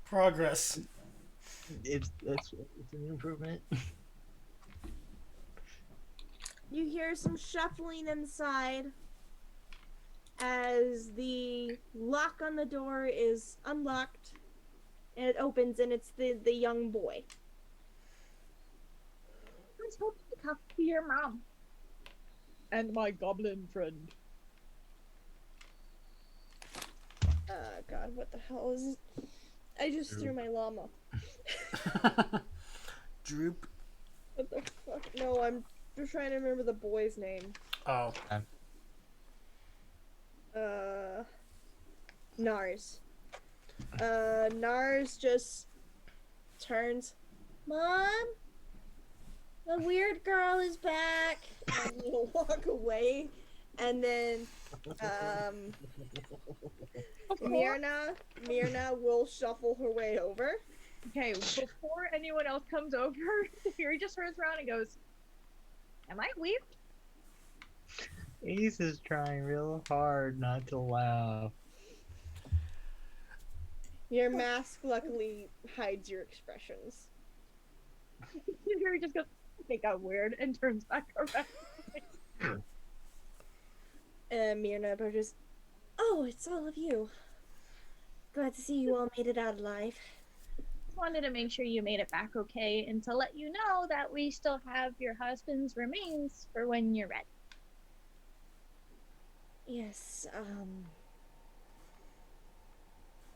Progress. It's an improvement. You hear some shuffling inside as the lock on the door is unlocked and it opens and it's the young boy. I was hoping to talk to your mom. And my goblin friend. God, what the hell is this? I just threw my llama. Droop. What the fuck? No, I'm just trying to remember the boy's name. Oh. Nars. Nars just turns. Mom? The weird girl is back! And he'll walk away And then um, Before, Myrna will shuffle her way over. okay, before anyone else comes over, Tahirih just turns around and goes, "Am I weird?" Ace is trying real hard not to laugh. Your mask luckily hides your expressions. Tahirih just goes, "I think I'm weird," and turns back around. Myrna approaches. Oh, it's all of you. Glad to see you all made it out alive. Just wanted to make sure you made it back okay, and to let you know that we still have your husband's remains for when you're ready. Yes,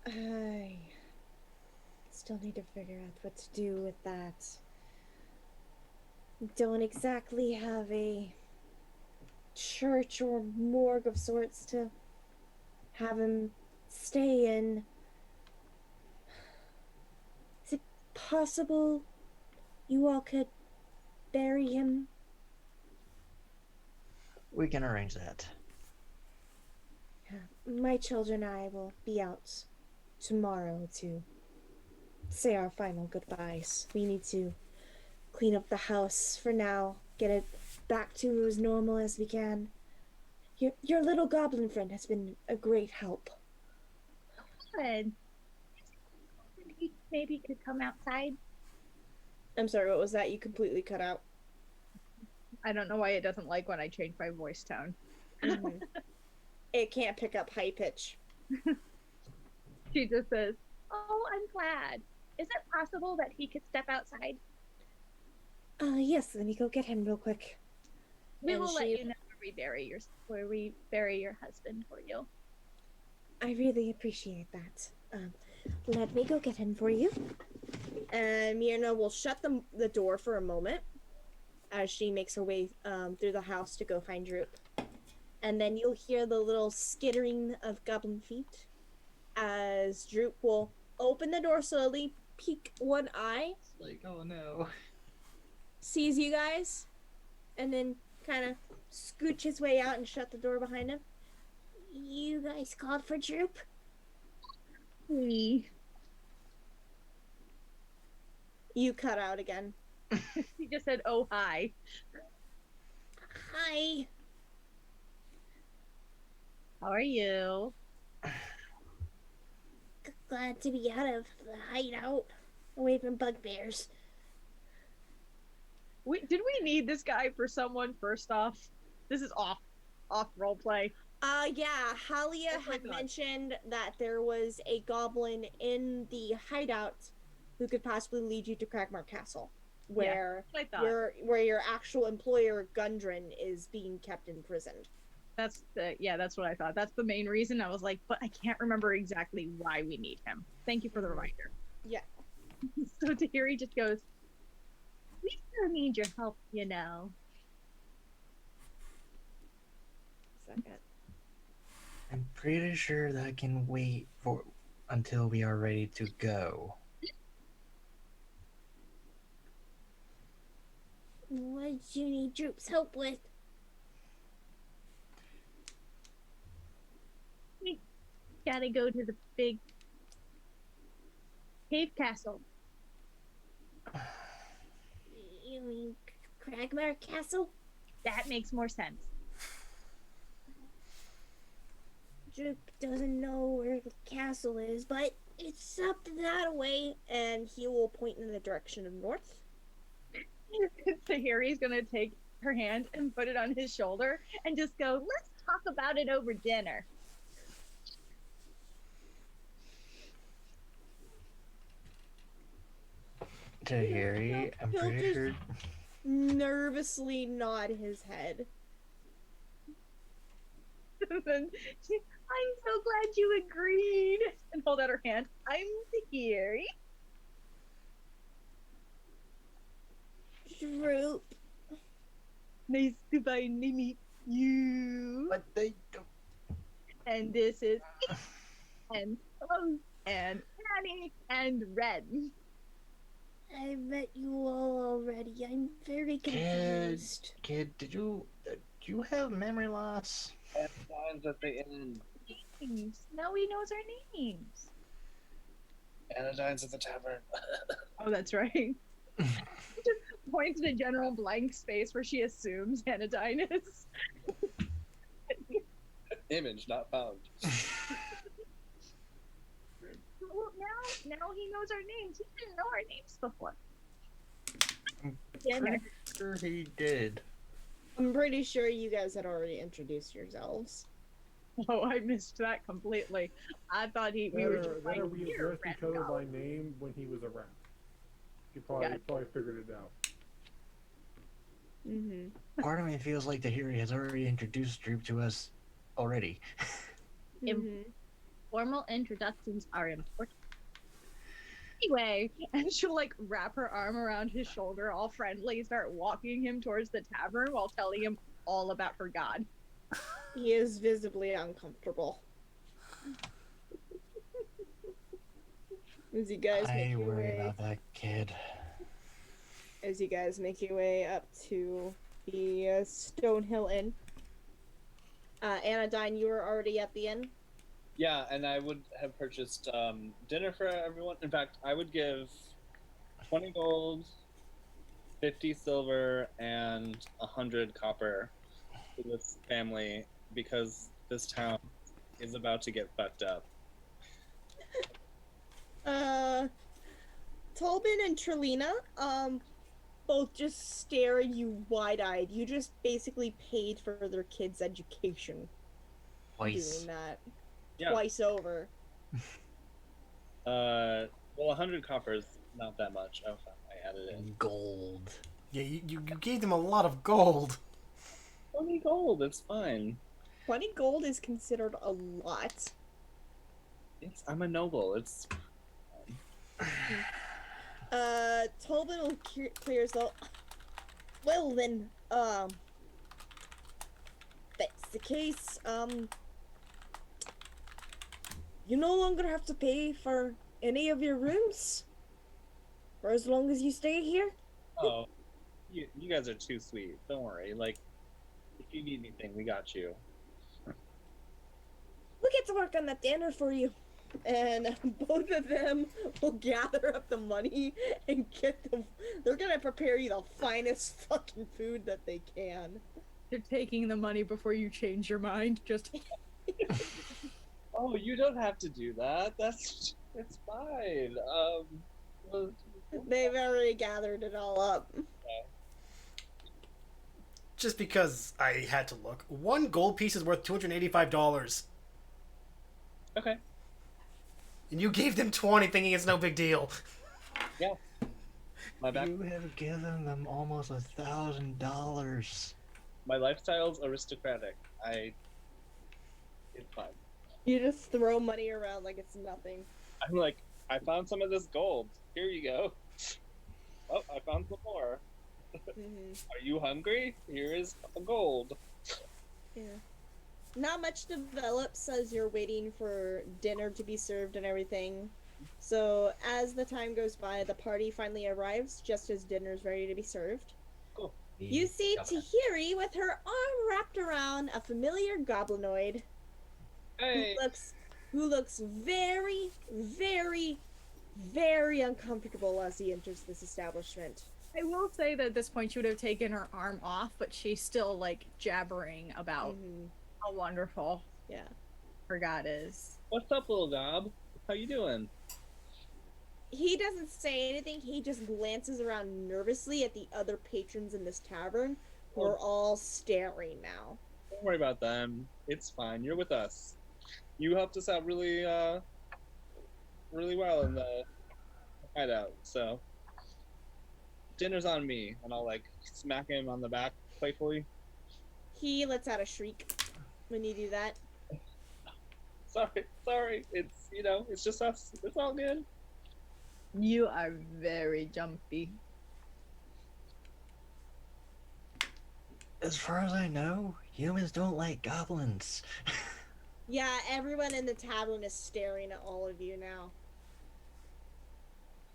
I still need to figure out what to do with that. Don't exactly have a church or morgue of sorts to have him stay in. Is it possible you all could bury him? We can arrange that. My children and I will be out tomorrow to say our final goodbyes. We need to clean up the house for now, get it back to as normal as we can. Your little goblin friend has been a great help. Good. He maybe could come outside. I'm sorry, what was that? You completely cut out. I don't know why it doesn't like when I change my voice tone. Mm-hmm. It can't pick up high pitch. She just says, "Oh, I'm glad. Is it possible that he could step outside? Yes, let me go get him real quick. We And will let she- you know where we bury your husband for you." I really appreciate that. Let me go get him for you. And Myrna will shut the door for a moment as she makes her way through the house to go find Droop. And then you'll hear the little skittering of goblin feet as Droop will open the door slowly, peek one eye, It's like, oh no. sees you guys, and then kind of scooch his way out and shut the door behind him. You guys called for Droop? We. You cut out again. He just said, "Oh, hi." Hi. How are you? Glad to be out of the hideout, away from bugbears. Did we need this guy for someone? First off, this is off role play. Yeah, Halia That's my had thought. mentioned that there was a goblin in the hideout who could possibly lead you to Cragmar Castle, where I thought. your actual employer Gundren is being kept imprisoned. That's what I thought. That's the main reason. I was like, but I can't remember exactly why we need him. Thank you for the reminder. Yeah. So Tahirih just goes, "We still need your help, you know." Second. I'm pretty sure that can wait for until we are ready to go. What do you need Droop's help with? We gotta go to the big cave castle. You mean Cragmar Castle? That makes more sense. Droop doesn't know where the castle is, but it's up that way, and he will point in the direction of north. Tahiri's gonna take her hand and put it on his shoulder and just go, "Let's talk about it over dinner." Tahirih, I'm He'll pretty just- sure. Nervously nod his head. And then "I'm so glad you agreed," and hold out her hand. "I'm Tahirih." Droop. Nice to finally meet you. But they don't. And this is me, and Rose, and Annie, and Ren. I met you all already. I'm very confused. Kid, did you you have memory loss? And signs at the inn. Names. Now he knows our names. Anodyne's at the tavern. Oh, that's right. Just points to general blank space where she assumes Anodyne is. Image not found. Well, now he knows our names. He didn't know our names before. Pretty sure he did. I'm pretty sure you guys had already introduced yourselves. Oh, I missed that completely. I thought we were just Then like, we "Here, addressed each friend, other go." by name when he was around. You probably figured it out. Mm-hmm. Part of me feels like Tahirih has already introduced Droop to us already. Mm-hmm. Formal introductions are important. Anyway, and she'll like wrap her arm around his shoulder, all friendly, start walking him towards the tavern while telling him all about her god. He is visibly uncomfortable. As you guys make I your worry way, about that kid. as you guys make your way up to the Stonehill Inn. Anodyne, you were already at the inn. Yeah, and I would have purchased dinner for everyone. In fact, I would give 20 gold, 50 silver, and 100 copper to this family because this town is about to get fucked up. Tolbin and Trelina, both just stare at you wide-eyed. You just basically paid for their kids' education Twice. doing that. Yeah. Twice over. Well, 100 copper is not that much. Oh, fuck, I added in. Gold. Yeah, you gave them a lot of gold. 20 gold, it's fine. 20 gold is considered a lot. I'm a noble. It's Tolbin will clear his throat. Well then, that's the case. You no longer have to pay for any of your rooms for as long as you stay here. oh, you guys are too sweet. Don't worry. Like, if you need anything, we got you. We'll get to work on that dinner for you. And both of them will gather up the money and they're gonna prepare you the finest fucking food that they can. You're taking the money before you change your mind. Just Oh, you don't have to do that. It's fine. Well, They've already gathered it all up. Just because I had to look. One gold piece is worth $285. okay. And you gave them 20 thinking it's no big deal. Yeah. My back. You have given them almost $1,000. My lifestyle's aristocratic. It's fine. You just throw money around like it's nothing. I'm like, I found some of this gold. Here you go. Oh, I found some more. Mm-hmm. Are you hungry? Here is a gold. Yeah. Not much develops as you're waiting for dinner to be served and everything. So as the time goes by, the party finally arrives just as dinner's ready to be served. Cool. You see Tahirih with her arm wrapped around a familiar goblinoid Hey. who looks very, very, very uncomfortable as he enters this establishment. I will say that at this point she would have taken her arm off, but she's still like jabbering about how wonderful her god is. What's up, little gob? How you doing? He doesn't say anything, he just glances around nervously at the other patrons in this tavern who are all staring now. Don't worry about them. It's fine. You're with us. You helped us out really well in the hideout, so dinner's on me. And I'll like smack him on the back playfully. He lets out a shriek when you do that. Sorry. It's it's just us. It's all good. You are very jumpy. As far as I know, humans don't like goblins. Yeah, everyone in the tavern is staring at all of you now.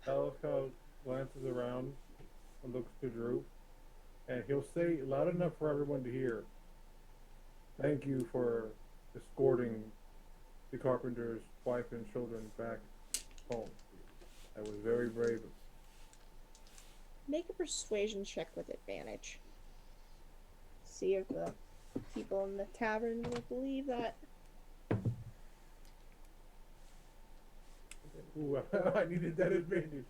Talos kind of glances around and looks to Drew, and he'll say loud enough for everyone to hear, Thank you for escorting the carpenter's wife and children back home. That was very brave. Make a persuasion check with advantage. See if the people in the tavern will believe that. Ooh, I needed that advantage.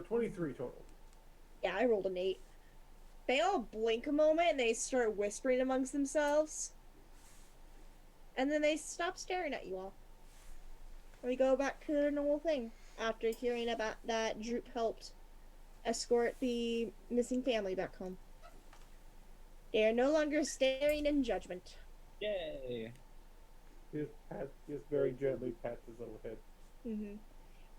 23 total. Yeah, I rolled an 8. They all blink a moment and they start whispering amongst themselves. And then they stop staring at you all. And we go back to the normal thing after hearing about that Droop helped escort the missing family back home. They are no longer staring in judgment. Yay! He just very gently pats his little head. Mm-hmm.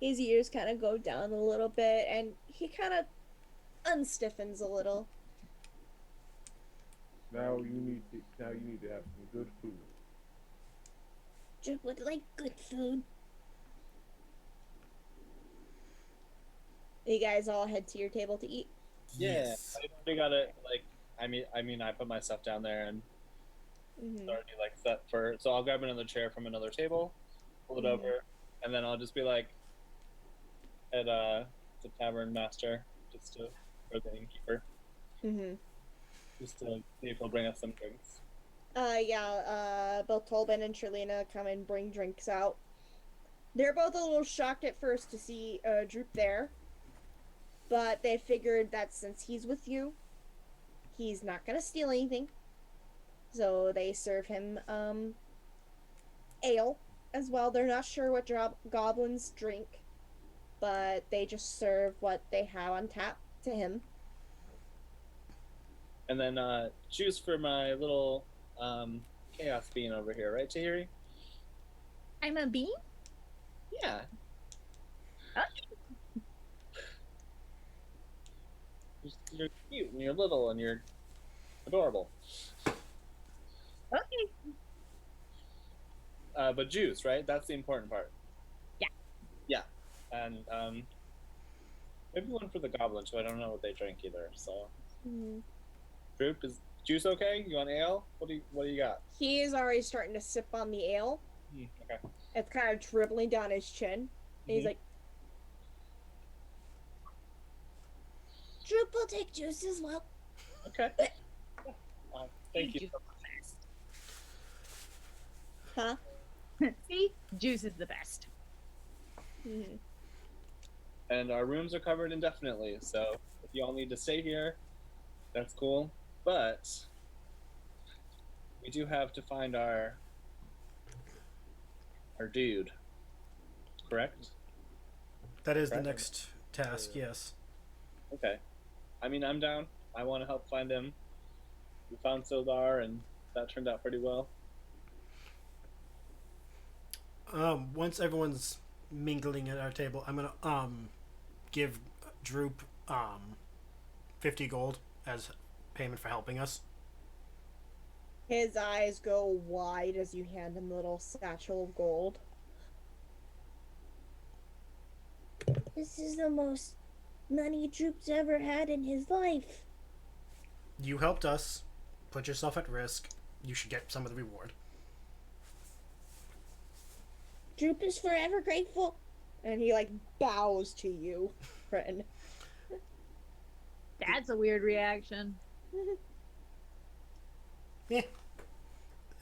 His ears kind of go down a little bit, and he kind of unstiffens a little. Now you need to have some good food. Droop would like good food. You guys all head to your table to eat. Yeah, Yes. I already got it. Like, I mean, I put my stuff down there and Mm-hmm. it's already like set for. So I'll grab another chair from another table, pull it over, and then I'll just be like, at the tavern master, just to, or the innkeeper, Mm-hmm. just to see if he'll bring us some drinks. Both Tolben and Sherlina come and bring drinks out. They're both a little shocked at first to see Droop there, but they figured that since he's with you, he's not gonna steal anything. So they serve him ale as well. They're not sure what goblins drink, but they just serve what they have on tap to him. And then juice for my little chaos bean over here, right, Tahirih? I'm a bean? Yeah. You're cute and you're little and you're adorable. Okay. But juice, right? That's the important part. Yeah. Yeah. And maybe one for the goblin too. I don't know what they drink either. So, Droop, is juice okay? You want ale? What do you got? He is already starting to sip on the ale. Okay. It's kind of dribbling down his chin. And he's like, Droop will take juice as well. Okay. Thank you. Huh? See? Juice is the best. Mm-hmm. And our rooms are covered indefinitely, so if you all need to stay here, that's cool. But we do have to find our dude. Correct? That is the Correct. next task, yes. Okay. I mean, I'm down. I want to help find him. We found Sildar, and that turned out pretty well. Once everyone's mingling at our table, I'm gonna give Droop 50 gold as payment for helping us. His eyes go wide as you hand him the little satchel of gold. This is the most money Droop's ever had in his life. You helped us. Put yourself at risk. You should get some of the reward. Droop is forever grateful. And he bows to you, friend. That's a weird reaction. Yeah. Like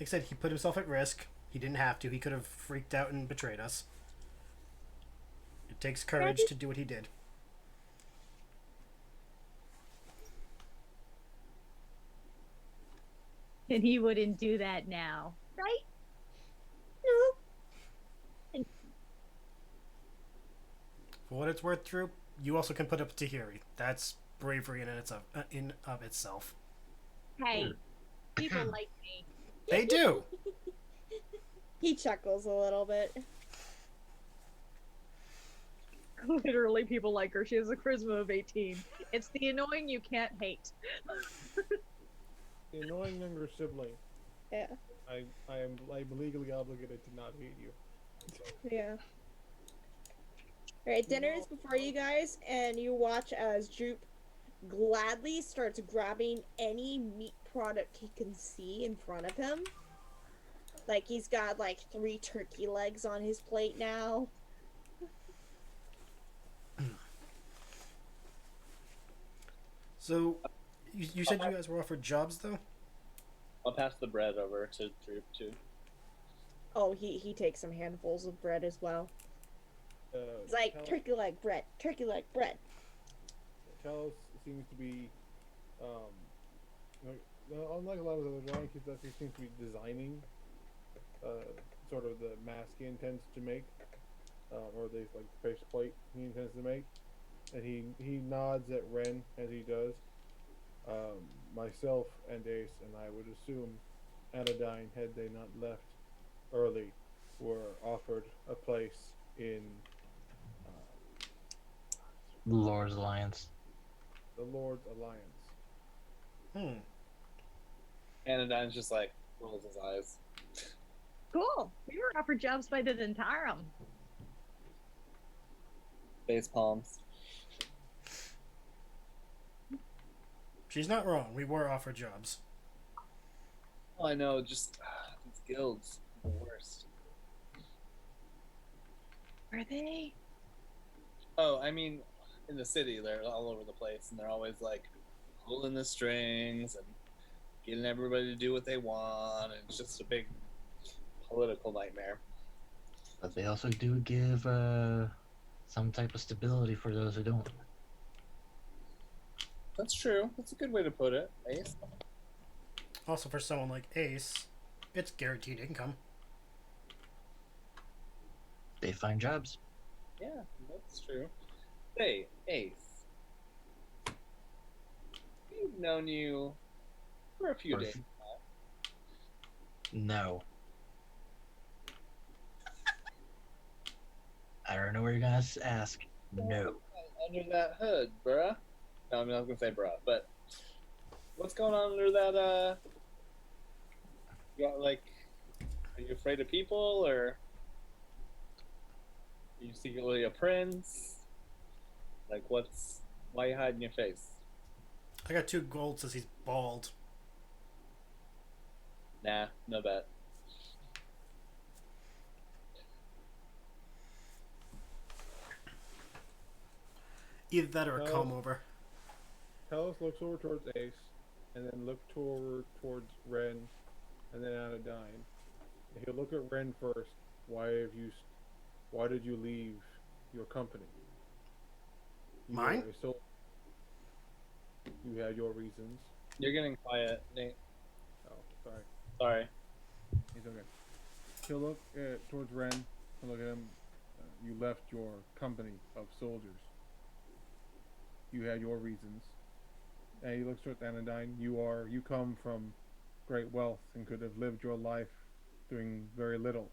I said, he put himself at risk. He didn't have to. He could have freaked out and betrayed us. It takes courage to do what he did. And he wouldn't do that now, right? No. For what it's worth, Droop, you also can put up Tahirih. That's bravery in of itself. Hey, people like me. They do. He chuckles a little bit. Literally, people like her. She has a charisma of 18. It's the annoying you can't hate. The annoying younger sibling. Yeah. I'm legally obligated to not hate you. Yeah. Alright, dinner is before you guys, and you watch as Droop gladly starts grabbing any meat product he can see in front of him. Like he's got like 3 turkey legs on his plate now. So, you said you guys were offered jobs, though? I'll pass the bread over to Droop too. Oh, he takes some handfuls of bread as well. It's like turkey leg bread, Talos seems to be, unlike a lot of the other giant kids, he seems to be designing, sort of the mask he intends to make, or the like face plate he intends to make, and he nods at Ren as he does. Myself and Ace and I would assume Anodyne, had they not left early, were offered a place in The Lord's Alliance. the Lord's Alliance. Hmm. Anodyne's just like rolls his eyes. Cool. We were offered jobs by the Dentarum. Face palms. She's not wrong. We were offered jobs. Oh, I know, just these guilds, the worst. Are they? Oh, I mean, in the city, they're all over the place, and they're always like pulling the strings and getting everybody to do what they want. And it's just a big political nightmare. But they also do give some type of stability for those who don't. That's true. That's a good way to put it, Ace. Also, for someone like Ace, it's guaranteed income. They find jobs. Yeah, that's true. Hey, Ace. We've known you for a few days. No. I don't know where you're gonna ask. No. Under that hood, bruh. No, I mean, I was gonna say bruh, but what's going on under that, you got, like, are you afraid of people, or are you secretly a prince? Like, why are you hiding your face? I got 2 gold since he's bald. Nah, no bet. Either that or a comb over. Talos looks over towards Ace, and then look towards Ren, and then Anodyne. He'll look at Ren first. Why did you leave your company? Mine? You had your reasons. You're getting quiet, Nate. Oh, sorry. Sorry. He's okay. He'll look towards Ren and look at him. You left your company of soldiers. You had your reasons. And he looks towards Anodyne. You come from great wealth and could have lived your life doing very little.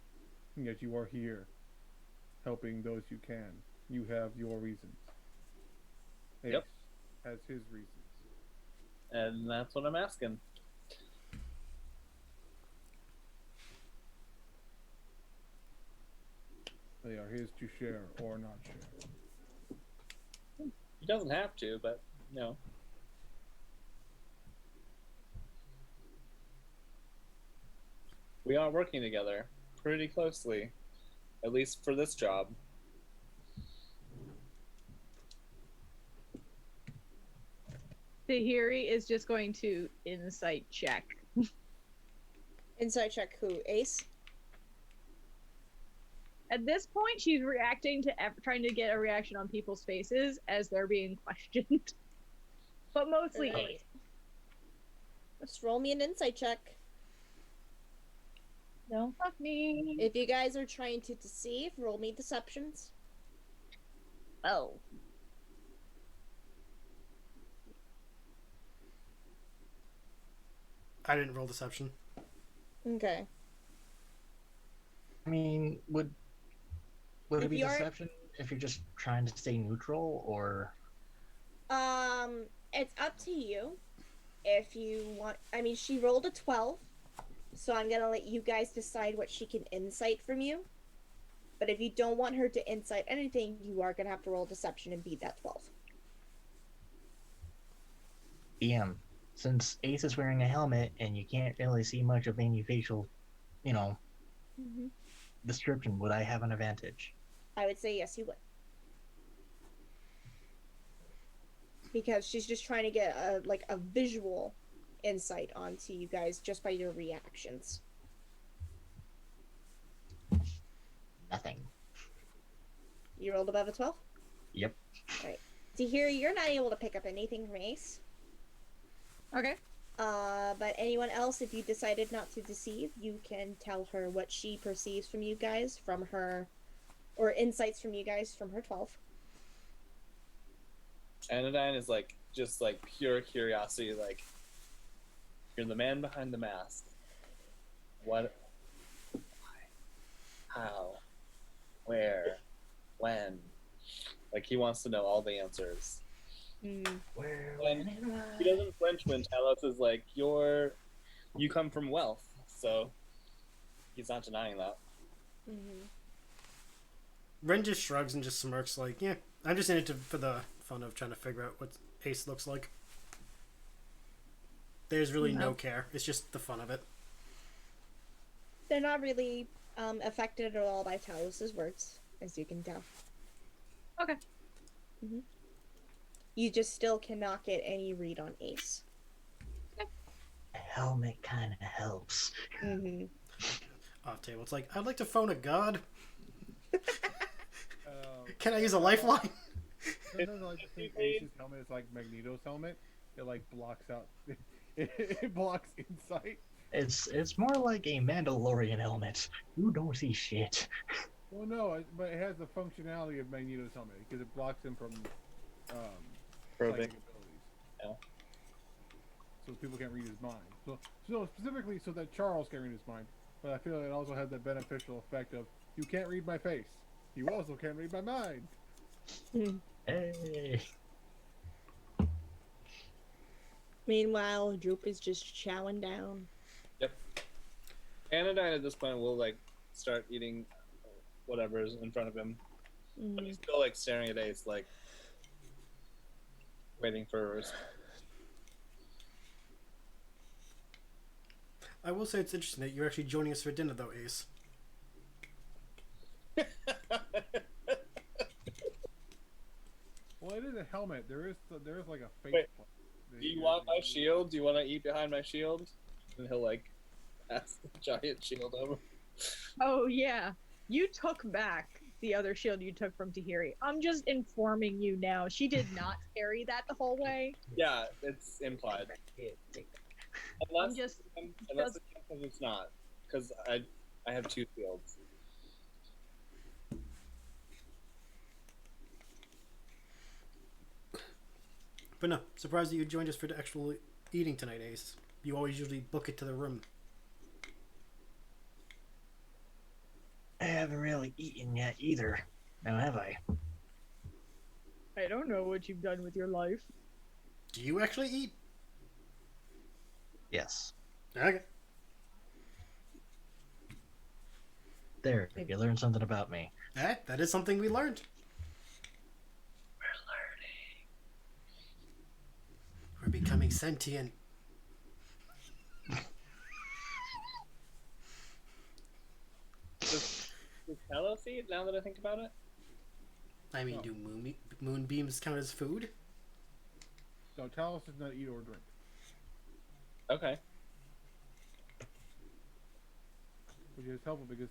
And yet you are here, helping those you can. You have your reasons. Ace Yep. has his reasons. And that's what I'm asking. They are his to share or not share. He doesn't have to, but, no. We are working together pretty closely, at least for this job. Tahirih is just going to insight check. Insight check who? Ace? At this point, she's reacting to trying to get a reaction on people's faces as they're being questioned. But mostly Alright. Ace. Let's roll me an insight check. Don't fuck me. If you guys are trying to deceive, roll me deceptions. Oh. I didn't roll deception. Okay. I mean, would it If be you're- deception if you're just trying to stay neutral, or It's up to you. If you want, I mean, she rolled a 12, so I'm gonna let you guys decide what she can insight from you. But if you don't want her to insight anything, you are gonna have to roll deception and beat that 12. DM, since Ace is wearing a helmet and you can't really see much of any facial, you know, Mm-hmm. description, would I have an advantage? I would say yes, you would. Because she's just trying to get a visual insight onto you guys just by your reactions. Nothing. You rolled above a 12? Yep. Alright. Tahirih, you're not able to pick up anything from Ace. Okay. But anyone else, if you decided not to deceive, you can tell her what she perceives from you guys from her, or insights from you guys from her 12. Anodyne is like just like pure curiosity. Like, you're the man behind the mask. What? Why? How? Where? When? Like, he wants to know all the answers. Where? And he doesn't flinch when Talos is like, you come from wealth, so he's not denying that. Mm-hmm. Ren just shrugs and just smirks like, yeah, I'm just in it for the fun of trying to figure out what Ace looks like. There's really no care. It's just the fun of it. They're not really affected at all by Talos' words, as you can tell. Okay. Mm-hmm. You just still cannot get any read on Ace. A helmet kind of helps. Mm-hmm. Off table. It's like, I'd like to phone a god. Can I use a lifeline? Sometimes I like to think Ace's helmet is like Magneto's helmet. It like blocks out. It blocks insight. It's more like a Mandalorian helmet. You don't see shit. Well, no, but it has the functionality of Magneto's helmet because it blocks him from Probing. psychic abilities. Yeah. So people can't read his mind. So specifically, so that Charles can read his mind. But I feel like it also has that beneficial effect of you can't read my face. You also can't read my mind. Hey. Meanwhile, Droop is just chowing down. Yep. Anodyne at this point will like start eating whatever's in front of him, but he's still like staring at Ace, like waiting for a response. I will say it's interesting that you're actually joining us for dinner, though, Ace. Well, it is a helmet. There is like a face. Wait, plate. Do you want my shield? Do you want to eat behind my shield? And he'll like pass the giant shield over. Oh yeah. You took back the other shield you took from Tahirih. I'm just informing you now. She did not carry that the whole way. Yeah, it's implied. Unless it's not, because I have two shields. But no, surprised that you joined us for the actual eating tonight, Ace. You always usually book it to the room. I haven't really eaten yet either. Now have I? I don't know what you've done with your life. Do you actually eat? Yes. Okay. There, you learned something about me. That is something we learned. We're becoming sentient. Does Talos eat, now that I think about it? I mean, do moonbeams count as food? No, Talos does not eat or drink. Okay. Which is helpful because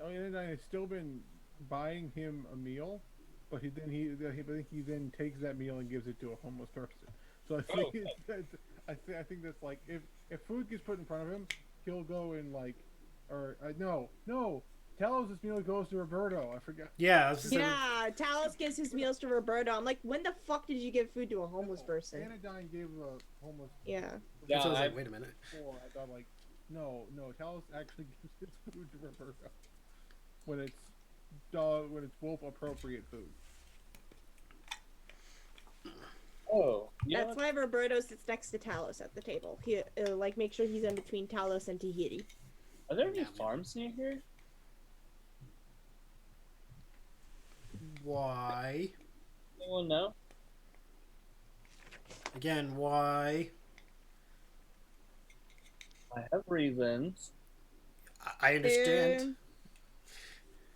Anodyne has still been buying him a meal, but he then takes that meal and gives it to a homeless person. So I think I think that's like if food gets put in front of him, he'll go and like, no. Talos' meal goes to Roberto. I forgot. Yeah. Talos gives his meals to Roberto. I'm like, when the fuck did you give food to a homeless person? Anodyne gave a homeless. Yeah. Yeah, So I was like, wait a minute. I thought like, no. Talos actually gives his food to Roberto when it's wolf appropriate food. Oh, yeah. That's why Roberto sits next to Talos at the table. He like make sure he's in between Talos and Tahirih. Are there any farms near here? Why? Anyone know? Again, why? I have reasons. I understand.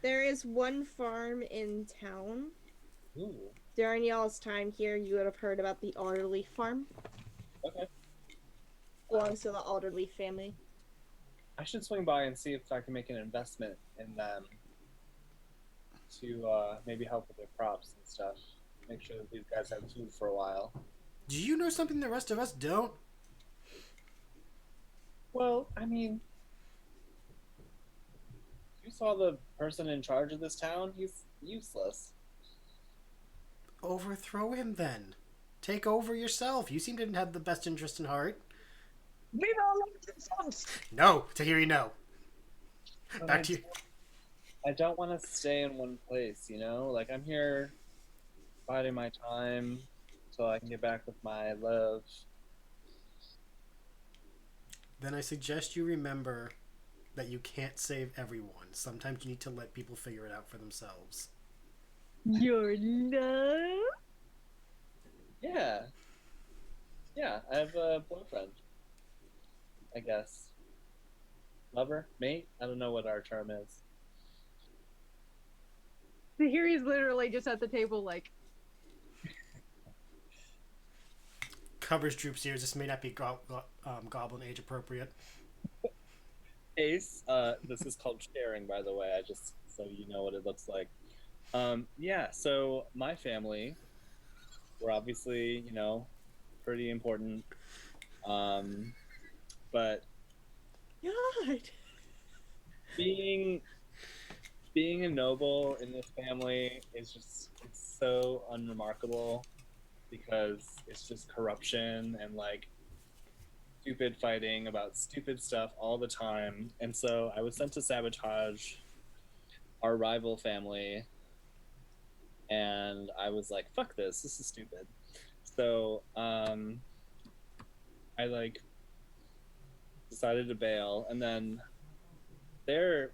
There is one farm in town. Ooh, During y'all's time here, you would have heard about the Alderley farm. okay. Belongs to the Alderley family. I should swing by and see if I can make an investment in them to maybe help with their crops and stuff. Make sure that these guys have food for a while. Do you know something the rest of us don't? Well, I mean, you saw the person in charge of this town. He's useless. Overthrow him then. Take over yourself. You seem to have the best interest in heart. No, Tahirih, no. But Back to you. I don't want to stay in one place, you know? Like, I'm here biding my time so I can get back with my love. Then I suggest you remember that you can't save everyone. Sometimes you need to let people figure it out for themselves. Your love? Yeah. Yeah, I have a boyfriend. I guess. Lover? Mate? I don't know what our term is. Tahirih's literally just at the table like, Covers Droop's ears. This may not be goblin age appropriate. Ace, this is called sharing, by the way. I just so you know what it looks like. Yeah, so my family, we're obviously, you know, pretty important. But God. being a noble in this family is just it's so unremarkable because it's just corruption and like stupid fighting about stupid stuff all the time. And so I was sent to sabotage our rival family, and I was like, fuck this is stupid. So I like decided to bail, and then their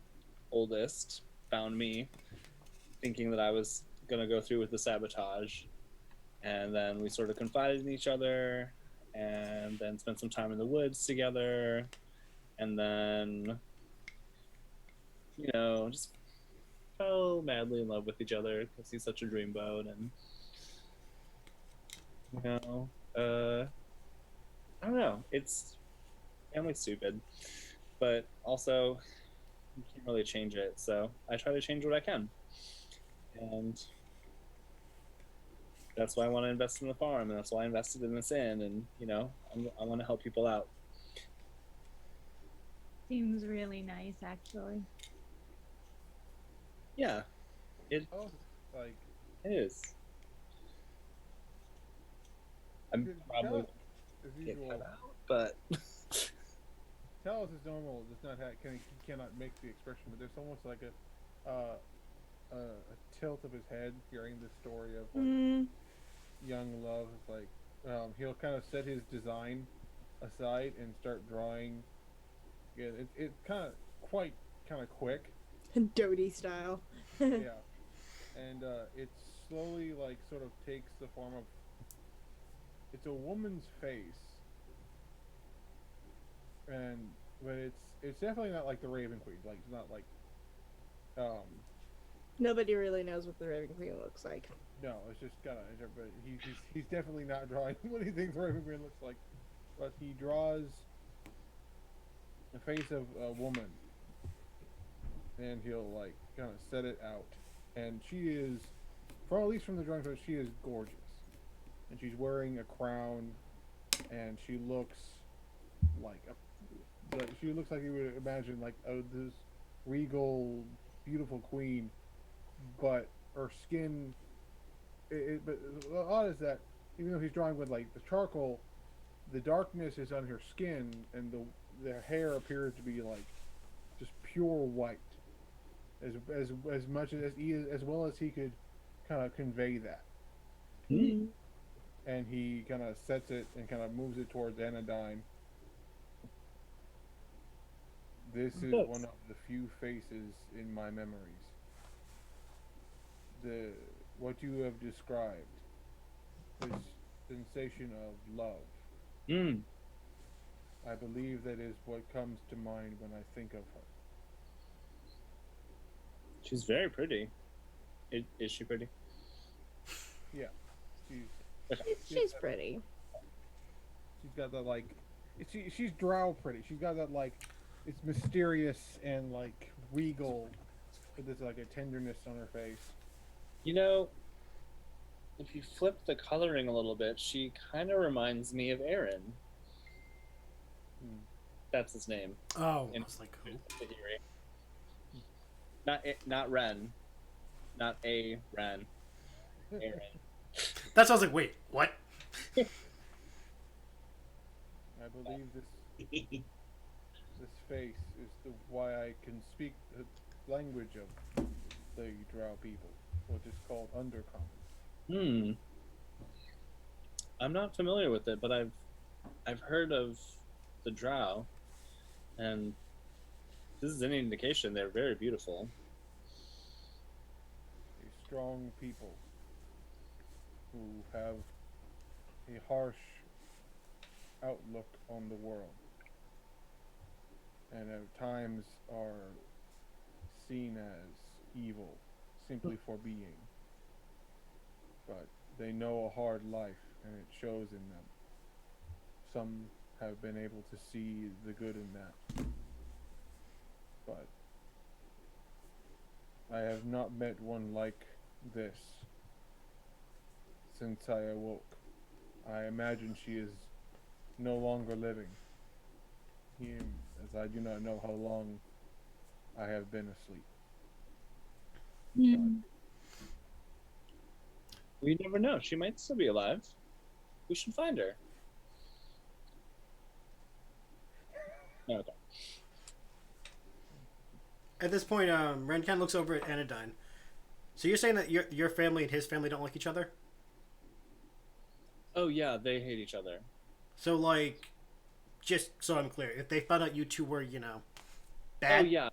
oldest found me thinking that I was gonna go through with the sabotage, and then we sort of confided in each other and then spent some time in the woods together, and then you know just fell madly in love with each other because he's such a dreamboat. And you know I don't know, it's family stupid, but also you can't really change it, so I try to change what I can. And that's why I want to invest in the farm, and that's why I invested in this inn, and you know I want to help people out. seems really nice actually. Yeah, it Oh, like is. I'm Good. probably Talos, as get usual, cut out, but Talos is normal. Does not have he cannot make the expression, but there's almost like a tilt of his head hearing the story of like young love. It's like he'll kind of set his design aside and start drawing. Yeah, it kind of quite kind of quick. Doty style. Yeah, and it slowly like sort of takes the form of it's a woman's face, and but it's definitely not like the Raven Queen. Like it's not like Nobody really knows what the Raven Queen looks like. no, it's just kind of. But he's definitely not drawing what he thinks Raven Queen looks like. But he draws the face of a woman, and he'll like kind of set it out, and she is, from at least from the drawing, she is gorgeous, and she's wearing a crown, and she looks like she looks like you would imagine like this regal, beautiful queen, but her skin. But the odd is that even though he's drawing with like the charcoal, the darkness is on her skin, and the hair appears to be like just pure white, as much as well as he could kind of convey that. And he kind of sets it and kind of moves it towards Anodyne. This is one of the few faces in my memories. What you have described is sensation of love. Mm. I believe that is what comes to mind when I think of her. She's very pretty. Is she pretty? Yeah, she's She's pretty. she's got that like, she's drow pretty. She's got that like, it's mysterious and like regal, with this like a tenderness on her face. You know, if you flip the coloring a little bit, she kind of reminds me of Aaron. Hmm. That's his name. Oh, I In was like, who? Tahirih. Not Ren. Not a Ren. Aaron. That's why I was like, wait, what? I believe this face is why I can speak the language of the drow people, what is called undercommon. I'm not familiar with it, but I've heard of the Drow, and this is any indication they're very beautiful. A strong people who have a harsh outlook on the world, and at times are seen as evil simply for being. But they know a hard life, and it shows in them. Some have been able to see the good in that. But I have not met one like this since I awoke. I imagine she is no longer living, as I do not know how long I have been asleep. We never know. She might still be alive. We should find her. Okay. At this point, Ren kind of looks over at Anodyne. So you're saying that your family and his family don't like each other? Oh yeah, they hate each other. So like, just so I'm clear, if they found out you two were, you know, bad. Oh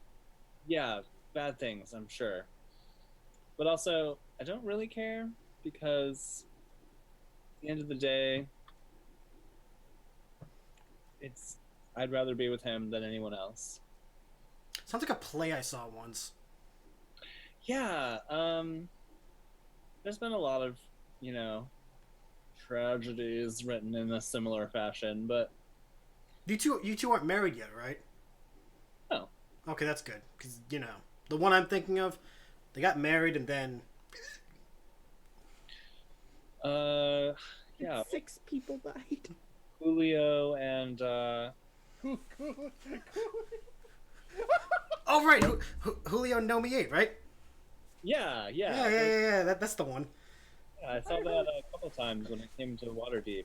yeah, bad things. I'm sure. But also, I don't really care because at the end of the day, I'd rather be with him than anyone else. Sounds like a play I saw once. Yeah, there's been a lot of, you know, tragedies written in a similar fashion, but You two aren't married yet, right? no. Okay, that's good because you know the one I'm thinking of, they got married and then. Yeah, 6 people died. Julio and Oh right, Julio no me 8, right? yeah. Yeah. That's the one. I saw that a couple times when it came to Waterdeep.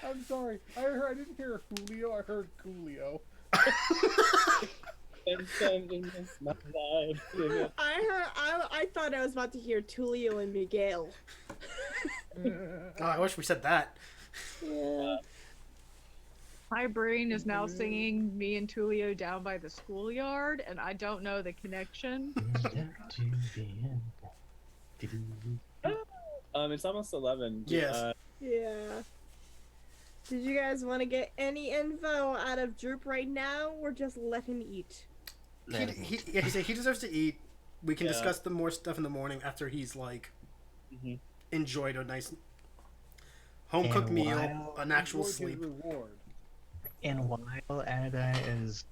I'm sorry. I didn't hear Julio. I heard Coolio. I thought I was about to hear Tulio and Miguel. Oh, I wish we said that. Yeah. My brain is now singing me and Tulio down by the schoolyard, and I don't know the connection. It's almost 11. Yes. Yeah. Did you guys want to get any info out of Droop right now, or just let him eat? He said he deserves to eat. We can Yeah. discuss the more stuff in the morning after he's like enjoyed a nice home cooked meal, an actual Enjoyed his sleep. reward. And while Anodyne is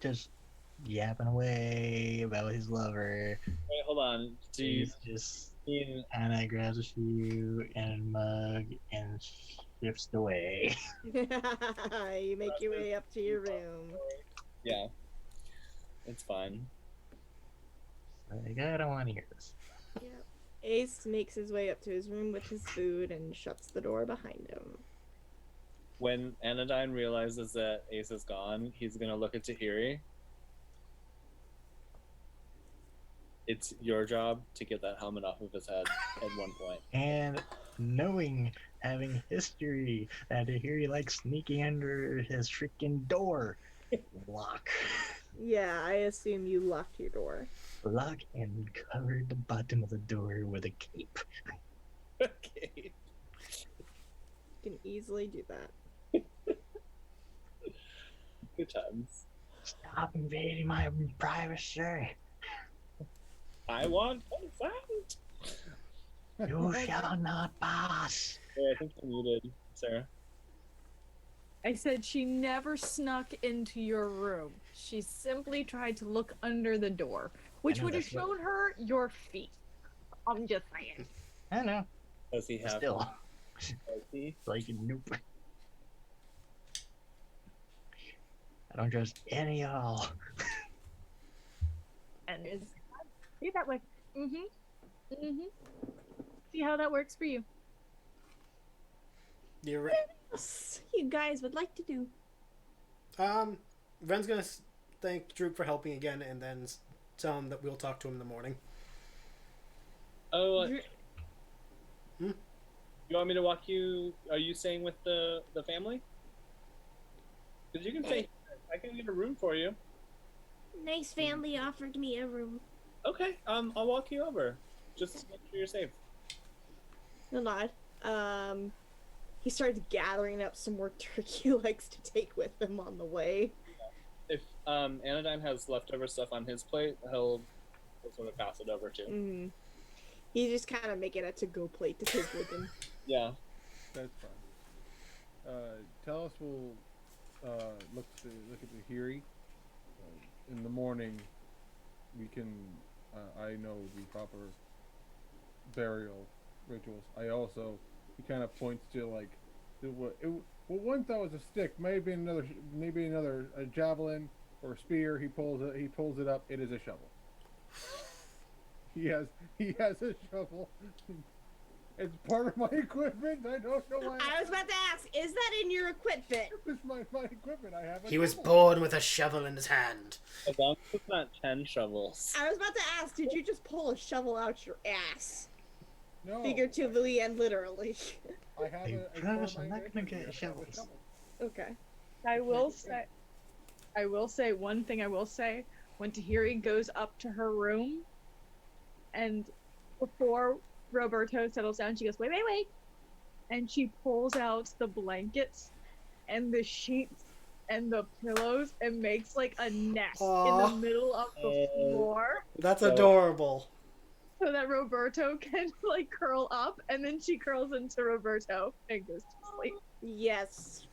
just yapping away about his lover, Wait, hold on. Do you he's just mean Anna grabs a shoe and a mug and shifts away. You make your way up to your room. yeah? It's fine. Like, I don't want to hear this. Yep. Ace makes his way up to his room with his food and shuts the door behind him. When Anodyne realizes that Ace is gone, he's gonna look at Tahirih. It's your job to get that helmet off of his head at one point. And knowing, having history, that Tahirih likes sneaking under his freaking door. Lock. Yeah, I assume you locked your door. Lock and covered the bottom of the door with a cape. Okay. can easily do that. Good times. Stop invading my privacy. I want consent. You shall not pass. Yeah, I think you're muted, Sarah. I said she never snuck into your room. She simply tried to look under the door, which know, would have that's what- shown her your feet. I'm just saying. I know. Does he But have? still, Does he? like, nope. I don't trust any of y'all. And see that way. See how that works for you. You're right. What else you guys would like to do? Ven's gonna thank Droop for helping again, and then tell him that we'll talk to him in the morning. Oh, Hmm? you want me to walk you? Are you staying with the family? Because you can stay. I can get a room for you. Nice family offered me a room. Okay. I'll walk you over. Just to make sure you're safe. No nod. He starts gathering up some more turkey legs to take with him on the way. If Anodyne has leftover stuff on his plate, he'll sort of pass it over too. Mm. He just kind of make it a to-go plate to take with him. Yeah. That's fine. Talos will look at the Tahirih. In the morning, we can. I know the proper burial rituals. I also. He kind of points to like, what one thought was a stick, maybe another a javelin or a spear. He pulls it up. It is a shovel. He has a shovel. It's part of my equipment. I don't know why. I was about to ask, is that in your equipment? It's my equipment. I have. He was born with a shovel in his hand. As long as it's not 10 shovels. I was about to ask, did you just pull a shovel out your ass? No. Figuratively and literally. I have Hey, a Travis, part of I'm my not gonna inventory. get I have a shovels. shovel. Okay. I will say one thing. I will say when Tahiri goes up to her room, and before Roberto settles down, she goes, "Wait, wait, wait," and she pulls out the blankets and the sheets and the pillows and makes like a nest in Aw. the middle of the floor That's So- adorable. so that Roberto can like curl up, and then she curls into Roberto and goes to sleep. Yes.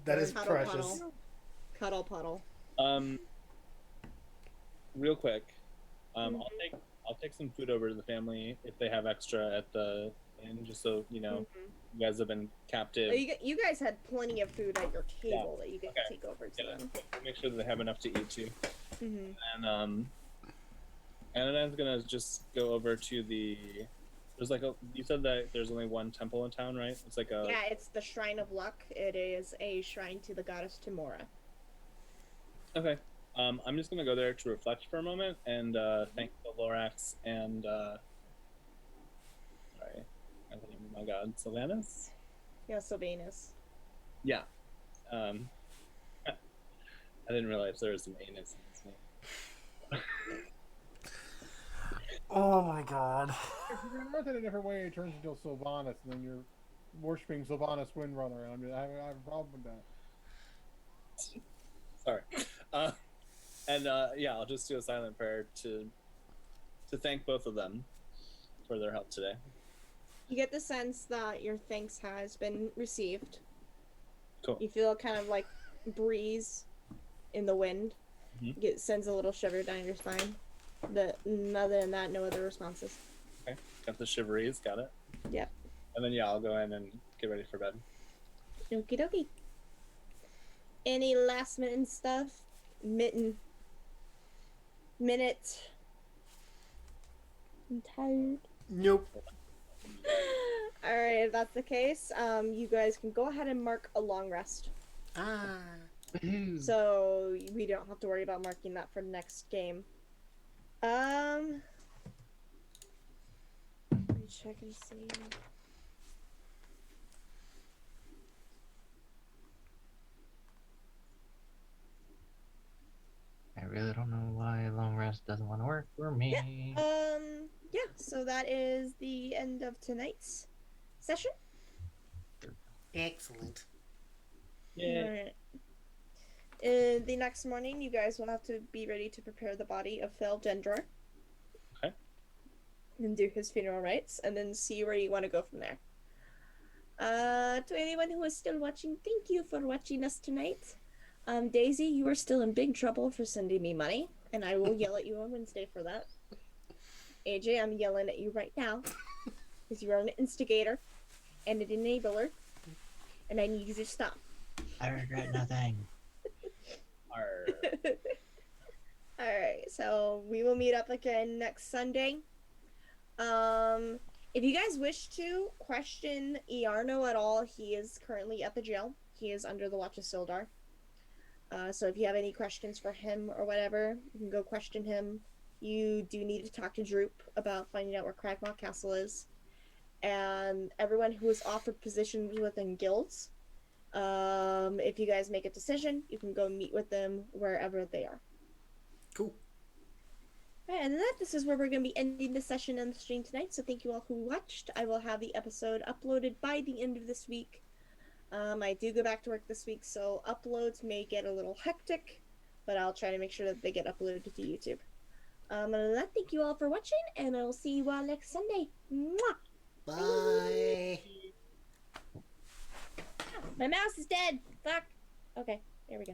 That is Cuddle, precious. Cuddle puddle. Real quick, Mhm. I'll take some food over to the family if they have extra at the inn, just so you know you guys have been captive. You guys had plenty of food at your table that you could Okay. take over to Yeah. them. Make sure that they have enough to eat too. Mm-hmm. And Anodyne's gonna just go over to the. There's like you said that there's only one temple in town, right? It's like a. Yeah, it's the Shrine of Luck. It is a shrine to the goddess Timora. Okay. I'm just gonna go there to reflect for a moment and thank the Lorax and sorry, I the name of my god, Sylvanas. Yeah, Sylvanus. Yeah. I didn't realize there was some anus in his name. Oh my god. If you pronounce it a different way, it turns into Sylvanas, and then you're worshiping Sylvanas Windrunner. I have a problem with that. Sorry. Yeah, I'll just do a silent prayer to thank both of them for their help today. You get the sense that your thanks has been received. Cool. You feel kind of like breeze in the wind. Mhm. It sends a little shiver down your spine. Other than that, no other responses. Okay. Got the shiveries, got it. Yep. And then yeah, I'll go in and get ready for bed. Okie dokie. Any last minute stuff? Minute. I'm tired. Nope. Alright, if that's the case, you guys can go ahead and mark a long rest. Ah. So we don't have to worry about marking that for the next game. Let me check and see. I really don't know why long rest doesn't want to work for me. Yeah, so that is the end of tonight's session. Excellent. Yeah. Alright. The next morning, you guys will have to be ready to prepare the body of Phil Gendor. Okay. And do his funeral rites, and then see where you want to go from there. To anyone who is still watching, thank you for watching us tonight. Daisy, you are still in big trouble for sending me money, and I will yell at you on Wednesday for that. AJ, I'm yelling at you right now, because you are an instigator and an enabler, and I need you to stop. I regret nothing. Arr. Alright, so we will meet up again next Sunday. If you guys wish to question Iarno at all, he is currently at the jail. He is under the watch of Sildar. So if you have any questions for him or whatever, you can go question him. You do need to talk to Droop about finding out where Cragmaw Castle is. And everyone who is offered positions within guilds, if you guys make a decision, you can go meet with them wherever they are. Cool. Alright, and this is where we're going to be ending the session and the stream tonight. So thank you all who watched. I will have the episode uploaded by the end of this week. I do go back to work this week, so uploads may get a little hectic, but I'll try to make sure that they get uploaded to YouTube. Other than that, thank you all for watching, and I'll see you all next Sunday. Mwah! Bye. My mouse is dead. Fuck. Okay, there we go.